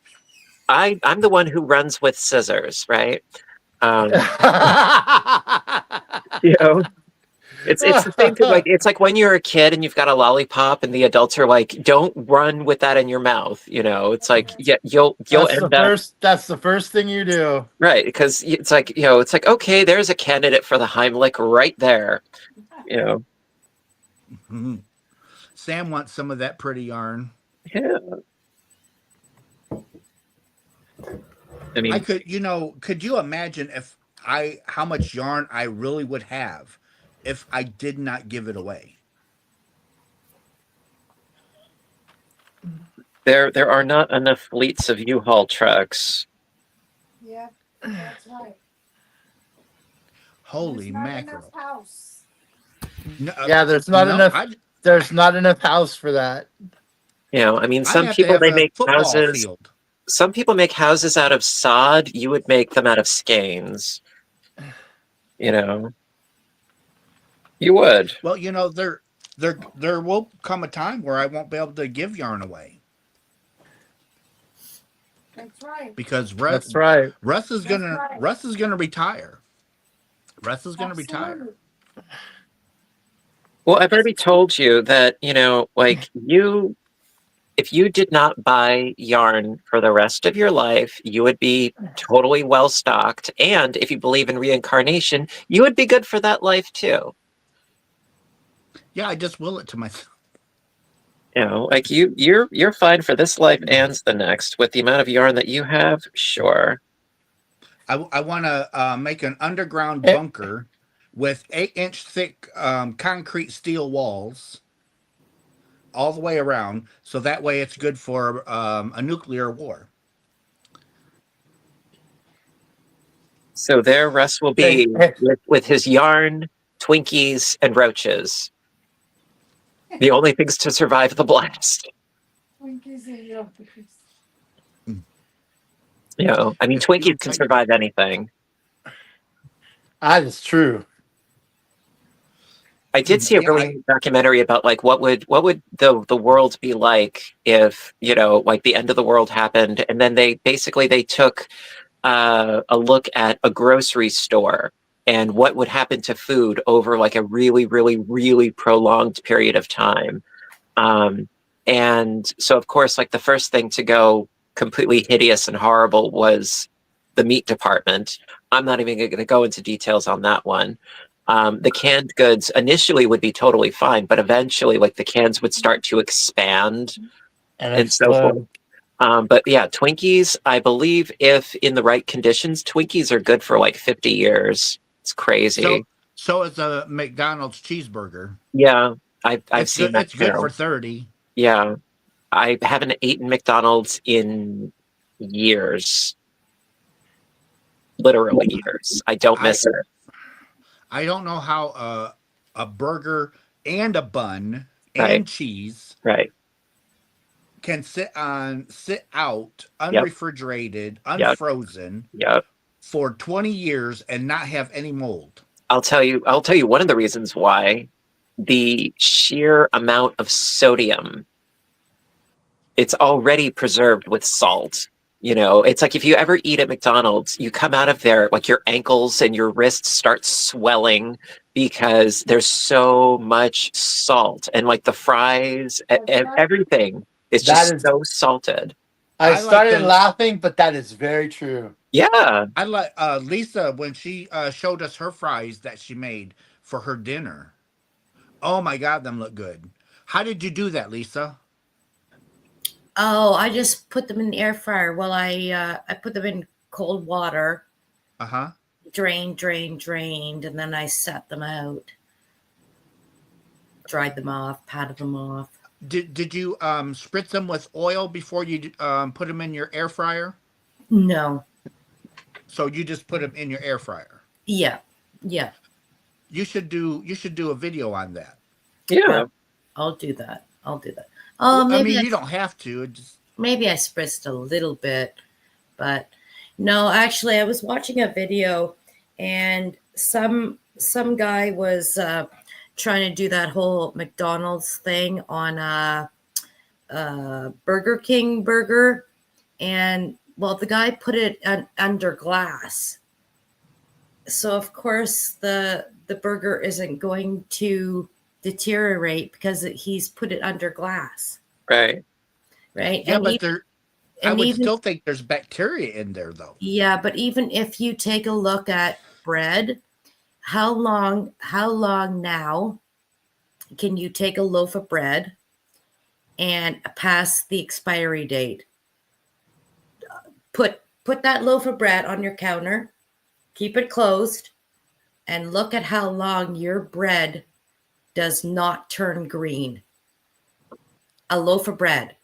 I'm the one who runs with scissors, right? You know, it's the same thing. Like it's like when you're a kid and you've got a lollipop, and the adults are like, "Don't run with that in your mouth." You know, it's like you'll end up. That's the first thing you do, right? Because it's like okay, there's a candidate for the Heimlich right there. You know, mm-hmm. Sam wants some of that pretty yarn. Yeah. I mean, could you imagine how much yarn I really would have if I did not give it away? There are not enough fleets of U-Haul trucks. Yeah, that's right. Holy mackerel! No, there's not enough. There's not enough house for that. You know, I mean, some people they make houses. Field. Some people make houses out of sod. You would make them out of skeins. You know, you would. Well, you know, there will come a time where I won't be able to give yarn away. That's right. Because Russ is gonna retire. Russ is gonna retire. Well, I've already told you that, like if you did not buy yarn for the rest of your life, you would be totally well stocked. And if you believe in reincarnation, you would be good for that life too. Yeah, I just will it to myself. Like you're fine for this life and the next with the amount of yarn that you have. Sure. I want to make an underground bunker with 8-inch thick concrete steel walls all the way around, so that way it's good for a nuclear war. So there Russ will be with his yarn, Twinkies, and roaches. The only things to survive the blast. Twinkies and roaches. I mean, Twinkies can survive anything. That is true. I did see a really neat documentary about like what would the world be like if like the end of the world happened, and then they took a look at a grocery store and what would happen to food over like a really, really, really prolonged period of time. And so, of course, like the first thing to go completely hideous and horrible was the meat department. I'm not even going to go into details on that one. The canned goods initially would be totally fine, but eventually, like the cans would start to expand and so forth. But yeah, Twinkies, I believe if in the right conditions, Twinkies are good for like 50 years. It's crazy. So is a McDonald's cheeseburger. Yeah, I've seen that. It's good for 30. Yeah, I haven't eaten McDonald's in years. Literally years. I don't miss it. I don't know how a burger and a bun and cheese can sit out unrefrigerated, unfrozen for 20 years and not have any mold. I'll tell you one of the reasons why. The sheer amount of sodium. It's already preserved with salt. It's like if you ever eat at McDonald's, you come out of there, like your ankles and your wrists start swelling because there's so much salt, and like the fries, everything is just so salted. I started laughing, but that is very true. Yeah. I like Lisa when she showed us her fries that she made for her dinner. Oh my God, them look good. How did you do that, Lisa? Oh, I just put them in the air fryer. Well, I put them in cold water. Drained, and then I set them out. Dried them off, patted them off. Did you spritz them with oil before you put them in your air fryer? No. So you just put them in your air fryer? Yeah. You should do a video on that. Yeah. I'll do that. Oh, I mean, you don't have to. Maybe I spritzed a little bit, but no, actually I was watching a video and some guy was trying to do that whole McDonald's thing on a Burger King burger. And well, the guy put it under glass. So of course the burger isn't going to deteriorate because he's put it under glass. Right. Yeah, and but I would still think there's bacteria in there though. Yeah, but even if you take a look at bread, how long now can you take a loaf of bread and pass the expiry date? Put that loaf of bread on your counter, keep it closed, and look at how long your bread does not turn green. A loaf of bread.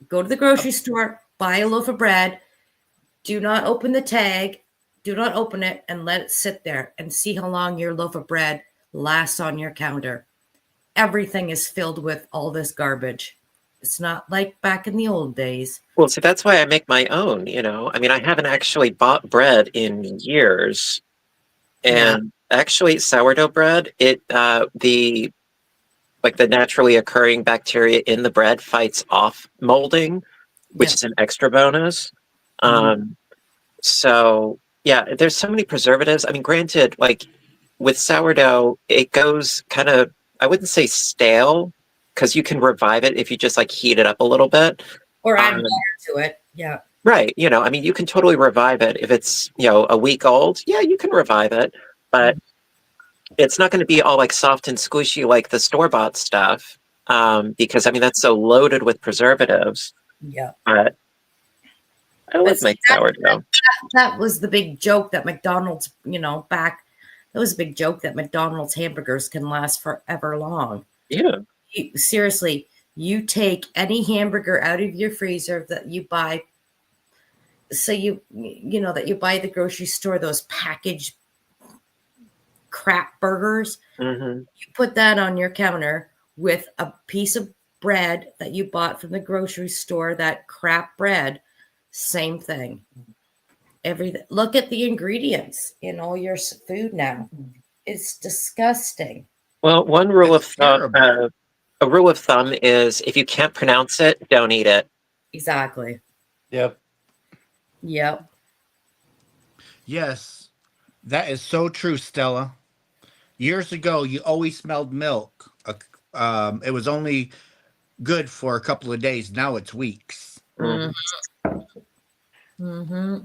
Go to the grocery store, buy a loaf of bread. Do not open the tag. Do not open it and let it sit there and see how long your loaf of bread lasts on your counter. Everything is filled with all this garbage. It's not like back in the old days. Well, see, that's why I make my own, I mean, I haven't actually bought bread in years. And actually sourdough bread, the naturally occurring bacteria in the bread fights off molding, which is an extra bonus. So yeah, there's so many preservatives. I mean, granted, like with sourdough, it goes kind of I wouldn't say stale, because you can revive it if you just like heat it up a little bit. Or add water to it. Yeah. Right. You know, I mean, you can totally revive it if it's, you know, a week old. Yeah, you can revive it, but it's not going to be all like soft and squishy like the store-bought stuff, because I mean that's so loaded with preservatives. Yeah. But I like my sourdough. That was the big joke that McDonald's, you know, that was a big joke that McDonald's hamburgers can last forever long. Yeah. Seriously, you take any hamburger out of your freezer that you buy. So you know that you buy at the grocery store, those packaged crap burgers. Mm-hmm. You put that on your counter with a piece of bread that you bought from the grocery store, that crap bread, same thing. Look at the ingredients in all your food now. It's disgusting. Well, one rule of thumb, a rule of thumb is if you can't pronounce it, don't eat it. Exactly. Yep. Yep. Yes, that is so true, Stella. Years ago, you always smelled milk. It was only good for a couple of days. Now it's weeks. Mm-hmm. Mm-hmm.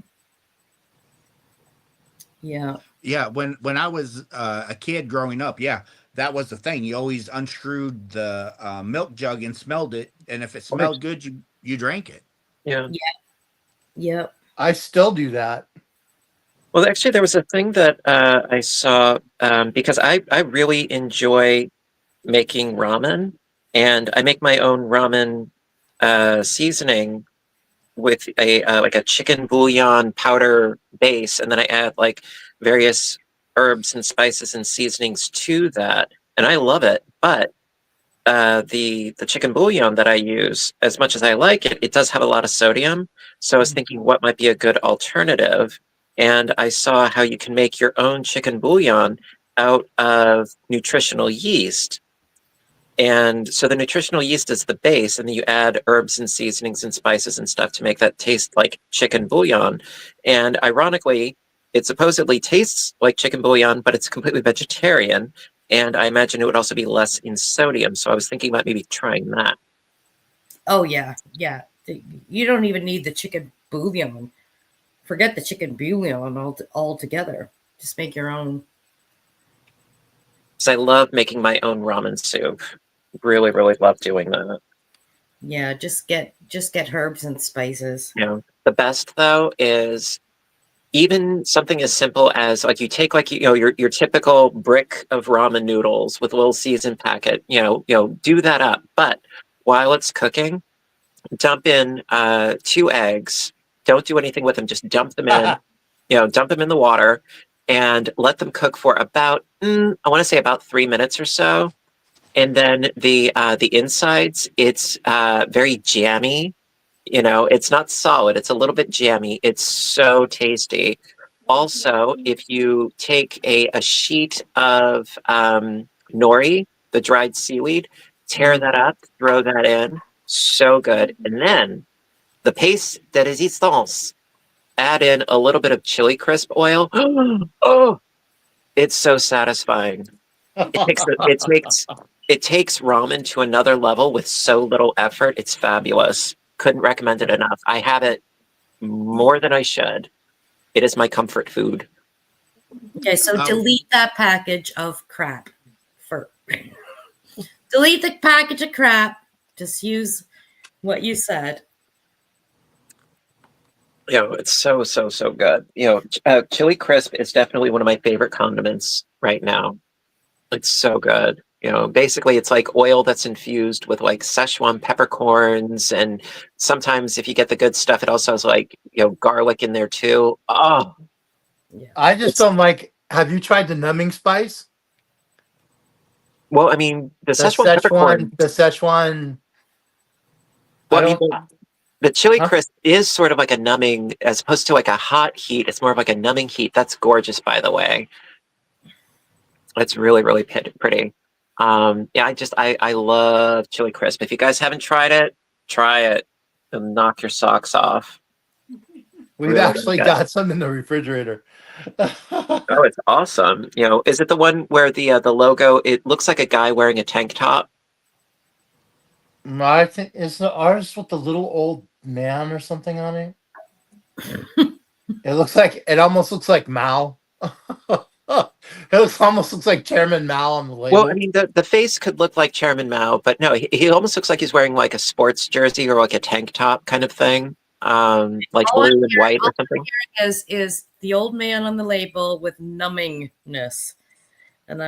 Yeah. Yeah, when I was a kid growing up, yeah, that was the thing. You always unscrewed the milk jug and smelled it, and if it smelled good, you drank it. Yeah. Yeah. Yep. I still do that. Well, actually, there was a thing that I saw because I really enjoy making ramen, and I make my own ramen seasoning with a like a chicken bouillon powder base, and then I add like various herbs and spices and seasonings to that, and I love it. But the chicken bouillon that I use, as much as I like it, it does have a lot of sodium. So I was thinking, what might be a good alternative? And I saw how you can make your own chicken bouillon out of nutritional yeast. And so the nutritional yeast is the base, and then you add herbs and seasonings and spices and stuff to make that taste like chicken bouillon. And ironically, it supposedly tastes like chicken bouillon, but it's completely vegetarian. And I imagine it would also be less in sodium. So I was thinking about maybe trying that. Oh, yeah. Yeah. You don't even need the chicken bouillon. Forget the chicken bouillon altogether. Just make your own. Because I love making my own ramen soup. Really, really love doing that. Yeah, just get herbs and spices. Yeah. The best though is even something as simple as like you take like your typical brick of ramen noodles with a little seasoned packet, do that up. But while it's cooking, dump in 2 eggs. Don't do anything with them, just dump them in, dump them in the water and let them cook for about I want to say about 3 minutes or so. And then the insides, it's very jammy. It's not solid. It's a little bit jammy. It's so tasty. Also, if you take a sheet of nori, the dried seaweed, tear that up, throw that in. So good. And then the paste de resistance, add in a little bit of chili crisp oil. Oh, it's so satisfying. It takes ramen to another level with so little effort. It's fabulous. Couldn't recommend it enough. I have it more than I should. It is my comfort food. Okay, so delete that package of crap. Delete the package of crap. Just use what you said. It's so good. Chili crisp is definitely one of my favorite condiments right now. It's so good. Basically it's like oil that's infused with like Szechuan peppercorns, and sometimes if you get the good stuff, it also has like, garlic in there too. Oh, yeah. I just don't like. Have you tried the numbing spice? Well, I mean, the Szechuan peppercorn. The Szechuan. Well, the chili crisp is sort of like a numbing, as opposed to like a hot heat. It's more of like a numbing heat. That's gorgeous, by the way. It's really, really pretty. I love chili crisp. If you guys haven't tried it, try it and knock your socks off. We've Really, really actually good. got some in the refrigerator. Oh, it's awesome. Is it the one where the logo, it looks like a guy wearing a tank top? I think is the ours with the little old man or something on it. It almost looks like Mao. Almost looks like Chairman Mao on the label. Well, I mean, the face could look like Chairman Mao, but no, he almost looks like he's wearing like a sports jersey or like a tank top kind of thing, like All blue and white or something. Is the old man on the label with nummingness, and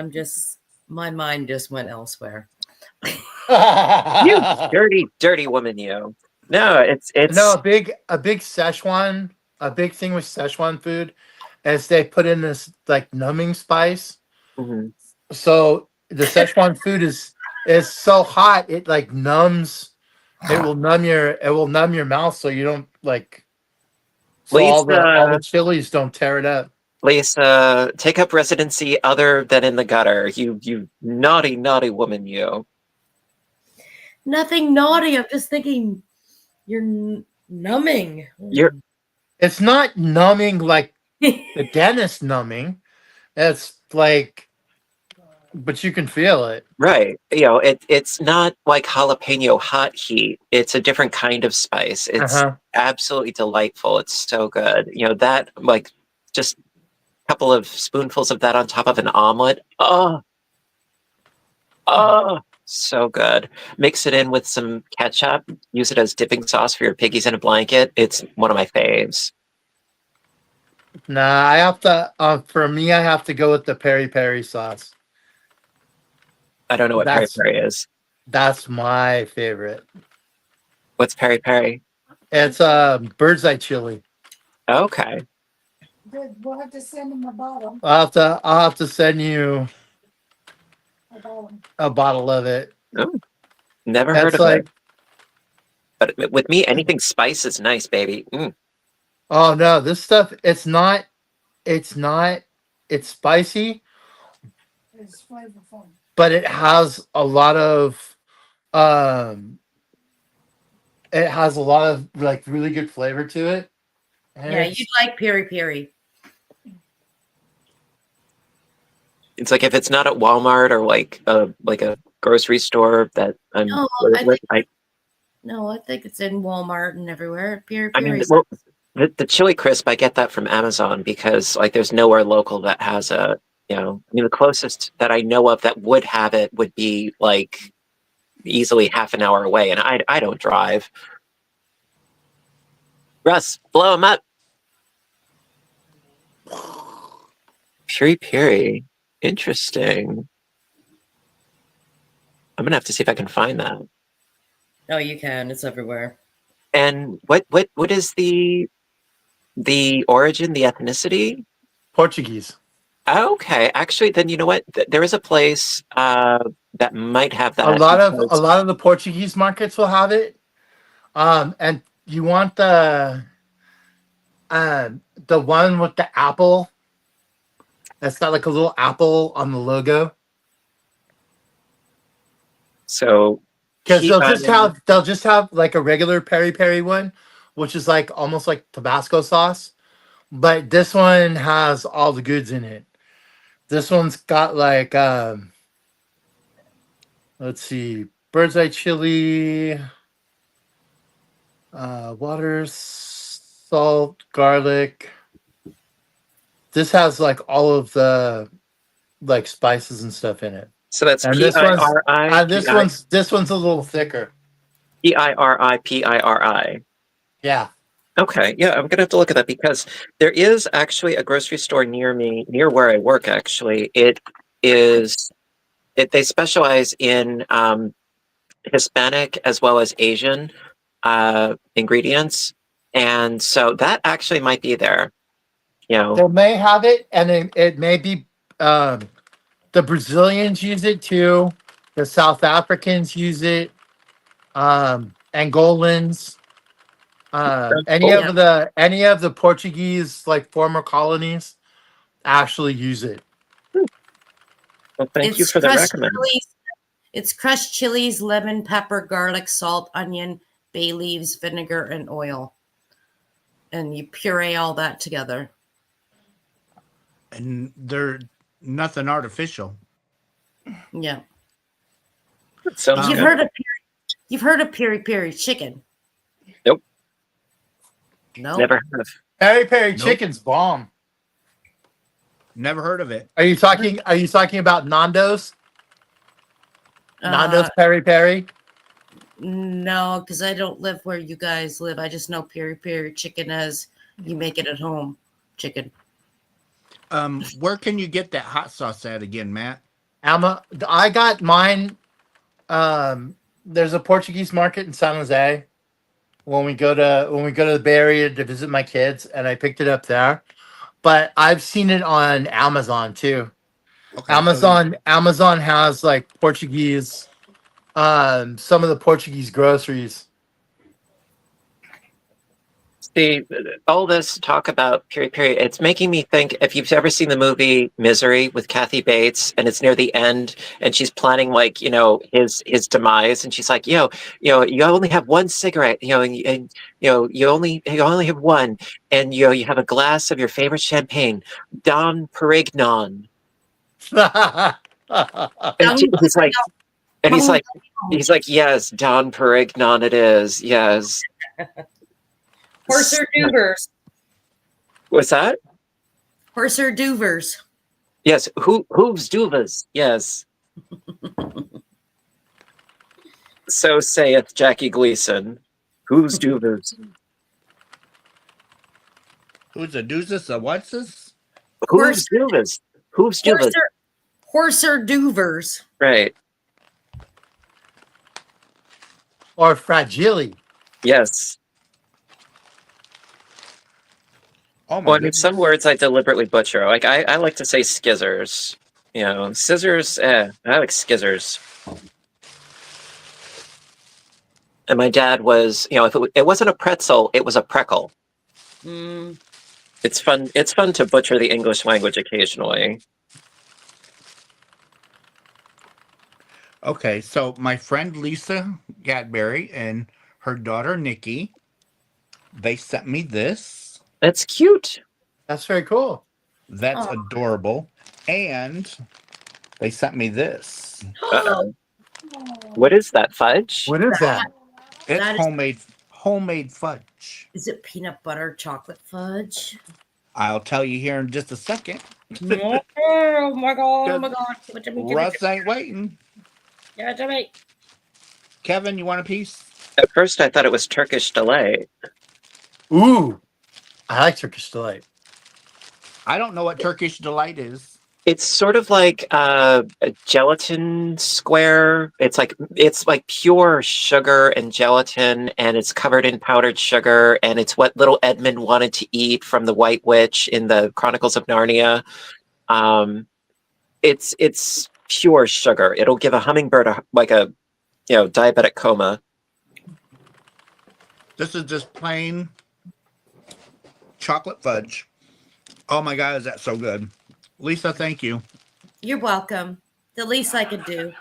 my mind just went elsewhere. You dirty, dirty woman, you. No, it's no, a big Szechuan, a big thing with Szechuan food is they put in this like numbing spice. Mhm. So the Szechuan food is so hot it like numbs. It will numb your mouth so you don't like. So all the chilies don't tear it up. Lisa, take up residency other than in the gutter. You naughty, naughty woman, you. Nothing naughty. I'm just thinking you're numbing. It's not numbing like the dentist numbing. It's like, but you can feel it. Right. It's not like jalapeno hot heat. It's a different kind of spice. It's absolutely delightful. It's so good. That like just a couple of spoonfuls of that on top of an omelet. Oh, so good. Mix it in with some ketchup. Use it as dipping sauce for your piggies in a blanket. It's one of my faves. Nah, I have to. For me, I have to go with the peri peri sauce. I don't know what peri peri is. That's my favorite. What's peri peri? It's bird's eye chili. Okay. We'll have to send him a bottle. I'll have to send you a bottle of it. Oh, never heard of it. But with me, anything spice is nice, baby. Oh no, this stuff it's spicy. It's flavorful. But it has a lot of like really good flavor to it. And yeah, you'd like peri peri. It's like if it's not at Walmart or like a grocery store that I'm I think it's in Walmart and everywhere. Peri I mean, peri. well, the chili crisp, I get that from Amazon because like there's nowhere local that has a, the closest that I know of that would have it would be like easily half an hour away, and I don't drive. Russ, blow them up. Peri peri. Interesting. I'm gonna have to see if I can find that. Oh, you can. It's everywhere. And what is the origin, the ethnicity? Portuguese. Okay, actually, then you know what? There is a place that might have that. A lot of the Portuguese markets will have it. And you want the one with the apple. That's got like a little apple on the logo. So because they'll just have like a regular peri peri one, which is like almost like Tabasco sauce, but this one has all the goods in it. This one's got like let's see, bird's eye chili, water, salt, garlic. This has like all of the like spices and stuff in it. So that's P-I-R-I. This one's a little thicker. P-I-R-I. Yeah. Okay. Yeah, I'm gonna have to look at that because there is actually a grocery store near me, near where I work. Actually, they specialize in Hispanic as well as Asian ingredients, and so that actually might be there. They may have it, and it may be. The Brazilians use it too. The South Africans use it. Angolans. Any of the Portuguese like former colonies actually use it. Well, thank you for the recommend. It's crushed chilies, lemon, pepper, garlic, salt, onion, bay leaves, vinegar, and oil. and you puree all that together. And they're nothing artificial. Yeah. Sounds You've good. heard of peri peri chicken? Nope. No. Never have. Peri Peri Nope. chicken's bomb. Never heard of it. Are you talking about Nando's? Nando's Peri Peri? No, because I don't live where you guys live. I just know peri peri chicken as you make it at home chicken. Where can you get that hot sauce at again, Matt? I got mine. There's a Portuguese market in San Jose. When we go to the Bay Area to visit my kids, and I picked it up there. But I've seen it on Amazon too. Okay, Amazon has like Portuguese, some of the Portuguese groceries. See, all this talk about peri peri, it's making me think, if you've ever seen the movie Misery with Kathy Bates, and it's near the end, and she's planning, like, his demise, and she's like, you only have one cigarette, and you only have one, and you have a glass of your favorite champagne, Dom Perignon. And he's like, yes, Don Perignon it is, yes. Horse or Duvers? What's that? Horse or Duvers? Yes, hooves duvas, yes. So saith Jackie Gleason. Hooves duvas. Who's a doozes? A what's this? Hooves duvas. Hooves duvas. Horse or Duvers? Right. Or fragile. Yes. Oh my Well, I mean, goodness. some words I deliberately butcher. Like I like to say skizzers. Scissors. I like skizzers. And my dad was, if it wasn't a pretzel, it was a preckle. Mm. It's fun. It's fun to butcher the English language occasionally. Okay, so my friend Lisa Gadberry and her daughter Nikki, they sent me this. That's cute. That's very cool. That's adorable. And they sent me this. Uh-oh. What is that, fudge? What is that? It's homemade fudge. Is it peanut butter chocolate fudge? I'll tell you here in just a second. Oh my god! Give it to me. Russ ain't waiting. Give it to me. Kevin, you want a piece? At first, I thought it was Turkish delight. Ooh, I like Turkish delight. I don't know what Turkish delight is. It's sort of like a gelatin square. It's like pure sugar and gelatin, and it's covered in powdered sugar. And it's what little Edmund wanted to eat from the White Witch in the Chronicles of Narnia. It's pure sugar. It'll give a hummingbird a diabetic coma. This is just plain chocolate fudge. Oh my God, is that so good? Lisa, thank you. You're welcome. The least I could do.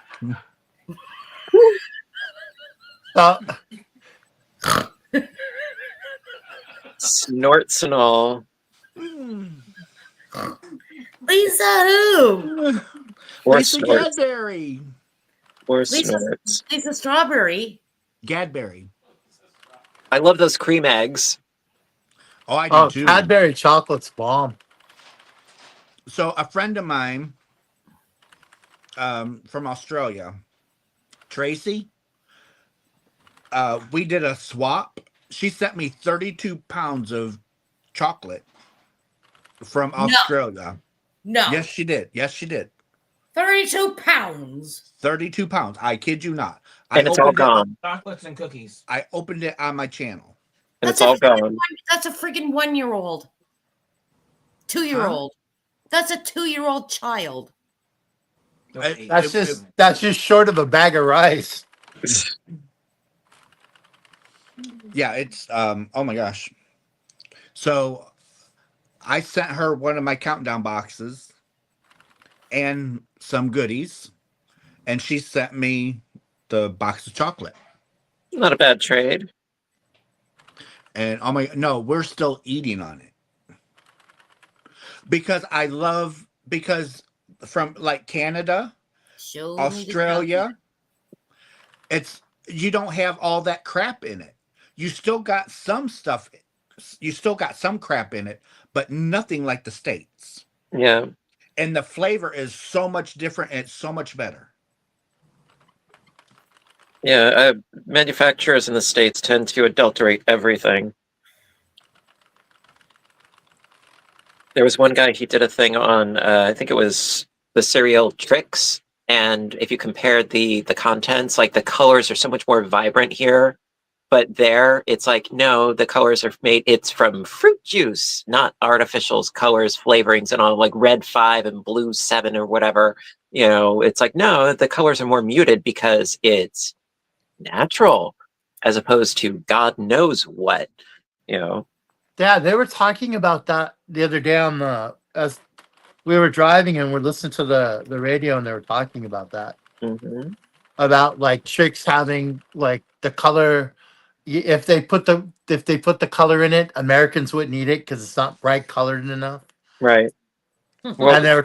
Snorts and all. Lisa who? Or Lisa snorts. Gadberry. Or snorts. Lisa Strawberry. Gadberry. I love those cream eggs. Oh, I do too. Cadbury chocolate's bomb. So a friend of mine from Australia, Tracy, we did a swap. She sent me 32 pounds of chocolate from Australia. No. Yes, she did. Yes, she did. 32 pounds. 32 pounds. I kid you not. And it's all gone. Chocolates and cookies. I opened it on my channel. And it's all gone. That's a freaking 1-year-old. 2-year-old. That's a 2-year-old child. That's just short of a bag of rice. Yeah, it's oh my gosh. So I sent her one of my countdown boxes and some goodies, and she sent me the box of chocolate. Not a bad trade. And oh my, no, we're still eating on it because because from like Canada, Show me the Australia, it's you don't have all that crap in it. You still got some stuff, you still got some crap in it, but nothing like the States. Yeah. And the flavor is so much different and it's so much better. Yeah, manufacturers in the States tend to adulterate everything. There was one guy, he did a thing on, I think it was the cereal Trix, and if you compared the contents, like the colors are so much more vibrant here, but there it's like, no, the colors are made, it's from fruit juice, not artificials, colors, flavorings, and all, like red 5 and blue 7 or whatever. You know, it's like, no, the colors are more muted because it's natural as opposed to God knows what, you know. Yeah, they were talking about that the other day on as we were driving and we're listening to the radio, and they were talking about that. Mm-hmm. About like chicks having like the color. If they put the color in it, Americans wouldn't eat it because it's not bright colored enough. Right. Well, And they were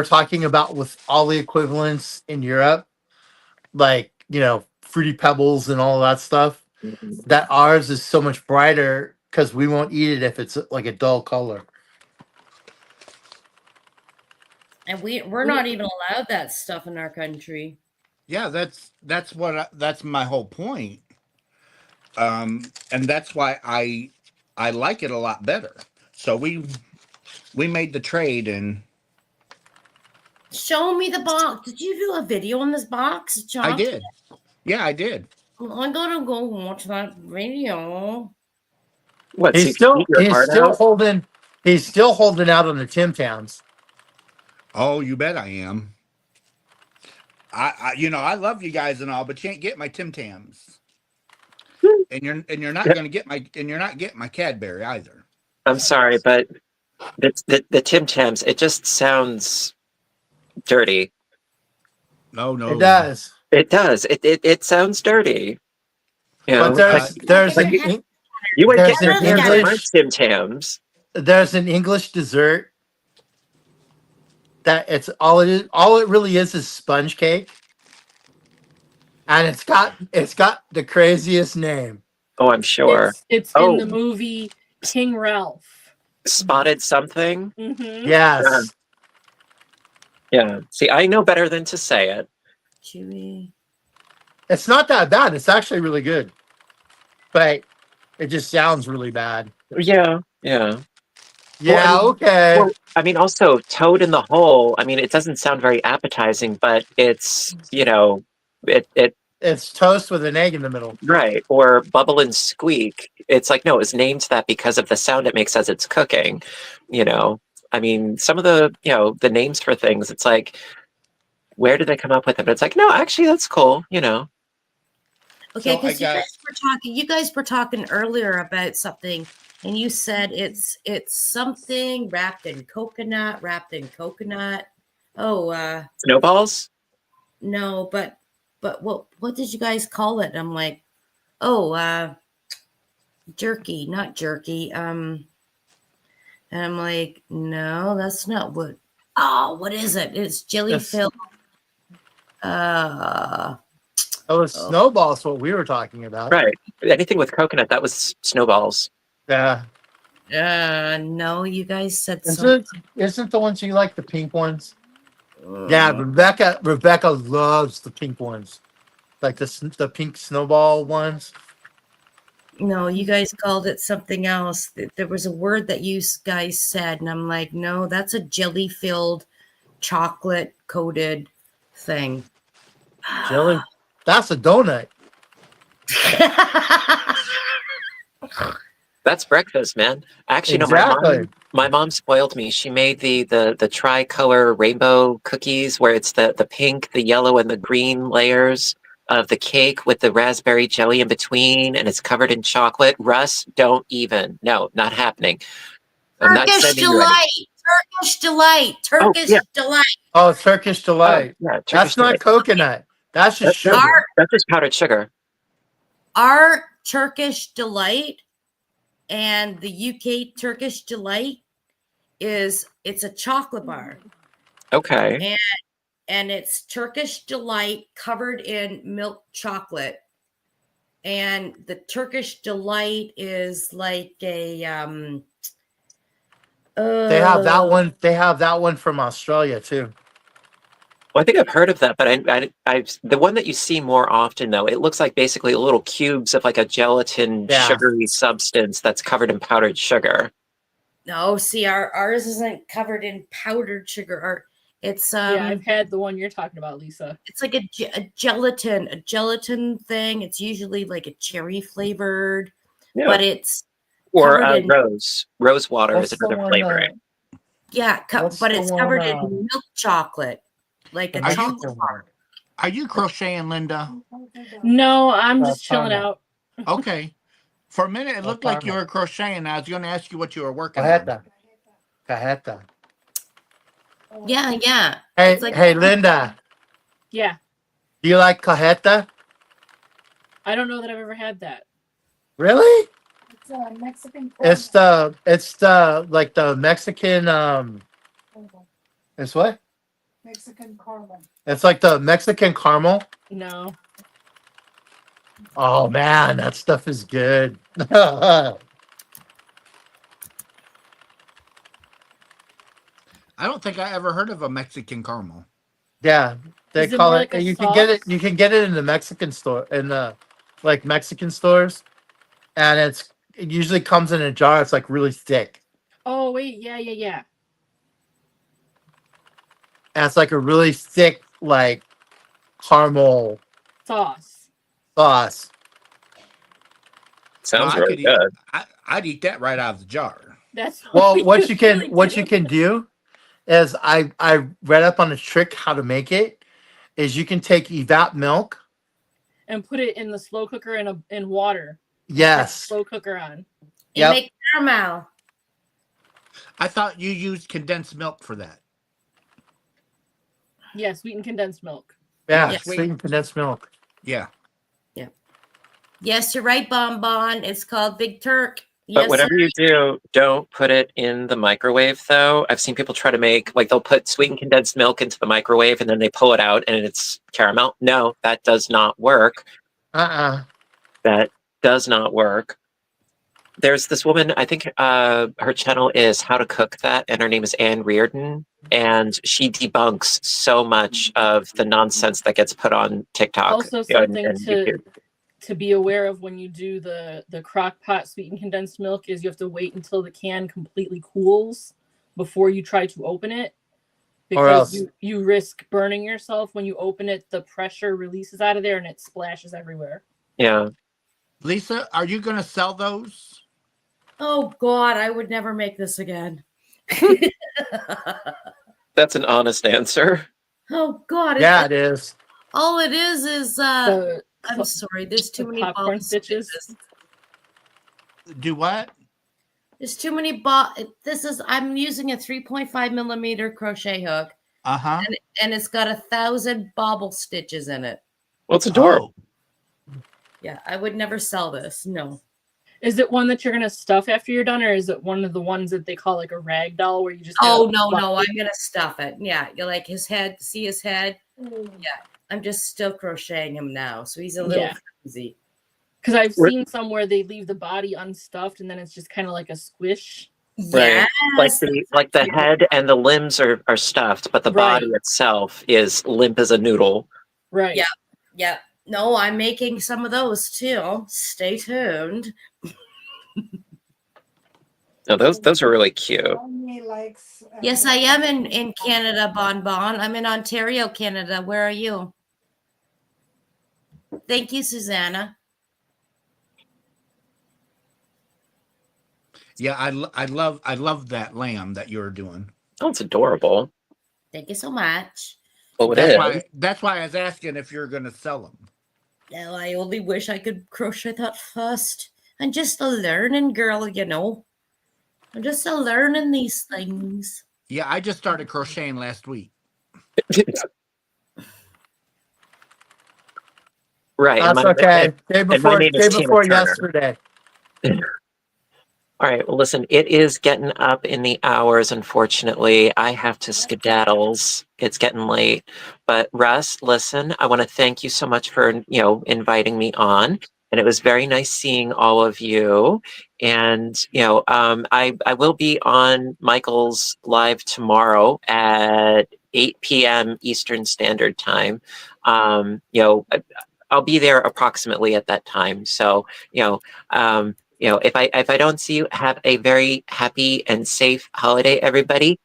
talking about with all the equivalents in Europe, like Fruity Pebbles and all that stuff. mhm. That ours is so much brighter because we won't eat it if it's like a dull color. And we're not even allowed that stuff in our country. Yeah, that's my whole point. And that's why I like it a lot better. So we made the trade, and Show me the box. Did you do a video on this box? I did. Yeah, I did. I gotta go watch that video. What? He's still holding out on the Tim Tams. Oh, you bet I am. I love you guys and all, but you ain't get my Tim Tams. And you're not gonna get my my Cadbury either. I'm sorry, but the Tim Tams, it just sounds dirty. No. It does. It does. It sounds dirty. You know, But there's like an you would there's get your an hands on my English Tim Tams. there's an English dessert that it's all it really is sponge cake, and it's got the craziest name. Oh, I'm sure. It's in the movie King Ralph. Spotted something. Mm-hmm. Yes. Yeah. See, I know better than to say it. Chewy. It's not that bad. It's actually really good, but it just sounds really bad. Yeah. Yeah. Yeah. Well, Okay. Well, I mean, also Toad in the Hole. I mean, it doesn't sound very appetizing, but it's It's toast with an egg in the middle. right. Or Bubble and Squeak. It's like, no, it was named that because of the sound it makes as it's cooking. You know, I mean, some of the the names for things. It's like, where did they come up with it? But it's like, no, actually, that's cool. You know. Okay, So I because you guys were talking earlier about something, and you said it's something wrapped in coconut. Oh, Snowballs. no, but what did you guys call it? I'm like, oh, jerky, not jerky. And I'm like, no, that's not what. Oh, what is it? It's jelly filled. Oh, snowballs. What we were talking about. Right. Anything with coconut, that was snowballs. Yeah. No, you guys said something. Isn't the ones you like the pink ones? Yeah, Rebecca loves the pink ones, like the pink snowball ones. No, you guys called it something else. There was a word that you guys said, and I'm like, no, that's a jelly-filled, chocolate-coated thing. Jelly? That's a donut. That's breakfast, man. Actually, Exactly. no, my mom spoiled me. She made the tricolor rainbow cookies where it's the pink, the yellow, and the green layers of the cake with the raspberry jelly in between, and it's covered in chocolate. Russ, don't even. No, not happening. I'm not Turkish sending you delight. Turkish delight. Turkish delight. Oh, Turkish delight. yeah, Turkish That's not delight. Coconut. That's just sugar. That's just powdered sugar. Our Turkish delight and the UK Turkish Delight it's a chocolate bar. Okay. And it's Turkish Delight covered in milk chocolate. And the Turkish Delight is like a They have that one. They have that one from Australia too. Well, I think I've heard of that, but the one that you see more often, though, it looks like basically little cubes of like a gelatin sugary substance that's covered in powdered sugar. No, see, ours isn't covered in powdered sugar. It's yeah, I've had the one you're talking about, Lisa. It's like a gelatin thing. It's usually like a cherry flavored, but it's rose water is another flavor. But it's covered in milk chocolate, like a chocolate bar. Are you crocheting, Linda? No, I'm just chilling out. Okay. For a minute, it looked like you were crocheting. I was going to ask you what you were working on. Cajeta. Yeah. Hey, Linda. Yeah. Do you like cajeta? I don't know that I've ever had that. Really? It's a Mexican. It's the like the Mexican It's what? Mexican caramel. It's like the Mexican caramel. No. Oh man, that stuff is good. I don't think I ever heard of a Mexican caramel. Yeah, they call it. Like you can get it. You can get it in the Mexican store, in the like Mexican stores, and it usually comes in a jar. It's like really thick. Oh wait, yeah. And it's like a really thick, like caramel sauce. Sounds really good. I'd eat that right out of the jar. That's well. What you can do is I read up on a trick how to make it. Is you can take evap milk and put it in the slow cooker in water. Yes. Slow cooker on. You make caramel. I thought you used condensed milk for that. Yeah, sweetened condensed milk. Yeah, sweetened condensed milk. Yeah. Yes, you're right, Bonbon. It's called Big Turk. But whatever you do, don't put it in the microwave, though. I've seen people try to make, like, they'll put sweetened condensed milk into the microwave and then they pull it out and it's caramel. No, that does not work. That does not work. There's this woman, I think her channel is How to Cook That, and her name is Anne Reardon. And she debunks so much of the nonsense that gets put on TikTok. Also, something to be aware of when you do the crock pot sweetened condensed milk is you have to wait until the can completely cools before you try to open it, because you risk burning yourself. When you open it, the pressure releases out of there and it splashes everywhere. Yeah. Lisa, are you going to sell those? Oh God, I would never make this again. That's an honest answer. Oh God. Yeah, it is. All it is I'm sorry. There's too many popcorn stitches. Do what? There's too many I'm using a 3.5 millimeter crochet hook. And it's got 1,000 bobble stitches in it. Well, it's adorable. Yeah, I would never sell this. No. Is it one that you're gonna stuff after you're done, or is it one of the ones that they call like a rag doll where you just? Oh no, I'm gonna stuff it. Yeah, you like his head. See his head? Yeah. I'm just still crocheting him now, so he's a little flimsy. Because I've seen some where they leave the body unstuffed and then it's just kind of like a squish. Right. Like the head and the limbs are stuffed, but the body itself is limp as a noodle. Right. Yeah. No, I'm making some of those too. Stay tuned. No, those are really cute. Yes, I am in Canada, Bonbon. I'm in Ontario, Canada. Where are you? Thank you, Susanna. Yeah, I love that lamb that you're doing. Oh, it's adorable. Thank you so much. Oh, that's why I was asking if you're going to sell them. Well, I only wish I could crochet that fast. I'm just a learning girl, you know. I'm just a learning these things. Yeah, I just started crocheting last week. Right. That's okay. Day before yesterday. All right. Well, listen, it is getting up in the hours. Unfortunately, I have to skedaddles. It's getting late. But Russ, listen, I want to thank you so much for inviting me on, and it was very nice seeing all of you. And I will be on Michael's live tomorrow at 8 p.m. Eastern Standard Time. I'll be there approximately at that time. So if I don't see you, have a very happy and safe holiday, everybody.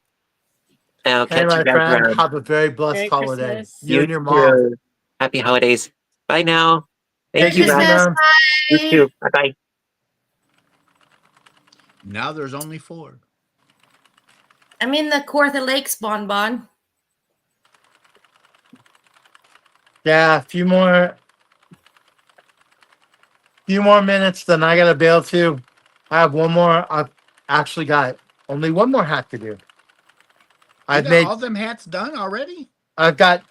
And I'll Hey, catch you my guys friend, around. have a very blessed Merry holiday. Christmas. You You and your mom. too. Happy holidays. Bye now. Merry Thank you, Take it easy, Russ. Christmas. man. You Bye. too. Bye bye. Now there's only 4. I'm in the Kawartha Lakes, Bon. Yeah, a few more minutes, then I gotta bail too. I have one more. I've actually got only one more hat to do. You I've got made. all them hats done already? I've got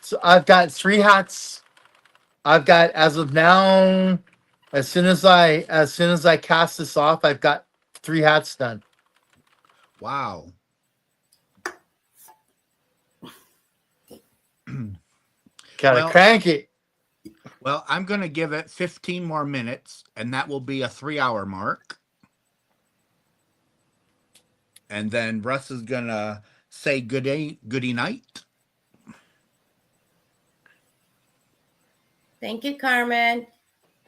3 hats. I've got, as of now, as soon as I cast this off, I've got 3 hats done. Wow. Gotta Well- crank it. Well, I'm going to give it 15 more minutes, and that will be a 3-hour mark. And then Russ is going to say goody night. Thank you, Carmen.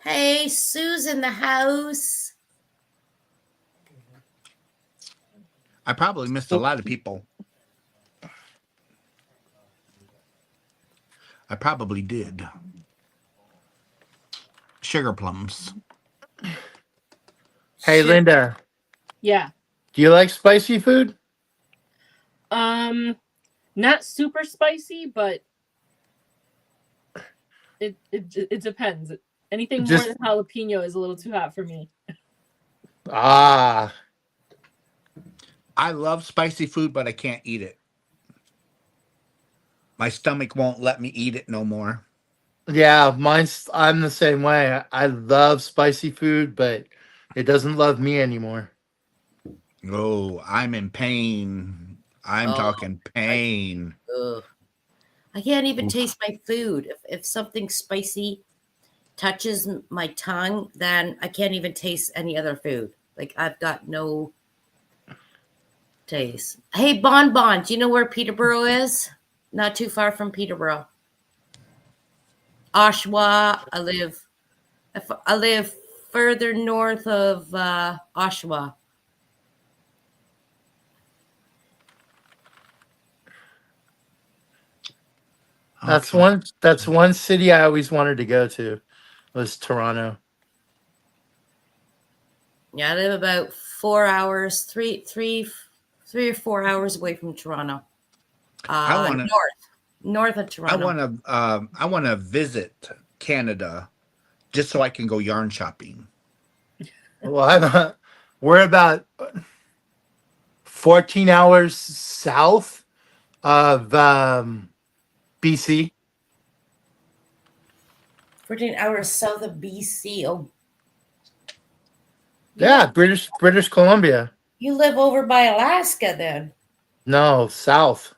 Hey, Sue's in the house. I probably missed a lot of people. I probably did. Sugar plums. Hey, Linda, Yeah. do you like spicy food? Not super spicy, but it depends. Anything more Just- than jalapeno is a little too hot for me. Ah, I love spicy food, but I can't eat it. My stomach won't let me eat it no more. yeah, I'm the same way. I love spicy food, but it doesn't love me anymore. Oh, I'm in pain. I'm Oh, talking pain. Ugh. I can't even taste my food. If something spicy touches my tongue, then I can't even taste any other food. Like I've got no taste. Hey, Bon, do you know where Peterborough is? Not too far from Peterborough. Oshawa. I live further north of Oshawa. That's Okay. one city I always wanted to go to, was Toronto. Yeah, I live about 4 hours, three or 4 hours away from Toronto. I want to. North of Toronto. I want to visit Canada, just so I can go yarn shopping. Well, we're about 14 hours south of BC. 14 hours south of BC. Oh, Yeah, British Columbia. you live over by Alaska then. No, south.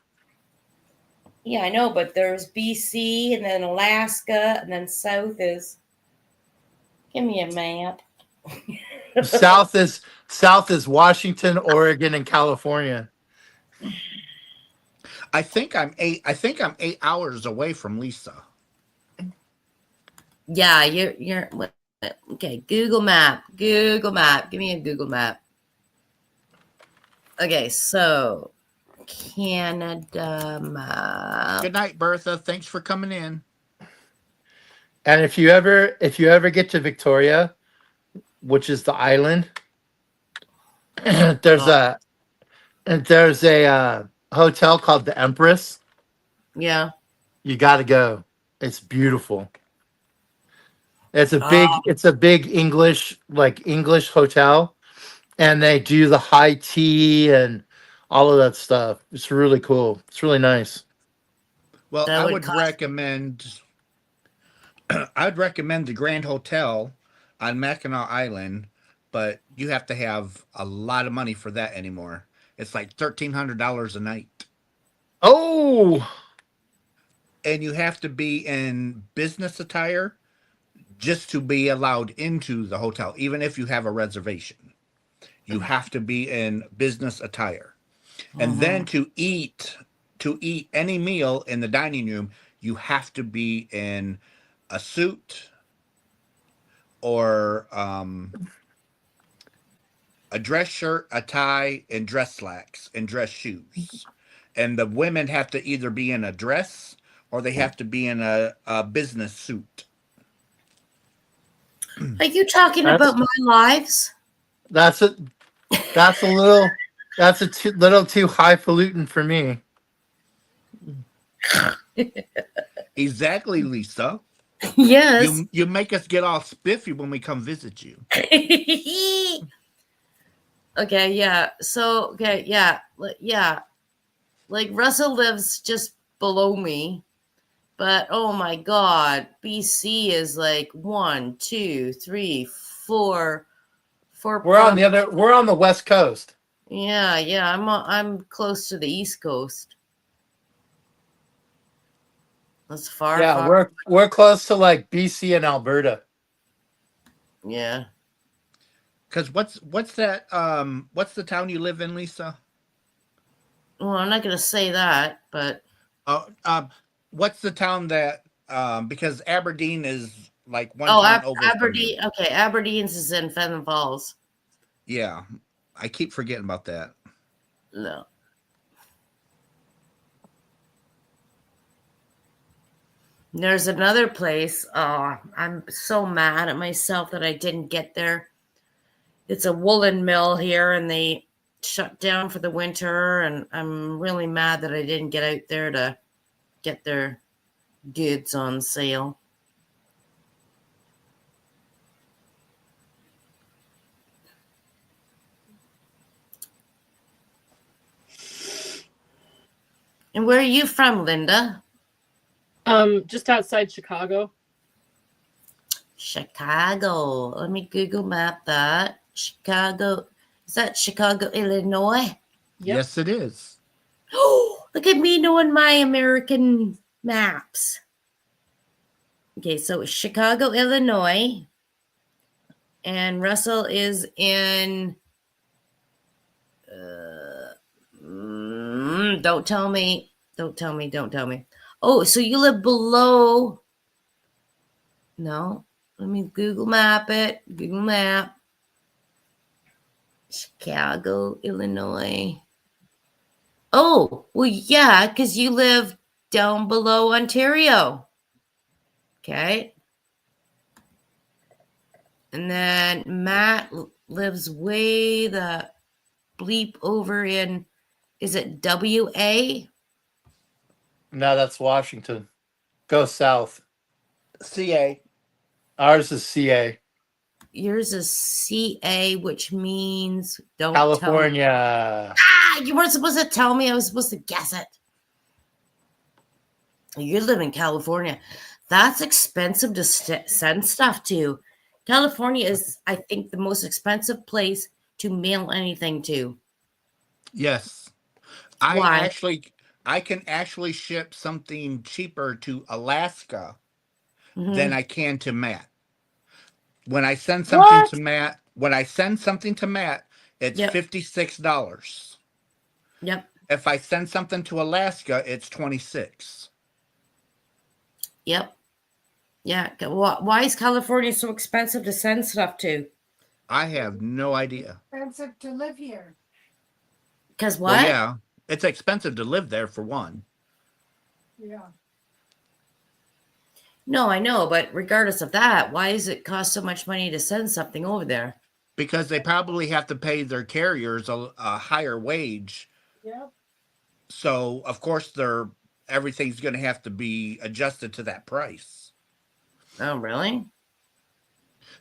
Yeah, I know, but there's BC and then Alaska and then south is. Give me a map. South is Washington, Oregon, and California. I think I'm 8 hours away from Lisa. Yeah, you're okay. Google Map. Give me a Google Map. Okay, so Canada map. Good night, Bertha. Thanks for coming in. And if you ever get to Victoria, which is the island, there's a hotel called the Empress. Yeah. You got to go. It's beautiful. It's a big English hotel, and they do the high tea and all of that stuff. It's really cool. It's really nice. Well, That I would would cost- recommend. I'd recommend the Grand Hotel on Mackinac Island, but you have to have a lot of money for that anymore. It's like $1,300 a night. Oh, And you have to be in business attire just to be allowed into the hotel, even if you have a reservation. You have to be in business attire. And then to eat any meal in the dining room, you have to be in a suit or a dress shirt, a tie, and dress slacks and dress shoes. And the women have to either be in a dress or they have to be in a business suit. Are you talking about my lives? That's a little little too highfalutin for me. Exactly, Lisa. Yes. You make us get all spiffy when we come visit you. Okay, yeah. So, okay, yeah. Yeah. Like Russell lives just below me. But oh my god, BC is like 1, 2, 3, 4. We're on the West Coast. Yeah, I'm close to the East Coast. That's far. Yeah, far. we're close to like BC and Alberta. Yeah. Because what's that? What's the town you live in, Lisa? Well, I'm not gonna say that, but what's the town that? Because Aberdeen is like one town over Aberdeen. from you. Okay, Aberdeen's is in Fenton Falls. Yeah, I keep forgetting about that. No. There's another place. I'm so mad at myself that I didn't get there. It's a woolen mill here, and they shut down for the winter, and I'm really mad that I didn't get out there to get their goods on sale. And where are you from, Linda? Just outside Chicago. Chicago. Let me Google map that. Chicago. Is that Chicago, Illinois? Yep. Yes, it is. Oh, look at me knowing my American maps. Okay, so it's Chicago, Illinois. And Russell is in... don't tell me. Don't tell me. Don't tell me. Oh, so you live below... No. Let me Google map it. Google map. Chicago, Illinois. Oh, well, yeah, because you live down below Ontario. Okay. And then Matt lives way the bleep over in, is it W.A.? No, that's Washington. Go south. CA. Ours is CA. Yours is C.A., which means don't California. tell me. You weren't supposed to tell me. I was supposed to guess it. You live in California. That's expensive to send stuff to. California is, I think, the most expensive place to mail anything to. Yes. Why? I can actually ship something cheaper to Alaska Mhm. than I can to Matt. When I send something to Matt, it's Yep. $56. Yep. If I send something to Alaska, it's $26. Yep. Yeah. Why is California so expensive to send stuff to? I have no idea. Expensive to live here. Because what? Well, yeah, it's expensive to live there for one. Yeah. No, I know, but regardless of that, why does it cost so much money to send something over there? Because they probably have to pay their carriers a higher wage. Yep. So, of course, everything's going to have to be adjusted to that price. Oh, really?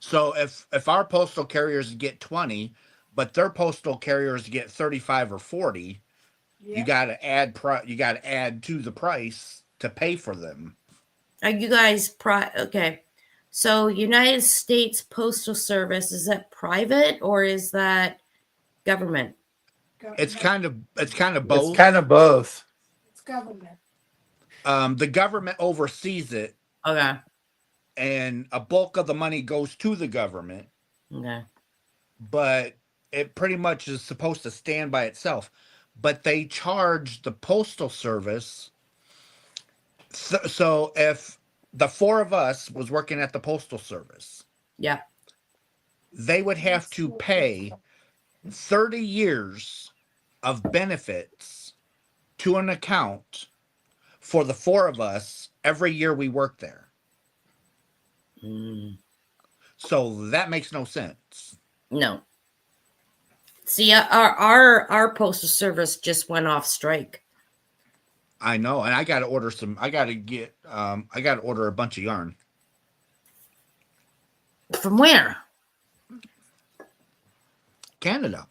So, if our postal carriers get 20, but their postal carriers get 35 or 40, Yep. you got to add to the price to pay for them. Are you guys okay? So United States Postal Service, is that private or is that government? It's kind of both. It's kind of both. It's government. The government oversees it, Okay. and a bulk of the money goes to the government, Okay. but it pretty much is supposed to stand by itself. But they charge the postal service. So if the four of us was working at the postal service, Yeah. they would have to pay 30 years of benefits to an account for the four of us every year we work there. So that makes no sense. No. See, our postal service just went off strike. I know, and I got to order some. I got to order a bunch of yarn. From where? Canada.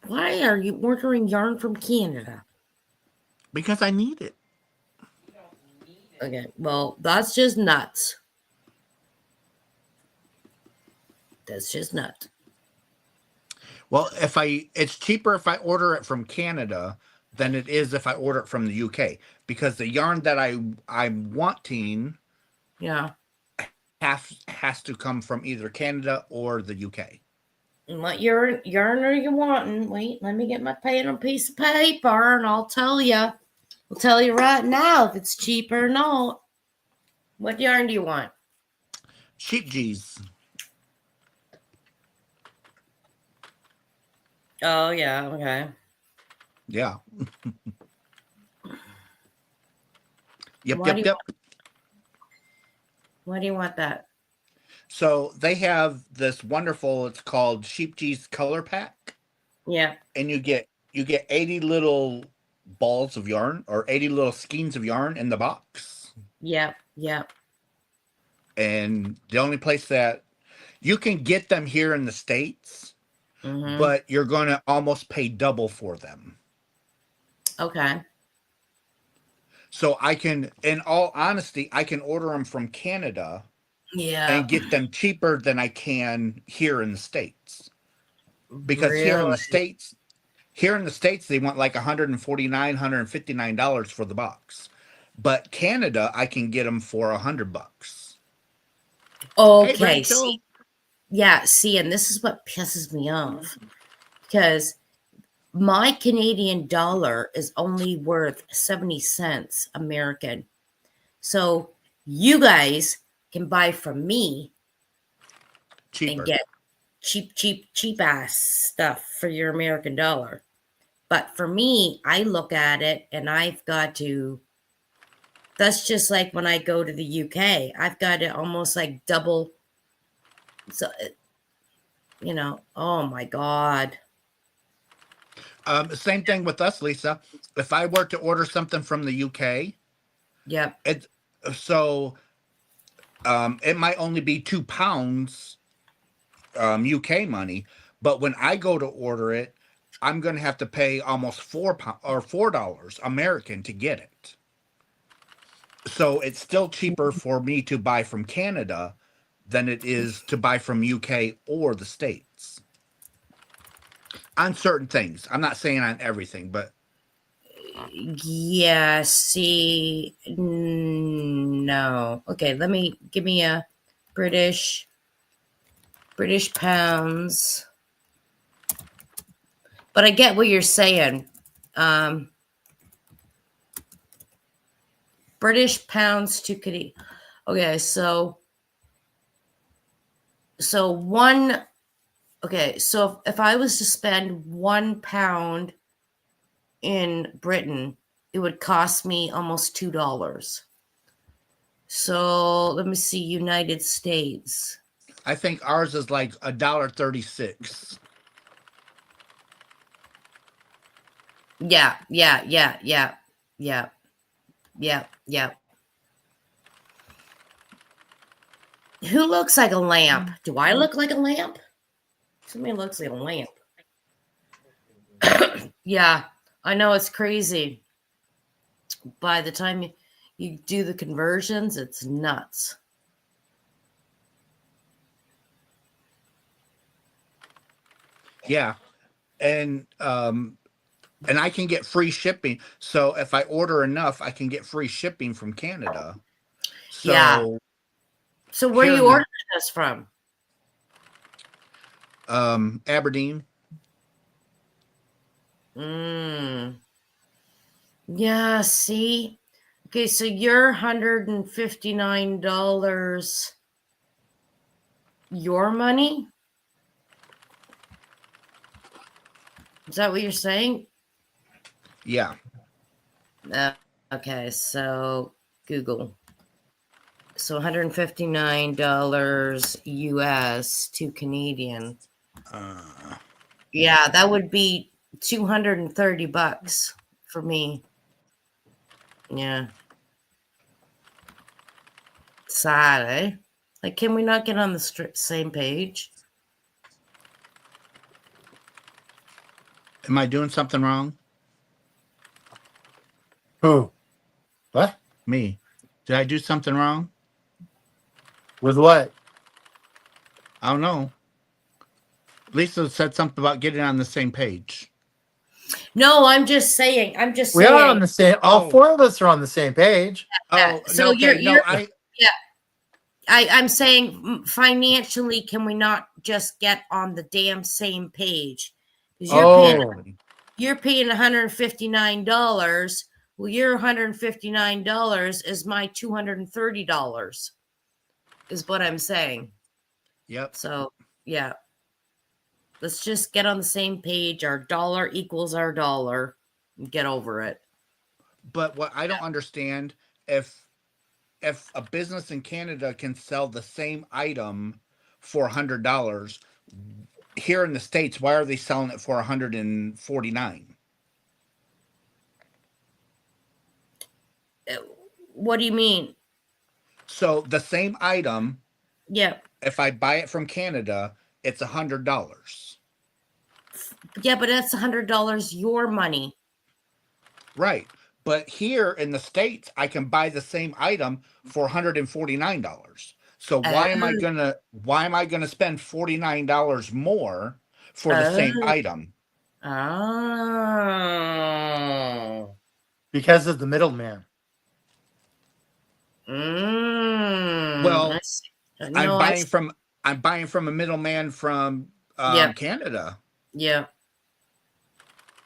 Why are you ordering yarn from Canada? Because I need it. Okay, well, that's just nuts. That's just nuts. Well, it's cheaper if I order it from Canada than it is if I order it from the UK, because the yarn that I'm wanting, Yeah. has to come from either Canada or the UK. What yarn are you wanting? Wait, let me get my pen and piece of paper, and I'll tell you. I'll tell you right now if it's cheap or not. What yarn do you want? Sheep G's. Oh yeah, okay. Yeah. Yep. Why do you want that? So they have this wonderful. It's called Sheep G's Color Pack. Yeah. And you get 80 little balls of yarn or 80 little skeins of yarn in the box. Yeah. Yeah. And the only place that you can get them here in the States, but you're going to almost pay double for them. Okay. So I can, in all honesty, I can order them from Canada, and get them cheaper than I can here in the States. Because here in the States, they want like $149, $159 for the box. But Canada, I can get them for $100. Okay. See, and this is what pisses me off, because my Canadian dollar is only worth 70 cents American. So you guys can buy from me cheaper and get cheap ass stuff for your American dollar. But for me, I look at it and I've got to, that's just like when I go to the UK, I've got to almost like double. So, oh my God. Same thing with us, Lisa. If I were to order something from the UK, yep, it might only be £2 UK money, but when I go to order it, I'm going to have to pay almost $4 American to get it. So it's still cheaper for me to buy from Canada than it is to buy from UK or the States. On certain things. I'm not saying on everything, but yeah, see, no. Okay, give me a British pounds. But I get what you're saying. British pounds to Canadian. Okay, so if I was to spend £1 in Britain, it would cost me almost $2. So let me see, United States. I think ours is like $1.36. Yeah. Who looks like a lamp? Do I look like a lamp? Somebody looks like a lamp. Yeah, I know, it's crazy. By the time you do the conversions, it's nuts. Yeah. And I can get free shipping. So if I order enough, I can get free shipping from Canada. So Yeah. So where are you ordering this from? Aberdeen. Yeah, see? Okay, so you're $159 your money? Is that what you're saying? Yeah. Okay, so Google. So $159 US to Canadian. Yeah, that would be $230 for me. Yeah. Sad, eh? Like, can we not get on the same page? Am I doing something wrong? Who? What? Me. Did I do something wrong? With what? I don't know. Lisa said something about getting on the same page. No, I'm just saying. We are on the same. All four of us are on the same page. Oh, so okay. I'm saying financially, can we not just get on the damn same page? Because you're paying $159. Well, your $159 is my $230. Is what I'm saying. Yep. So yeah, let's just get on the same page. Our dollar equals our dollar. And get over it. But what I don't understand, if a business in Canada can sell the same item for $100, here in the States, why are they selling it for $149? What do you mean? So the same item, yeah, if I buy it from Canada, it's $100. Yeah, but that's $100 your money. Right. But here in the States, I can buy the same item for $149. So why am I gonna spend $49 more for the same item? Oh. Because of the middleman. Well, I'm buying from a middleman from Canada. Yeah.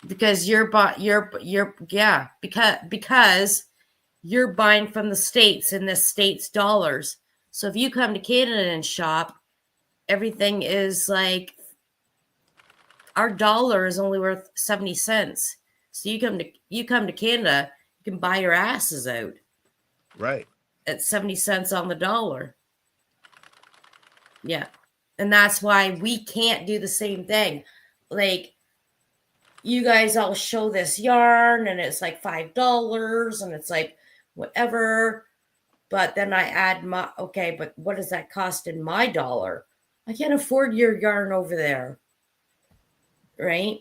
Because because you're buying from the States in the States dollars. So if you come to Canada and shop, everything is like our dollar is only worth 70 cents. So you come to Canada, you can buy your asses out. Right. At 70 cents on the dollar. Yeah. And that's why we can't do the same thing. Like, you guys all show this yarn and it's like $5 and it's like whatever. But then I add but what does that cost in my dollar? I can't afford your yarn over there. Right?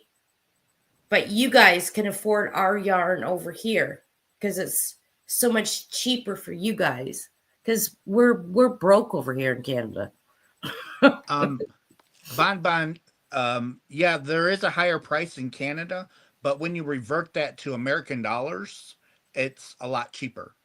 But you guys can afford our yarn over here because it's so much cheaper for you guys because we're broke over here in Canada. Bon, yeah, there is a higher price in Canada, but when you revert that to American dollars, it's a lot cheaper.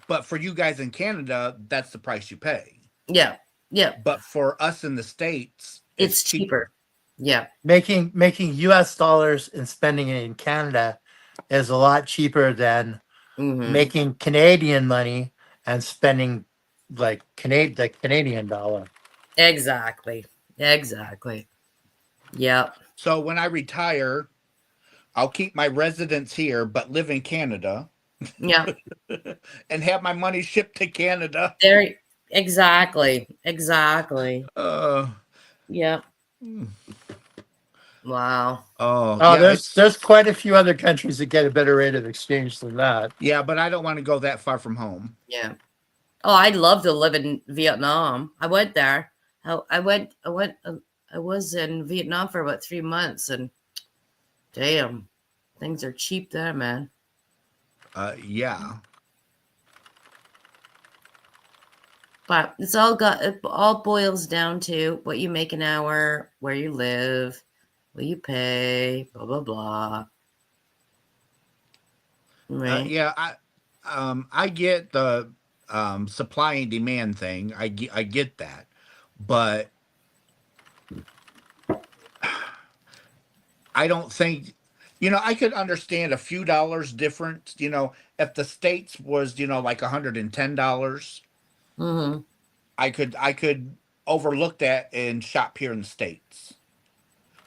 But for you guys in Canada, that's the price you pay. Yeah. Yeah. But for us in the States, it's cheaper. Yeah. Making US dollars and spending it in Canada is a lot cheaper than making Canadian money and spending like the Canadian dollar. Exactly. Yep. So when I retire, I'll keep my residence here, but live in Canada. Yeah. And have my money shipped to Canada. Exactly. Yep. Wow. There's quite a few other countries that get a better rate of exchange than that. Yeah, but I don't want to go that far from home. Yeah. Oh, I'd love to live in Vietnam. I went there. I was in Vietnam for about 3 months and damn, things are cheap there, man. Yeah. But it all boils down to what you make an hour, where you live, what you pay, blah blah blah. Right? Yeah, I get the supply and demand thing. I get that, but I don't think, I could understand a few dollars difference. If the states was, like $110, Mm-hmm. I could overlook that and shop here in the states.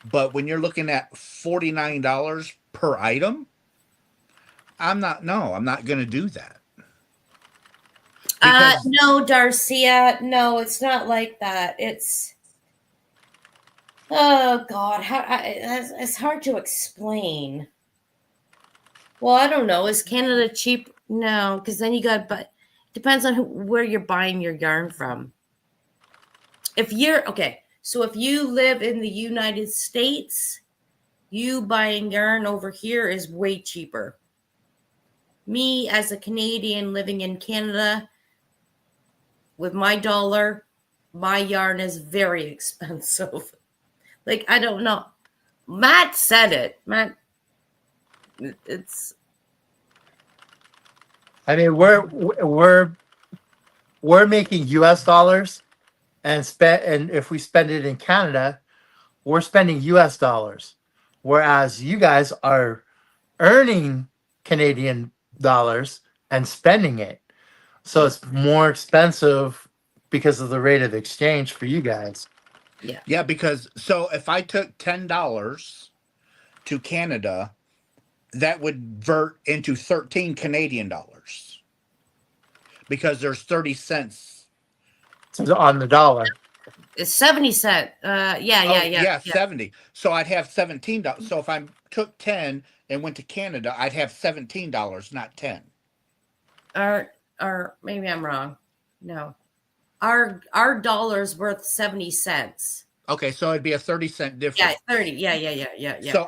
But when you're looking at $49 per item, I'm not. No, I'm not going to do that because No, Darcia, no, it's not like that. Oh God, it's hard to explain. Well, I don't know. Is Canada cheap? No, because then you got, but depends on where you're buying your yarn from. If you live in the United States, you buying yarn over here is way cheaper. Me, as a Canadian living in Canada, with my dollar, my yarn is very expensive. Like, I don't know. Matt said it. Matt, it's. I mean, we're making U.S. dollars, and if we spend it in Canada, we're spending U.S. dollars, whereas you guys are earning Canadian dollars and spending it. So it's more expensive because of the rate of exchange for you guys. Yeah. Yeah, because so if I took $10 to Canada, that would vert into 13 Canadian dollars because there's 30 cents On the dollar. It's 70 cents. Yeah. 70. So I'd have $17. So if I took 10 and went to Canada, I'd have $17, not 10. Or maybe I'm wrong. No. Our dollar's worth 70 cents. Okay, so it'd be a 30-cent difference. Yeah, 30. Yeah. So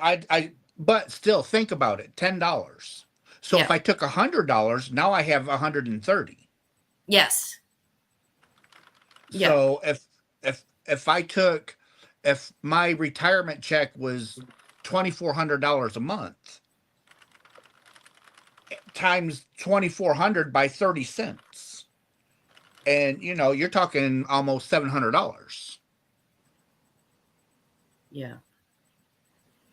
but still think about it, $10. So if I took $100, now I have 130. Yes. Yeah. So if my retirement check was $2,400 a month, times 2,400 by 30 cents, and you're talking almost $700. Yeah.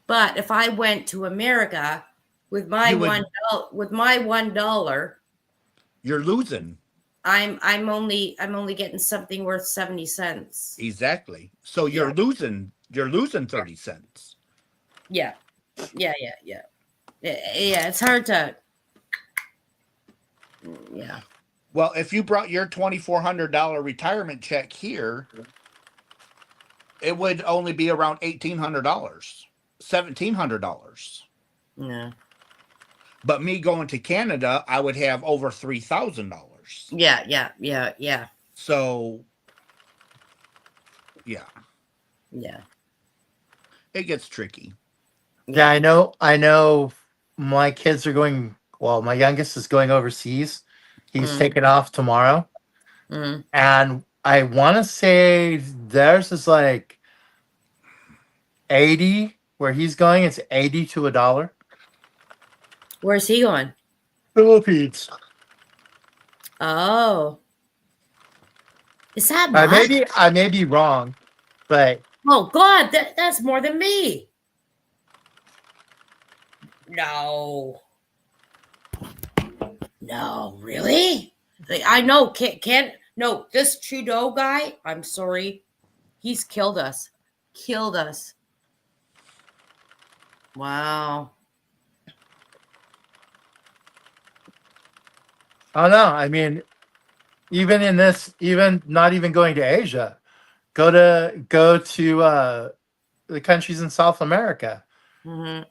But if I went to America with my $1, you're losing. I'm only getting something worth 70 cents. Exactly. So you're losing 30 cents. Yeah. Yeah, it's hard to. Yeah. Well, if you brought your $2,400 retirement check here, it would only be around $1,800, $1,700. Yeah. But me going to Canada, I would have over $3,000. Yeah. So, yeah. Yeah. It gets tricky. Yeah, I know my kids are going, well, my youngest is going overseas. He's taking off tomorrow. And I want to say theirs is like 80 where he's going. It's 80 to $1. Where's he going? Philippines. Oh. Is that much? I may be wrong, but oh God, that's more than me. No, really? I know. Can't. No, this Trudeau guy. I'm sorry, he's killed us. Wow. I don't know. I mean, even not even going to Asia, go to the countries in South America. Mm-hmm.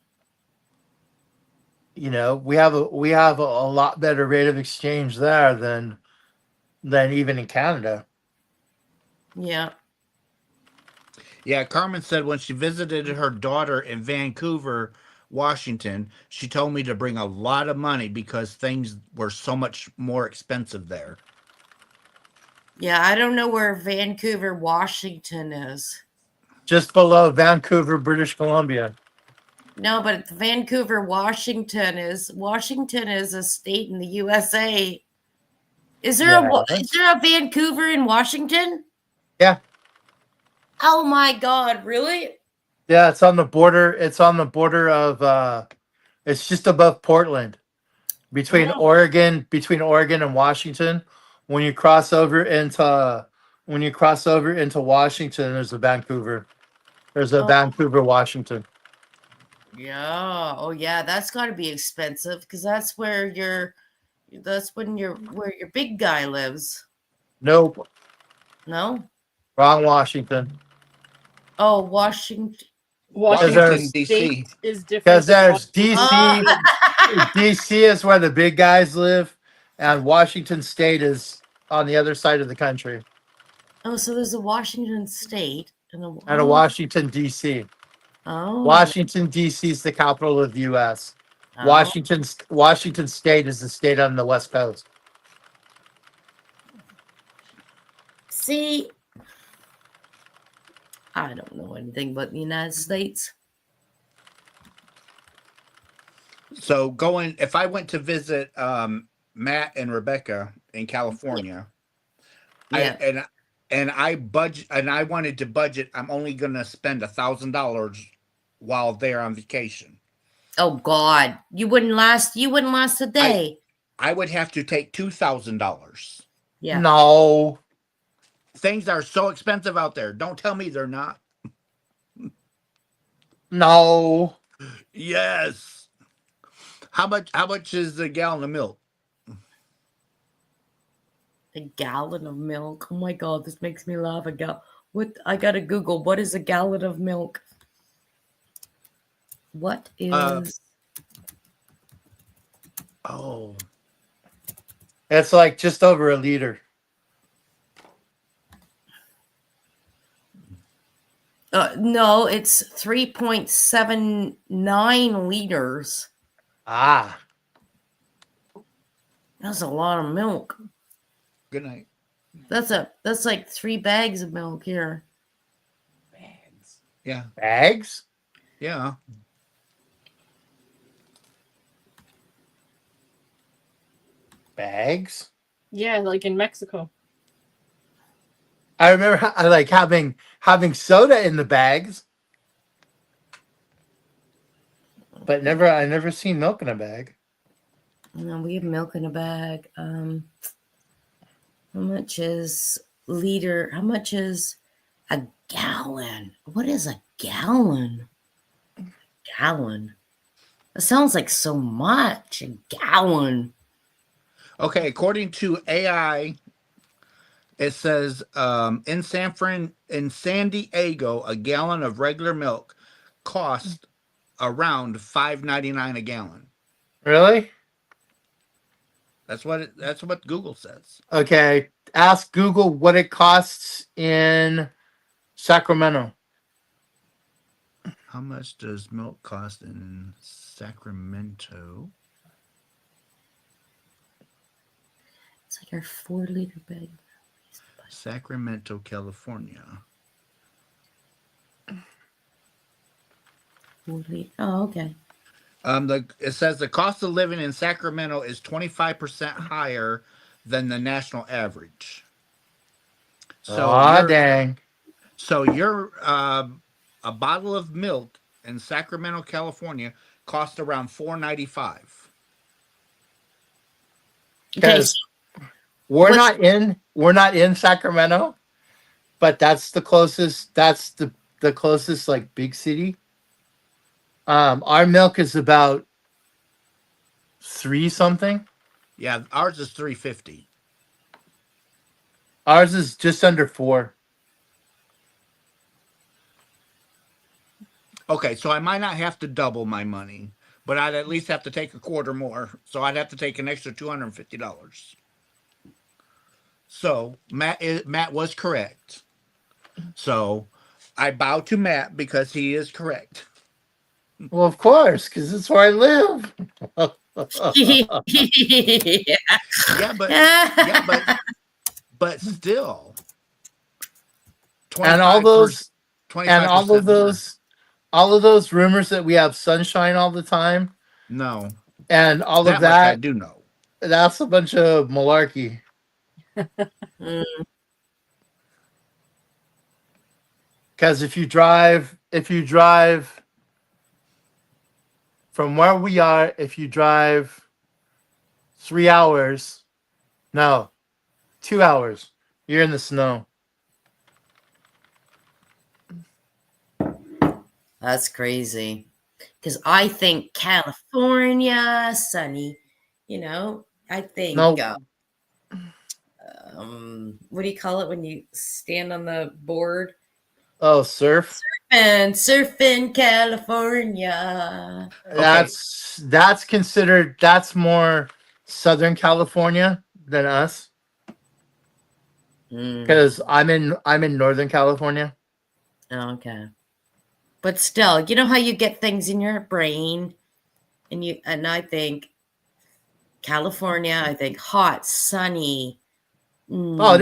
We have a lot better rate of exchange there than even in Canada. Yeah. Yeah, Carmen said when she visited her daughter in Vancouver Washington, she told me to bring a lot of money because things were so much more expensive there. Yeah, I don't know where Vancouver, Washington is. Just below Vancouver, British Columbia. No, but Vancouver, Washington is a state in the USA. Is there a Vancouver in Washington? Yeah. Oh my God, really? Yeah, it's on the border. It's on the border of it's just above Portland. Between Oregon and Washington. When you cross over into Washington, there's a Vancouver. There's a Vancouver, Washington. Yeah. Oh yeah, that's got to be expensive because that's where where your big guy lives. Nope. No? Wrong Washington. Oh, Washington. Washington, State D.C. is different. Because than there's Washington. DC. DC is where the big guys live, and Washington State is on the other side of the country. Oh, so there's a Washington State and a Washington DC. Oh. Washington DC is the capital of the U.S. Oh. Washington State is the state on the West Coast. See, I don't know anything about the United States. So if I went to visit Matt and Rebecca in California, Yeah. I wanted to budget, I'm only gonna spend $1,000 while there on vacation. Oh God, you wouldn't last a day. I would have to take $2,000. Yeah. No. Things are so expensive out there. Don't tell me they're not. No. Yes. How much is a gallon of milk? A gallon of milk. Oh my God, this makes me laugh. What? I gotta Google. What is a gallon of milk? What is? It's like just over a liter. No, it's 3.79 liters. Ah. That's a lot of milk. Good night. That's like 3 bags of milk here. Bags. Yeah. Bags? Yeah. Bags? Yeah, like in Mexico. I remember I like having soda in the bags, but I never seen milk in a bag. No, we have milk in a bag. How much is How much is a gallon? What is a gallon? Gallon. That sounds like so much. A gallon. Okay, according to AI, it says in San Diego, a gallon of regular milk costs around $5.99 a gallon. Really? That's what Google says. Okay. Ask Google what it costs in Sacramento. How much does milk cost in Sacramento? It's like our 4-liter bag. Sacramento, California. 4 liter. Oh, okay. It says the cost of living in Sacramento is 25% higher than the national average. So dang. So a bottle of milk in Sacramento, California costs around $4.95. Because we're not in Sacramento, but that's the closest like big city. Our milk is about 3 something. Yeah, ours is $3.50. Ours is just under 4. Okay, so I might not have to double my money, but I'd at least have to take a quarter more. So I'd have to take an extra $250. So Matt was correct. So I bow to Matt because he is correct. Well, of course, because it's where I live. Yeah, but still, And all 25 those, and 25% more. all of those rumors that we have sunshine all the time, No, and all of that much I that, do know. that's a bunch of malarkey. Mm, Because if you drive from where we are, if you drive 3 hours, no, 2 hours, you're in the snow. that's crazy. Because I think California, sunny, I think, No, what do you call it when you stand on the board? oh, surf. And surfing California. Okay, That's considered, that's more Southern California than us. Mm, Because I'm in Northern California. okay. But still, you know how you get things in your brain and I think California, I think hot, sunny. Oh, Mm, it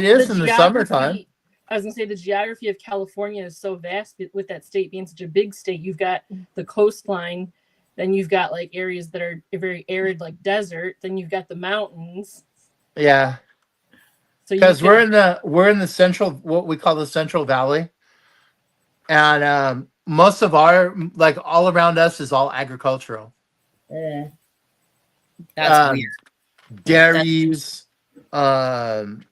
is in the summertime. I was gonna say the geography of California is so vast with that state being such a big state. You've got the coastline, then you've got like areas that are very arid, like desert. Then you've got the mountains. Yeah. So Because we're in the central, what we call the Central Valley, and most of our, like, all around us is all agricultural. that's Um, weird. That Dairies, um,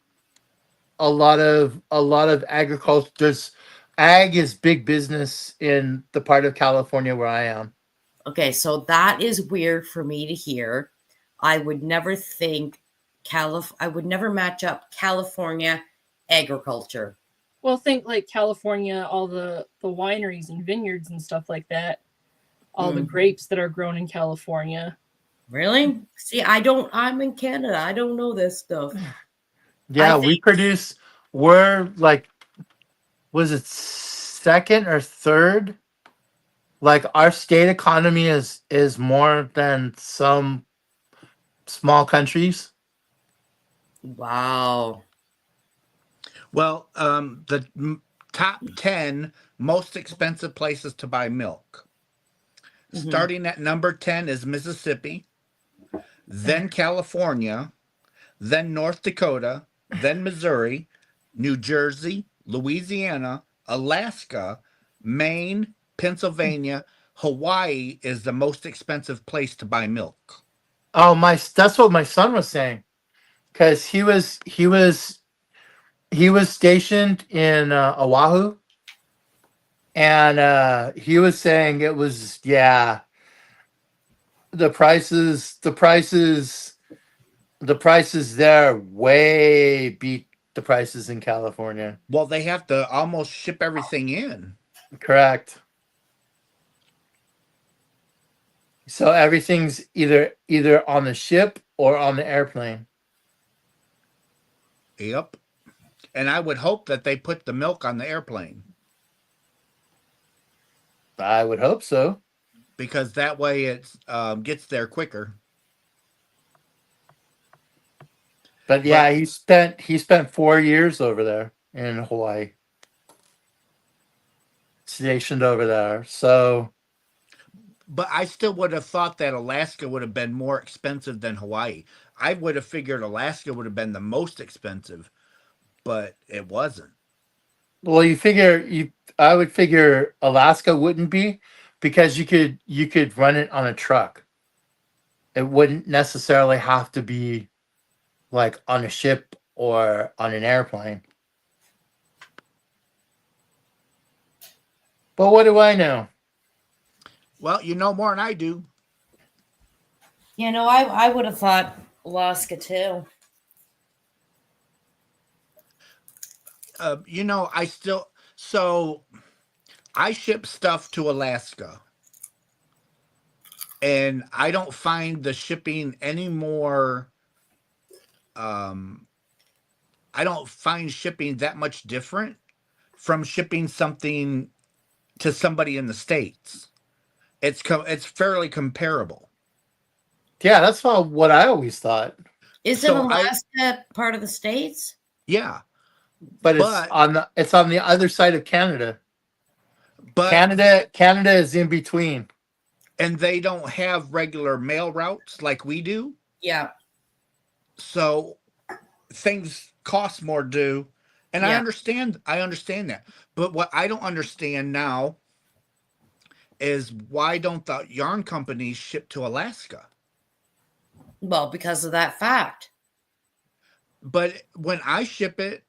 a lot of agriculture. Ag is big business in the part of California where I am. okay, so that is weird for me to hear. I would never think I would never match up California agriculture. well, think like California, all the wineries and vineyards and stuff like that. All the grapes that are grown in California. Really? See, I'm in Canada. I don't know this stuff. Yeah, we're like, was it second or third? Like, our state economy is more than some small countries. Wow. well, the top 10 most expensive places to buy milk. Starting at number 10 is Mississippi, then California, then North Dakota, then Missouri, New Jersey, Louisiana, Alaska, Maine, Pennsylvania. Hawaii is the most expensive place to buy milk. Oh, that's what my son was saying, because he was stationed in Oahu, and he was saying it was, yeah, the prices there way beat the prices in California. Well, they have to almost ship everything in. Correct. So everything's either on the ship or on the airplane. Yep. And I would hope that they put the milk on the airplane, I would hope so. because that way it gets there quicker. But yeah, he spent 4 years over there in Hawaii, stationed over there. So, But I still would have thought that Alaska would have been more expensive than Hawaii. I would have figured Alaska would have been the most expensive, but it wasn't. well, I would figure Alaska wouldn't be, because you could run it on a truck. It wouldn't necessarily have to be like on a ship or on an airplane. But what do I know? Well, you know more than I do. I would have thought Alaska too. So I ship stuff to Alaska, and I don't find the shipping any more. I don't find shipping that much different from shipping something to somebody in the States. it's fairly comparable. Yeah, that's not what I always thought. Isn't Alaska part of the States? Yeah. But it's on the other side of Canada. But Canada is in between. And they don't have regular mail routes like we do. Yeah. So things cost more due. And I understand that. But what I don't understand now is why don't the yarn companies ship to Alaska? Well, because of that fact. But when I ship it,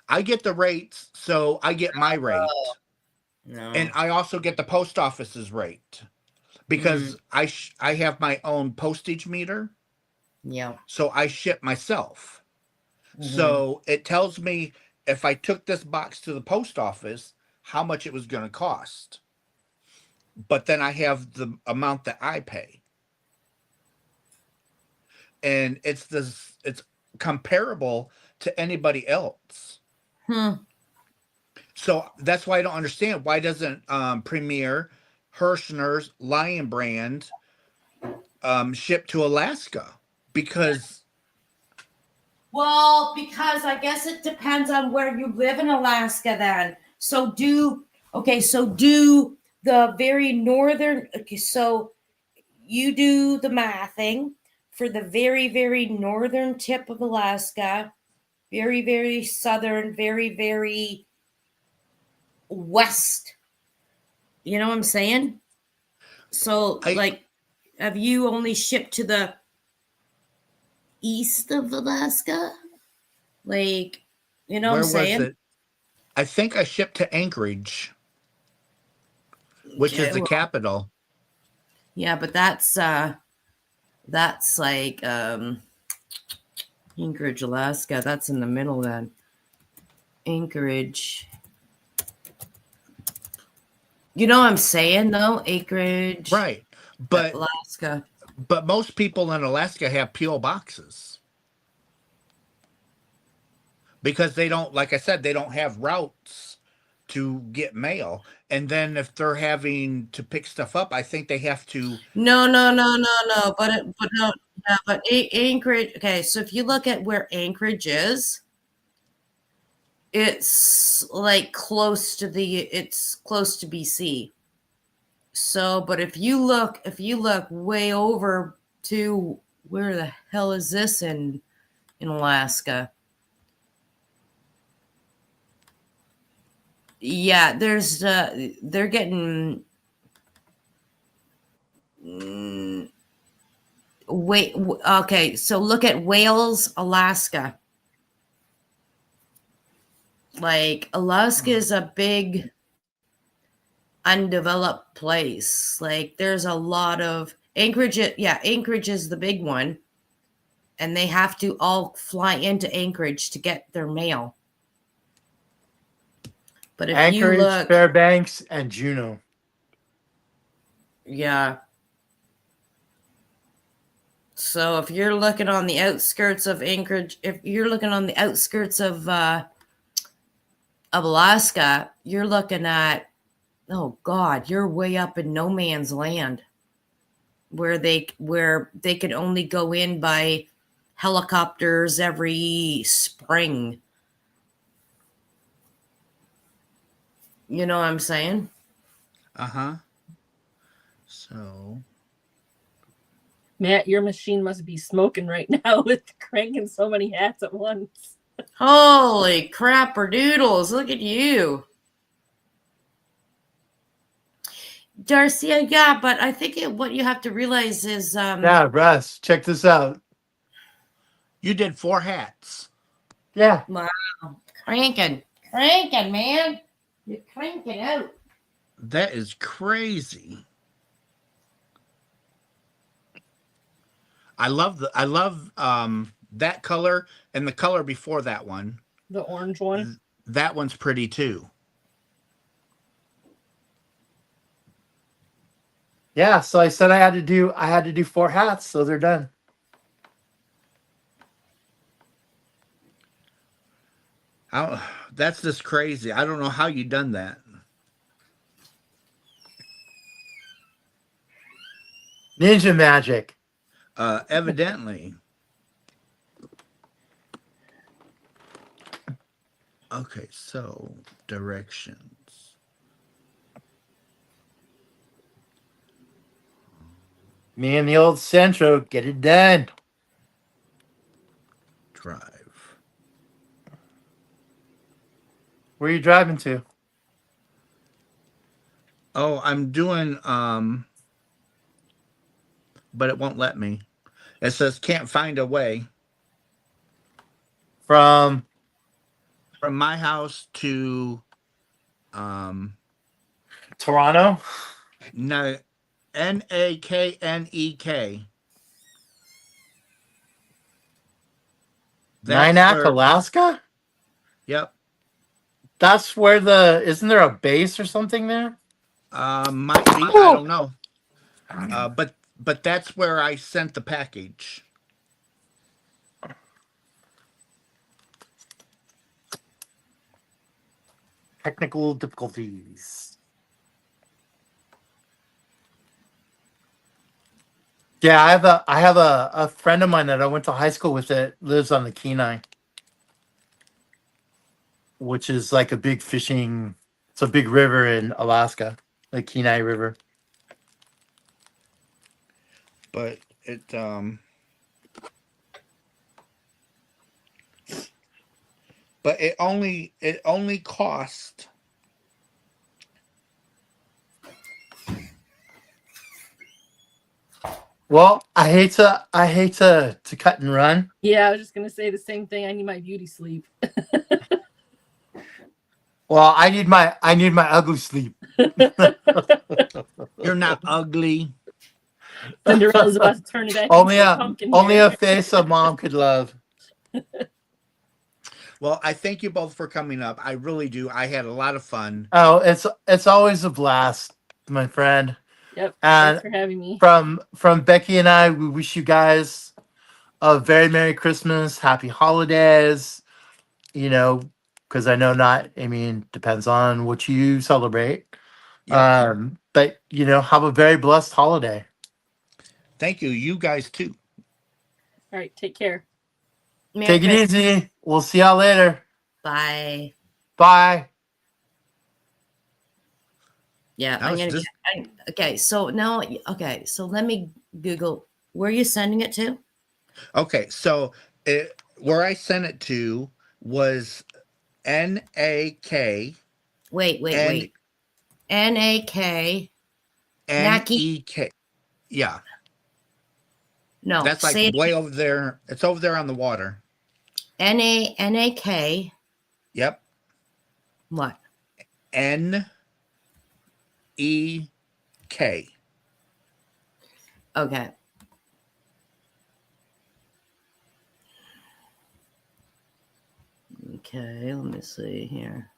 I get the rates, so I get my rate. No. And I also get the post office's rate because I have my own postage meter. Yeah. So I ship myself. So it tells me if I took this box to the post office, how much it was going to cost. But then I have the amount that I pay. And it's comparable to anybody else. So that's why I don't understand. Why doesn't Premier, Hirschner's, Lion Brand ship to Alaska? Because I guess it depends on where you live in Alaska then. So do the very northern, so you do the mathing for the very, very northern tip of Alaska, very, very southern, very, very west. You know what I'm saying? So have you only shipped to the east of Alaska? Like, you know what I'm saying? Was it? I think I shipped to Anchorage, which is the capital. Yeah, but that's like Anchorage, Alaska. That's in the middle then. Anchorage. You know what I'm saying though? Anchorage. Right. But Alaska. But most people in Alaska have P.O. boxes. Because they don't, like I said, they don't have routes to get mail. And then if they're having to pick stuff up, I think they have to. No. But Anchorage. Okay, so if you look at where Anchorage is, it's like close to BC. So, but if you look way over to where the hell is this in Alaska? Yeah, there's they're getting okay, so look at Wales, Alaska. Like Alaska is a big undeveloped place. Like there's a lot of Anchorage. Yeah, Anchorage is the big one. And they have to all fly into Anchorage to get their mail. But if Anchorage, you look, Fairbanks, and Juneau. Yeah. So if you're looking on the outskirts of Anchorage, if you're looking on the outskirts of Alaska, you're looking at, oh God, you're way up in no man's land, where they can only go in by helicopters every spring. You know what I'm saying? So, Matt, your machine must be smoking right now with cranking so many hats at once. Holy crapper doodles, look at you. Darcy, yeah, but I think what you have to realize is yeah, Russ, check this out. You did 4 hats. Yeah. Wow. Cranking, man. You're cranking out. That is crazy. I love that color and the color before that one. The orange one. That one's pretty too. Yeah, so I said I had to do 4 hats, so they're done. That's just crazy. I don't know how you done that. Ninja magic. Evidently. Okay, so directions. Me and the old Centro get it done. Drive. Where are you driving to? Oh, I'm doing but it won't let me. It says can't find a way From from my house to Toronto? no Naknek. That's Nyack, where Alaska? yep. That's where isn't there a base or something there? Might be, I don't know. But that's where I sent the package. Technical difficulties. Yeah, I have a friend of mine that I went to high school with that lives on the Kenai, which is like a big fishing. It's a big river in Alaska, the Kenai River. But it only cost Well, I hate to cut and run. Yeah, I was just gonna say the same thing. I need my beauty sleep. Well, I need my ugly sleep. you're not ugly. Cinderella's about to turn it back only into a pumpkin only here. a face a mom could love. Well, I thank you both for coming up. I really do. I had a lot of fun. Oh, it's always a blast, my friend. Yep. And Thanks for having me. from Becky and I, we wish you guys a very Merry Christmas, Happy Holidays. You know, because I know not. I mean, depends on what you celebrate. Yep. But have a very blessed holiday. Thank you. You guys too. All right. Take care. Take it easy. We'll see y'all later. Bye. Bye. Yeah, That I'm was gonna. just- Okay, so now, okay, so let me Google. Where are you sending it to? Okay, so where I sent it to was NAK. Wait. NAK. NEK. Yeah. No, That's like say way over there. It's over there on the water. NAK. Yep. What? NEK. Okay. Okay, let me see here.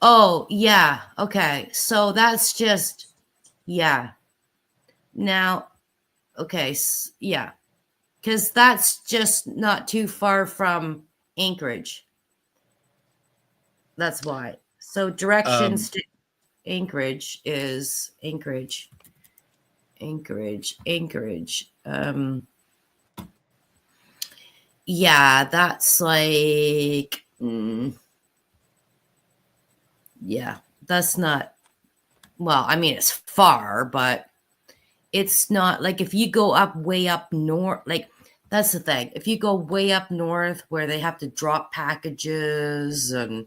Oh, yeah. Okay. So that's just, yeah. Now, okay. Yeah. Because that's just not too far from Anchorage. That's why. So directions to Anchorage is Anchorage. Yeah, that's like, yeah, that's not, well, I mean, it's far, but it's not like if you go up way up north, like that's the thing. If you go way up north where they have to drop packages and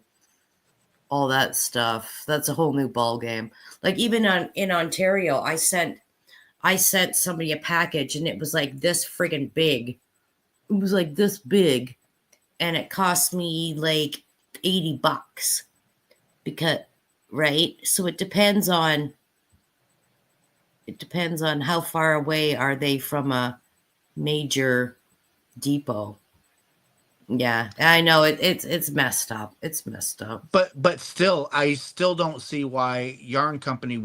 all that stuff, that's a whole new ball game. Like even in Ontario, I sent somebody a package and it was like this friggin' big. It was like this big, and it cost me like $80 because, right? So it depends on how far away are they from a major depot. Yeah, I know it's messed up. It's messed up. But still, I still don't see why a yarn company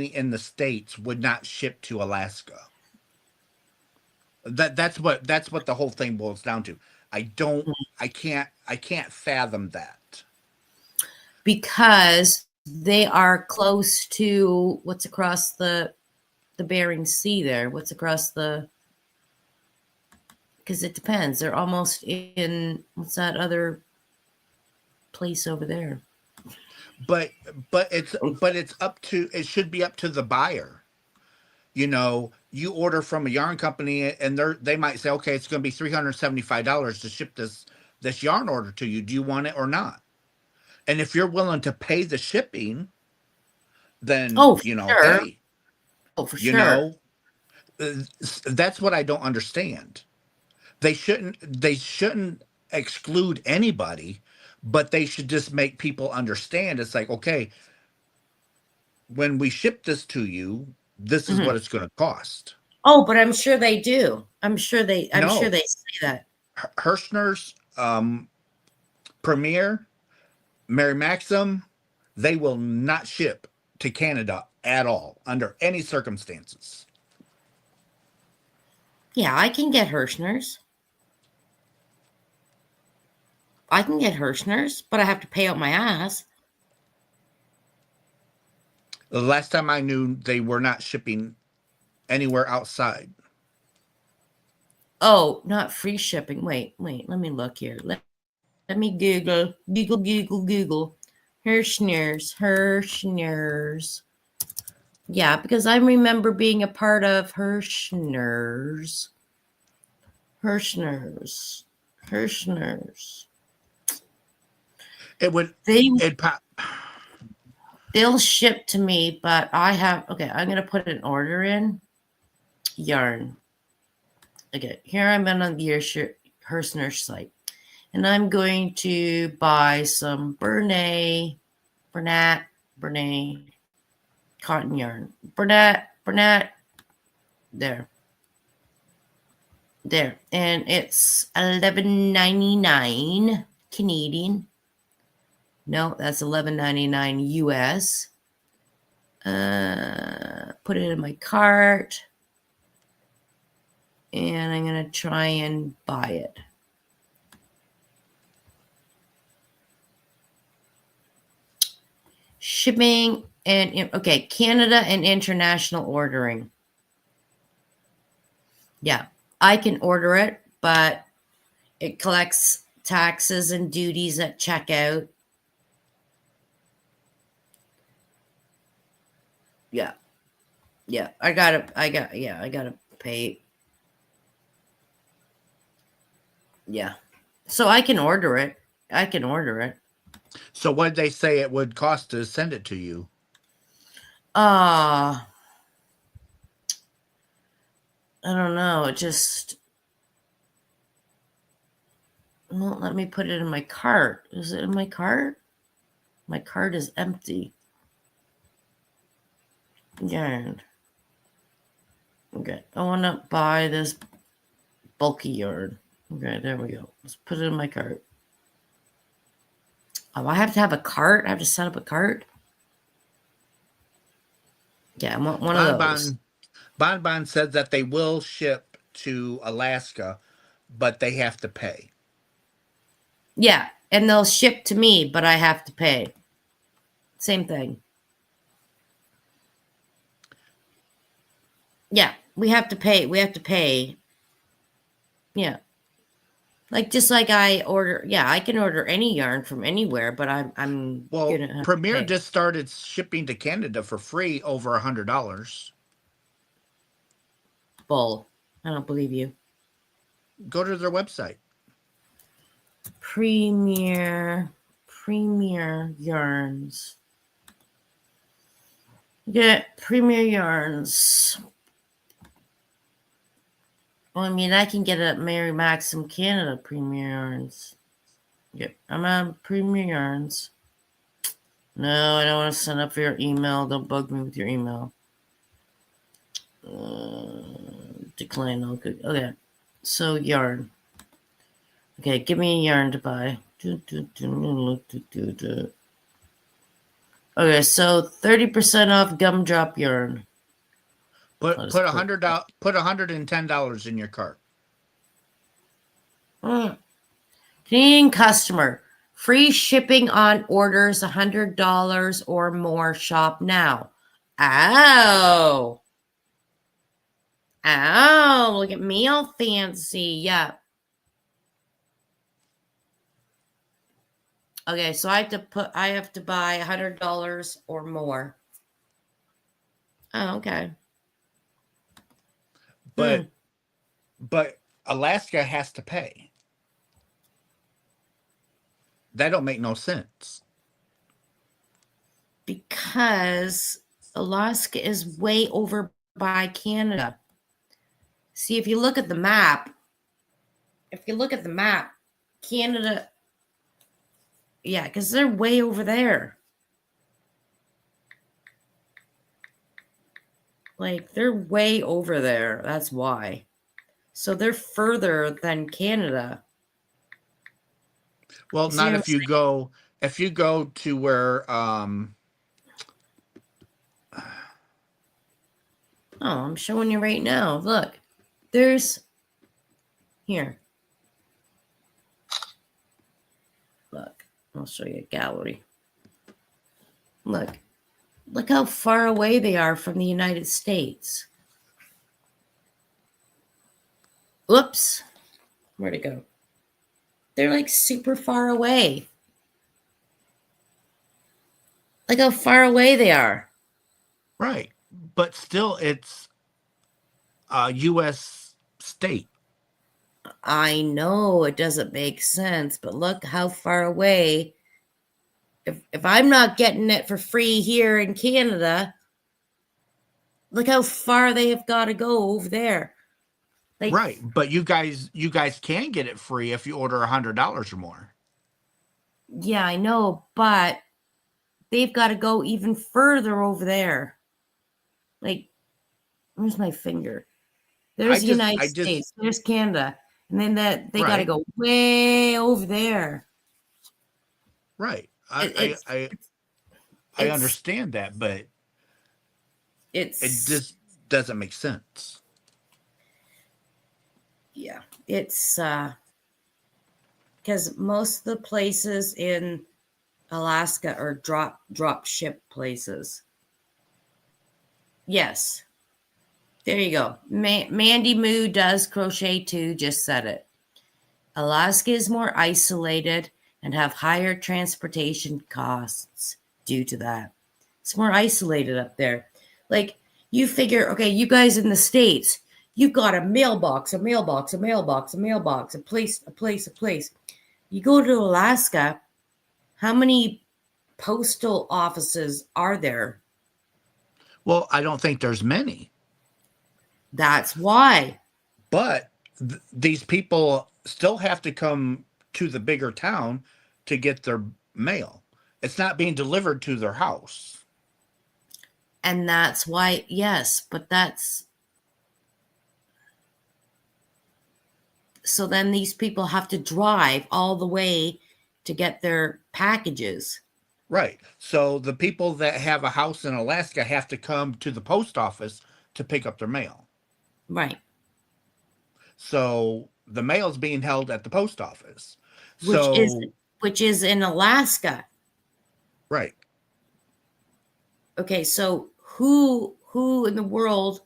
in the States would not ship to Alaska. That's what the whole thing boils down to. I can't fathom that. Because they are close to what's across the Bering Sea there. What's across the, because it depends. They're almost in, what's that other place over there? But it's up to, it should be up to the buyer. You know, you order from a yarn company and they might say, okay, it's going to be $375 to ship this yarn order to you. Do you want it or not? And if you're willing to pay the shipping, then Sure. hey, For you sure. know, that's what I don't understand. They shouldn't exclude anybody, but they should just make people understand. It's like, okay, when we ship this to you, this is what it's going to cost. Oh, but I'm sure they do. I'm sure they say that. Hirschner's, Premier, Mary Maxim, they will not ship to Canada at all under any circumstances. Yeah, I can get Hirschner's. But I have to pay out my ass. The last time I knew, they were not shipping anywhere outside. Oh, not free shipping. Wait, let me look here. Let me Google. Hirschner's. Yeah, because I remember being a part of Hirschner's. It would. They'll ship to me, but I have. Okay, I'm gonna put an order in. Yarn. Okay, here I'm on the Hirschner's site, and I'm going to buy some Bernat cotton yarn. Bernat. There, and it's $11.99 Canadian. No, that's $11.99 US. Put it in my cart, and I'm gonna try and buy it. Shipping and okay, Canada and international ordering. Yeah, I can order it, but it collects taxes and duties at checkout. Yeah, I gotta pay. Yeah, so I can order it. So what did they say it would cost to send it to you? I don't know. It just won't let me put it in my cart. Is it in my cart? My cart is empty. Yarn. Okay, I want to buy this bulky yarn. Okay, there we go. Let's put it in my cart. Oh, I have to have a cart? I have to set up a cart? Yeah, I want one of those. Bon said that they will ship to Alaska, but they have to pay. Yeah, and they'll ship to me, but I have to pay. Same thing. Yeah, we have to pay. Yeah. Like just like I can order any yarn from anywhere, but I'm well. Premier just started shipping to Canada for free over $100. Bull. I don't believe you. Go to their website. Premier yarns. Get Premier yarns. Well, I mean, I can get it at Mary Maxim Canada Premier yarns. Yep, I'm on Premier yarns. No, I don't want to sign up for your email. Don't bug me with your email. Decline. Okay. So yarn. Okay, give me a yarn to buy. Okay, so 30% off gumdrop yarn. Put $110 in your cart. Canadian customer. Free shipping on orders $100 or more. Shop now. Oh. Oh, look at me all fancy. Yeah. Okay, so I have to buy $100 or more. Oh, okay. But Alaska has to pay. That don't make no sense. Because Alaska is way over by Canada. See, if you look at the map, Canada, yeah, because they're way over there. Like, they're way over there. That's why. So they're further than Canada. Well, not if you go to where Oh, I'm showing you right now. Look. There's here. Look. I'll show you a gallery. Look how far away they are from the United States. Whoops. Where'd it go? They're like super far away. Like how far away they are. Right. But still, it's a U.S. state. I know it doesn't make sense, but look how far away. If I'm not getting it for free here in Canada, look how far they have got to go over there. Like, right, but you guys can get it free if you order $100 or more. Yeah, I know, but they've got to go even further over there. Like, where's my finger? There's the United States. There's Canada, and then they got to go way over there. Right. I understand that, but it just doesn't make sense. Yeah, it's because most of the places in Alaska are drop ship places. Yes. There you go. Mandy Moo does crochet too, just said it. Alaska is more isolated and have higher transportation costs due to that. It's more isolated up there. Like, you figure, okay, you guys in the States, you've got a mailbox, a mailbox, a mailbox, a mailbox, a place, a place, a place. You go to Alaska, how many postal offices are there? Well, I don't think there's many. That's why. But these people still have to come to the bigger town to get their mail. It's not being delivered to their house. And that's why, yes, but that's... So then these people have to drive all the way to get their packages. Right. So the people that have a house in Alaska have to come to the post office to pick up their mail. Right. So the mail is being held at the post office. Which is in Alaska. Right. Okay, so who in the world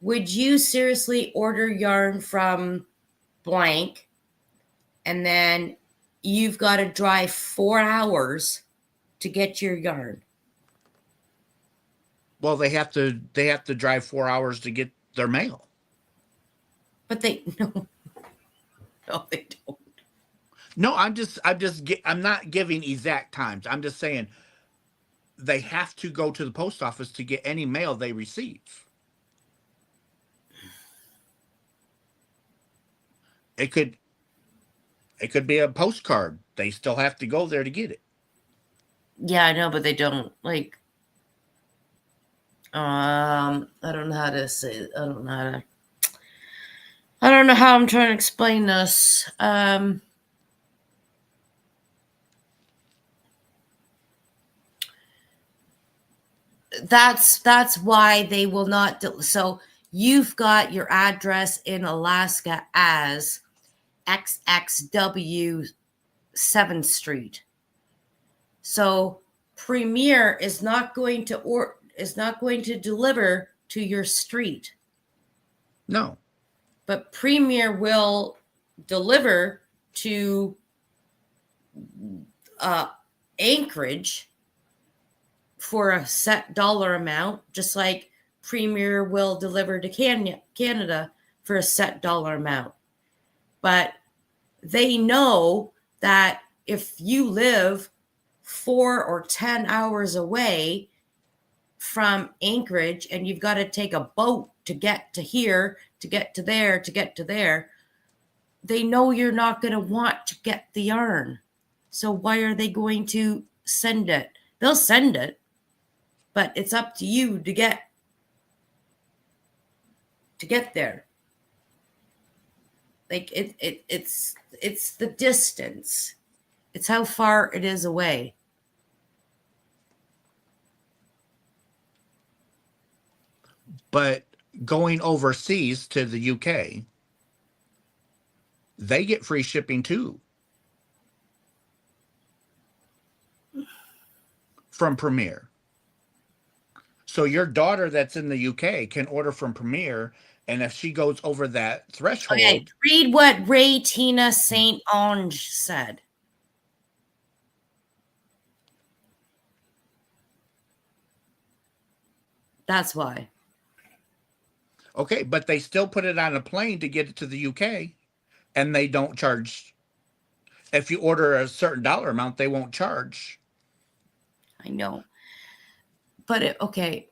would you seriously order yarn from blank and then you've got to drive 4 hours to get your yarn? Well, they have to drive 4 hours to get their mail. But they no, they don't. No, I'm not giving exact times. I'm just saying they have to go to the post office to get any mail they receive. It could be a postcard. They still have to go there to get it. Yeah, I know, but they don't. Like, I don't know how to say. I don't know how I'm trying to explain this. that's why they will not. So you've got your address in Alaska as XXW 7th Street. So Premier is not going to deliver to your street. No. But Premier will deliver to Anchorage for a set dollar amount, just like Premier will deliver to Canada for a set dollar amount. But they know that if you live 4 or 10 hours away from Anchorage and you've got to take a boat to get to here, to get to there, to get to there, they know you're not going to want to get the yarn. So why are they going to send it? They'll send it, but it's up to you to get there. Like it's the distance. It's how far it is away. But going overseas to the UK, they get free shipping too from Premier. So your daughter that's in the UK can order from Premier, and if she goes over that threshold. Okay, read what Ray Tina St. Ange said. That's why. Okay, but they still put it on a plane to get it to the UK, and they don't charge. If you order a certain dollar amount, they won't charge. I know. But okay.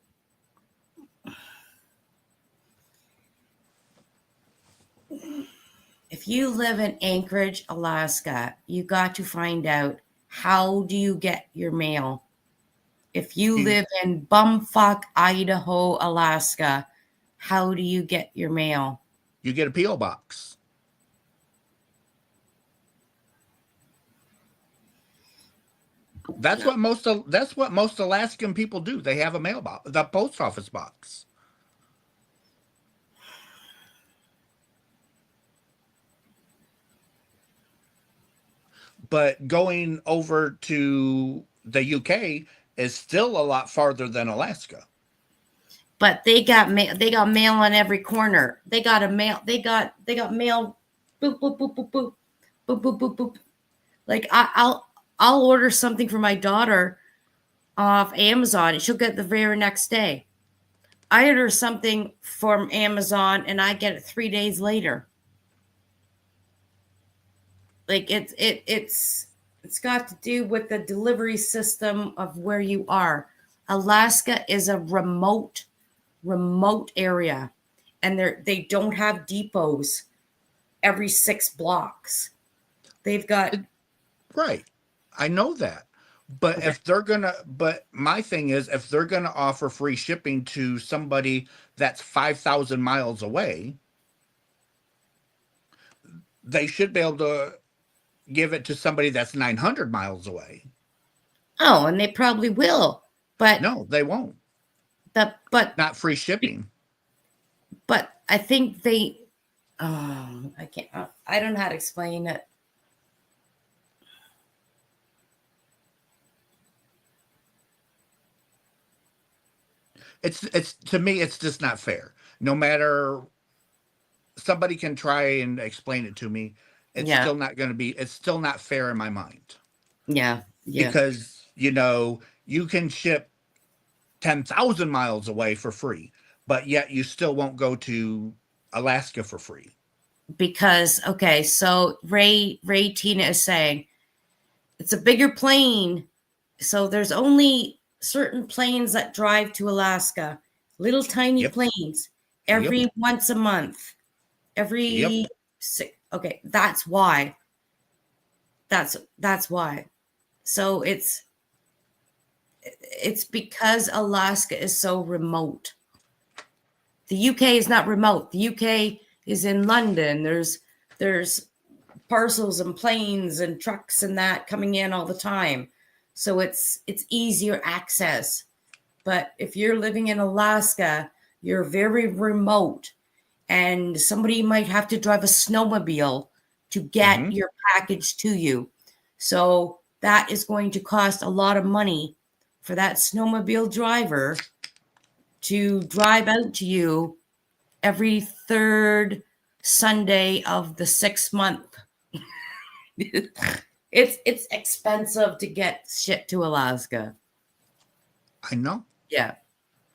If you live in Anchorage, Alaska, you got to find out, how do you get your mail? If you live in bumfuck Idaho, Alaska, how do you get your mail? You get a P.O. box. That's what most Alaskan people do. They have a mailbox, the post office box. But going over to the UK is still a lot farther than Alaska. But they got mail. They got mail on every corner. They got a mail. They got mail. Boop boop boop boop boop boop boop boop boop. Like I'll order something for my daughter off Amazon, and she'll get it the very next day. I order something from Amazon, and I get it 3 days later. Like it's got to do with the delivery system of where you are. Alaska is a remote area, and they don't have depots every 6 blocks. They've got right. I know that. But okay. But my thing is, if they're gonna offer free shipping to somebody that's 5,000 miles away, they should be able to give it to somebody that's 900 miles away. Oh, and they probably will, but no, they won't. But not free shipping. But I think they. I can't. I don't know how to explain it. It's to me, it's just not fair. No matter, somebody can try and explain it to me. It's still not going to be. It's still not fair in my mind. Yeah. Because you can ship 10,000 miles away for free, but yet you still won't go to Alaska for free. Because so Ray Tina is saying it's a bigger plane, so there's only certain planes that drive to Alaska, little tiny planes, every once a month, every that's why. That's why. So it's because Alaska is so remote. The UK is not remote. The UK is in London. There's parcels and planes and trucks and that coming in all the time. So it's easier access. But if you're living in Alaska, you're very remote, and somebody might have to drive a snowmobile to get your package to you. So that is going to cost a lot of money for that snowmobile driver to drive out to you every third Sunday of the 6th month. It's expensive to get shit to Alaska. I know. Yeah.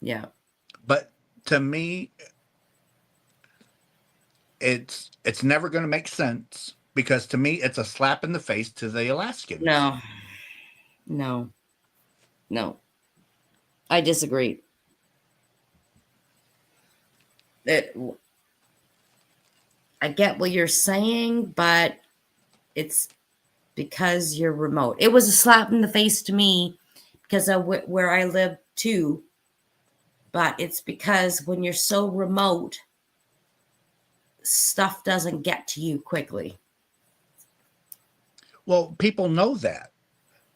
Yeah. But to me, it's never going to make sense, because to me, it's a slap in the face to the Alaskans. No. I disagree. I get what you're saying, but it's because you're remote. It was a slap in the face to me because of where I live too. But it's because when you're so remote, stuff doesn't get to you quickly. Well, people know that.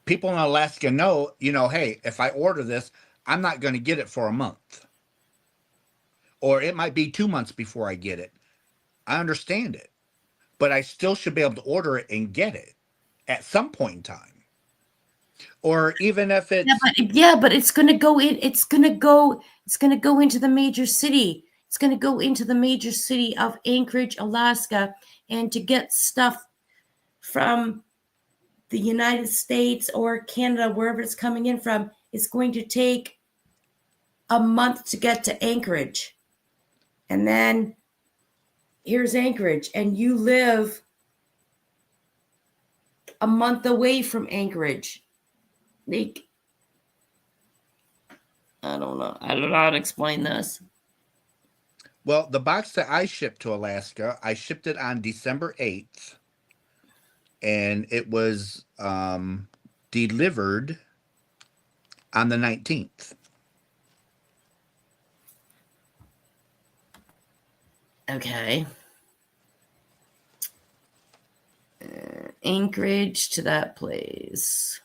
People in Alaska know, hey, if I order this, I'm not going to get it for a month. Or it might be 2 months before I get it. I understand it. But I still should be able to order it and get it at some point in time. Or even if it's but it's going to go in. It's going to go into the major city. It's going to go into the major city of Anchorage, Alaska, and to get stuff from the United States or Canada, wherever it's coming in from, it's going to take a month to get to Anchorage. And then here's Anchorage, and you live a month away from Anchorage. Like, I don't know. I don't know how to explain this. Well, the box that I shipped to Alaska, I shipped it on December 8th. And it was delivered on the 19th. Okay. Anchorage to that place.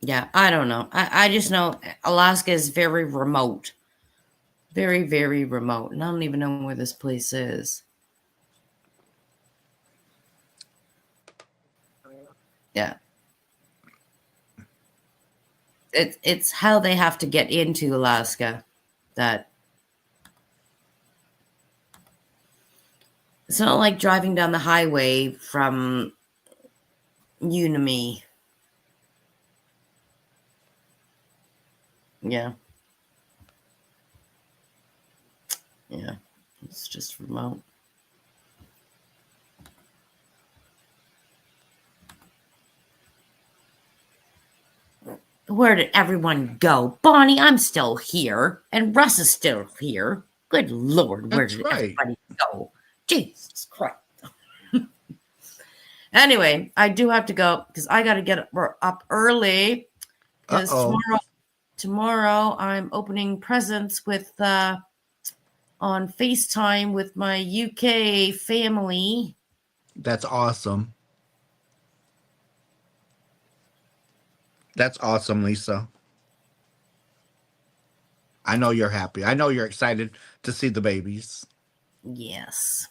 Yeah, I don't know. I just know Alaska is very remote. Very, very remote. And I don't even know where this place is. Yeah. It's how they have to get into Alaska that it's not like driving down the highway from U.S.A. Yeah. Yeah. It's just remote. Where did everyone go? Bonnie, I'm still here. And Russ is still here. Good Lord, where did everybody go? Jesus Christ. Anyway, I do have to go because I got to get up early. Because tomorrow I'm opening presents with on FaceTime with my UK family. That's awesome. That's awesome, Lisa. I know you're happy. I know you're excited to see the babies. Yes.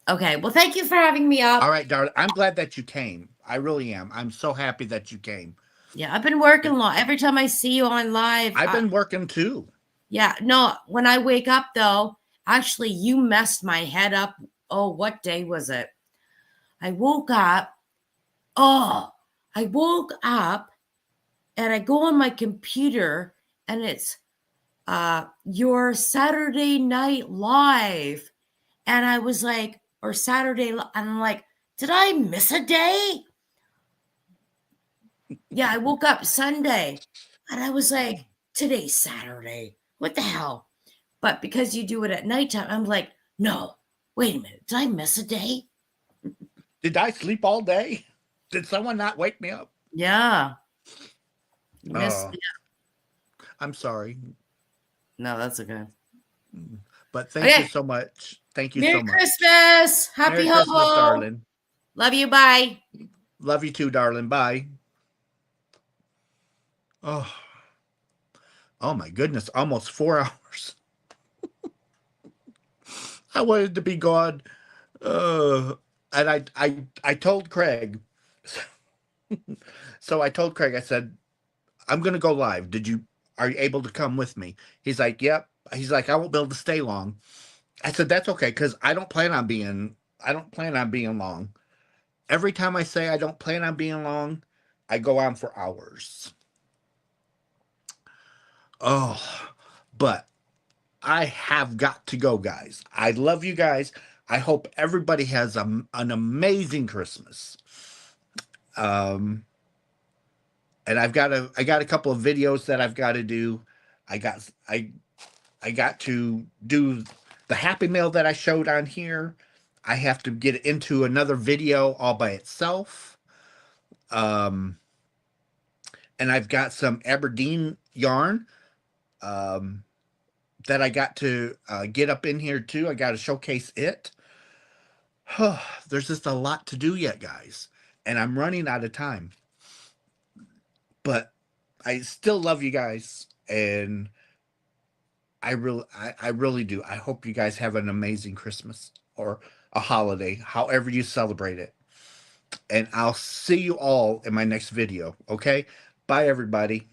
Okay. Well, thank you for having me up. All right, darling. I'm glad that you came. I really am. I'm so happy that you came. Yeah, I've been working a lot. Every time I see you on live. I've been working too. Yeah. No, when I wake up, though, actually, you messed my head up. Oh, what day was it? I woke up. And I go on my computer and it's your Saturday Night Live. And I was like, or Saturday, and I'm like, did I miss a day? Yeah, I woke up Sunday and I was like, today's Saturday. What the hell? But because you do it at nighttime, I'm like, no, wait a minute. Did I miss a day? Did I sleep all day? Did someone not wake me up? Yeah. I'm sorry. No, that's okay. But thank you so much. Thank you Merry so much. Christmas. Happy Merry Christmas, Hobo. darling. Love you. Bye. Love you too, darling. Bye. Oh, oh my goodness. Almost 4 hours. I wanted to be gone. And I told Craig. So I told Craig, I said, I'm going to go live. Are you able to come with me? He's like, yep. He's like, I won't be able to stay long. I said, that's okay. Cause I don't plan on being long. Every time I say I don't plan on being long, I go on for hours. Oh, but I have got to go, guys. I love you guys. I hope everybody has an amazing Christmas. And I got a couple of videos that I've got to do. I got to do the Happy Mail that I showed on here. I have to get into another video all by itself. And I've got some Aberdeen yarn that I got to get up in here too. I got to showcase it. There's just a lot to do yet, guys. And I'm running out of time. But I still love you guys. And I really do. I hope you guys have an amazing Christmas or a holiday, however you celebrate it. And I'll see you all in my next video. Okay? Bye, everybody.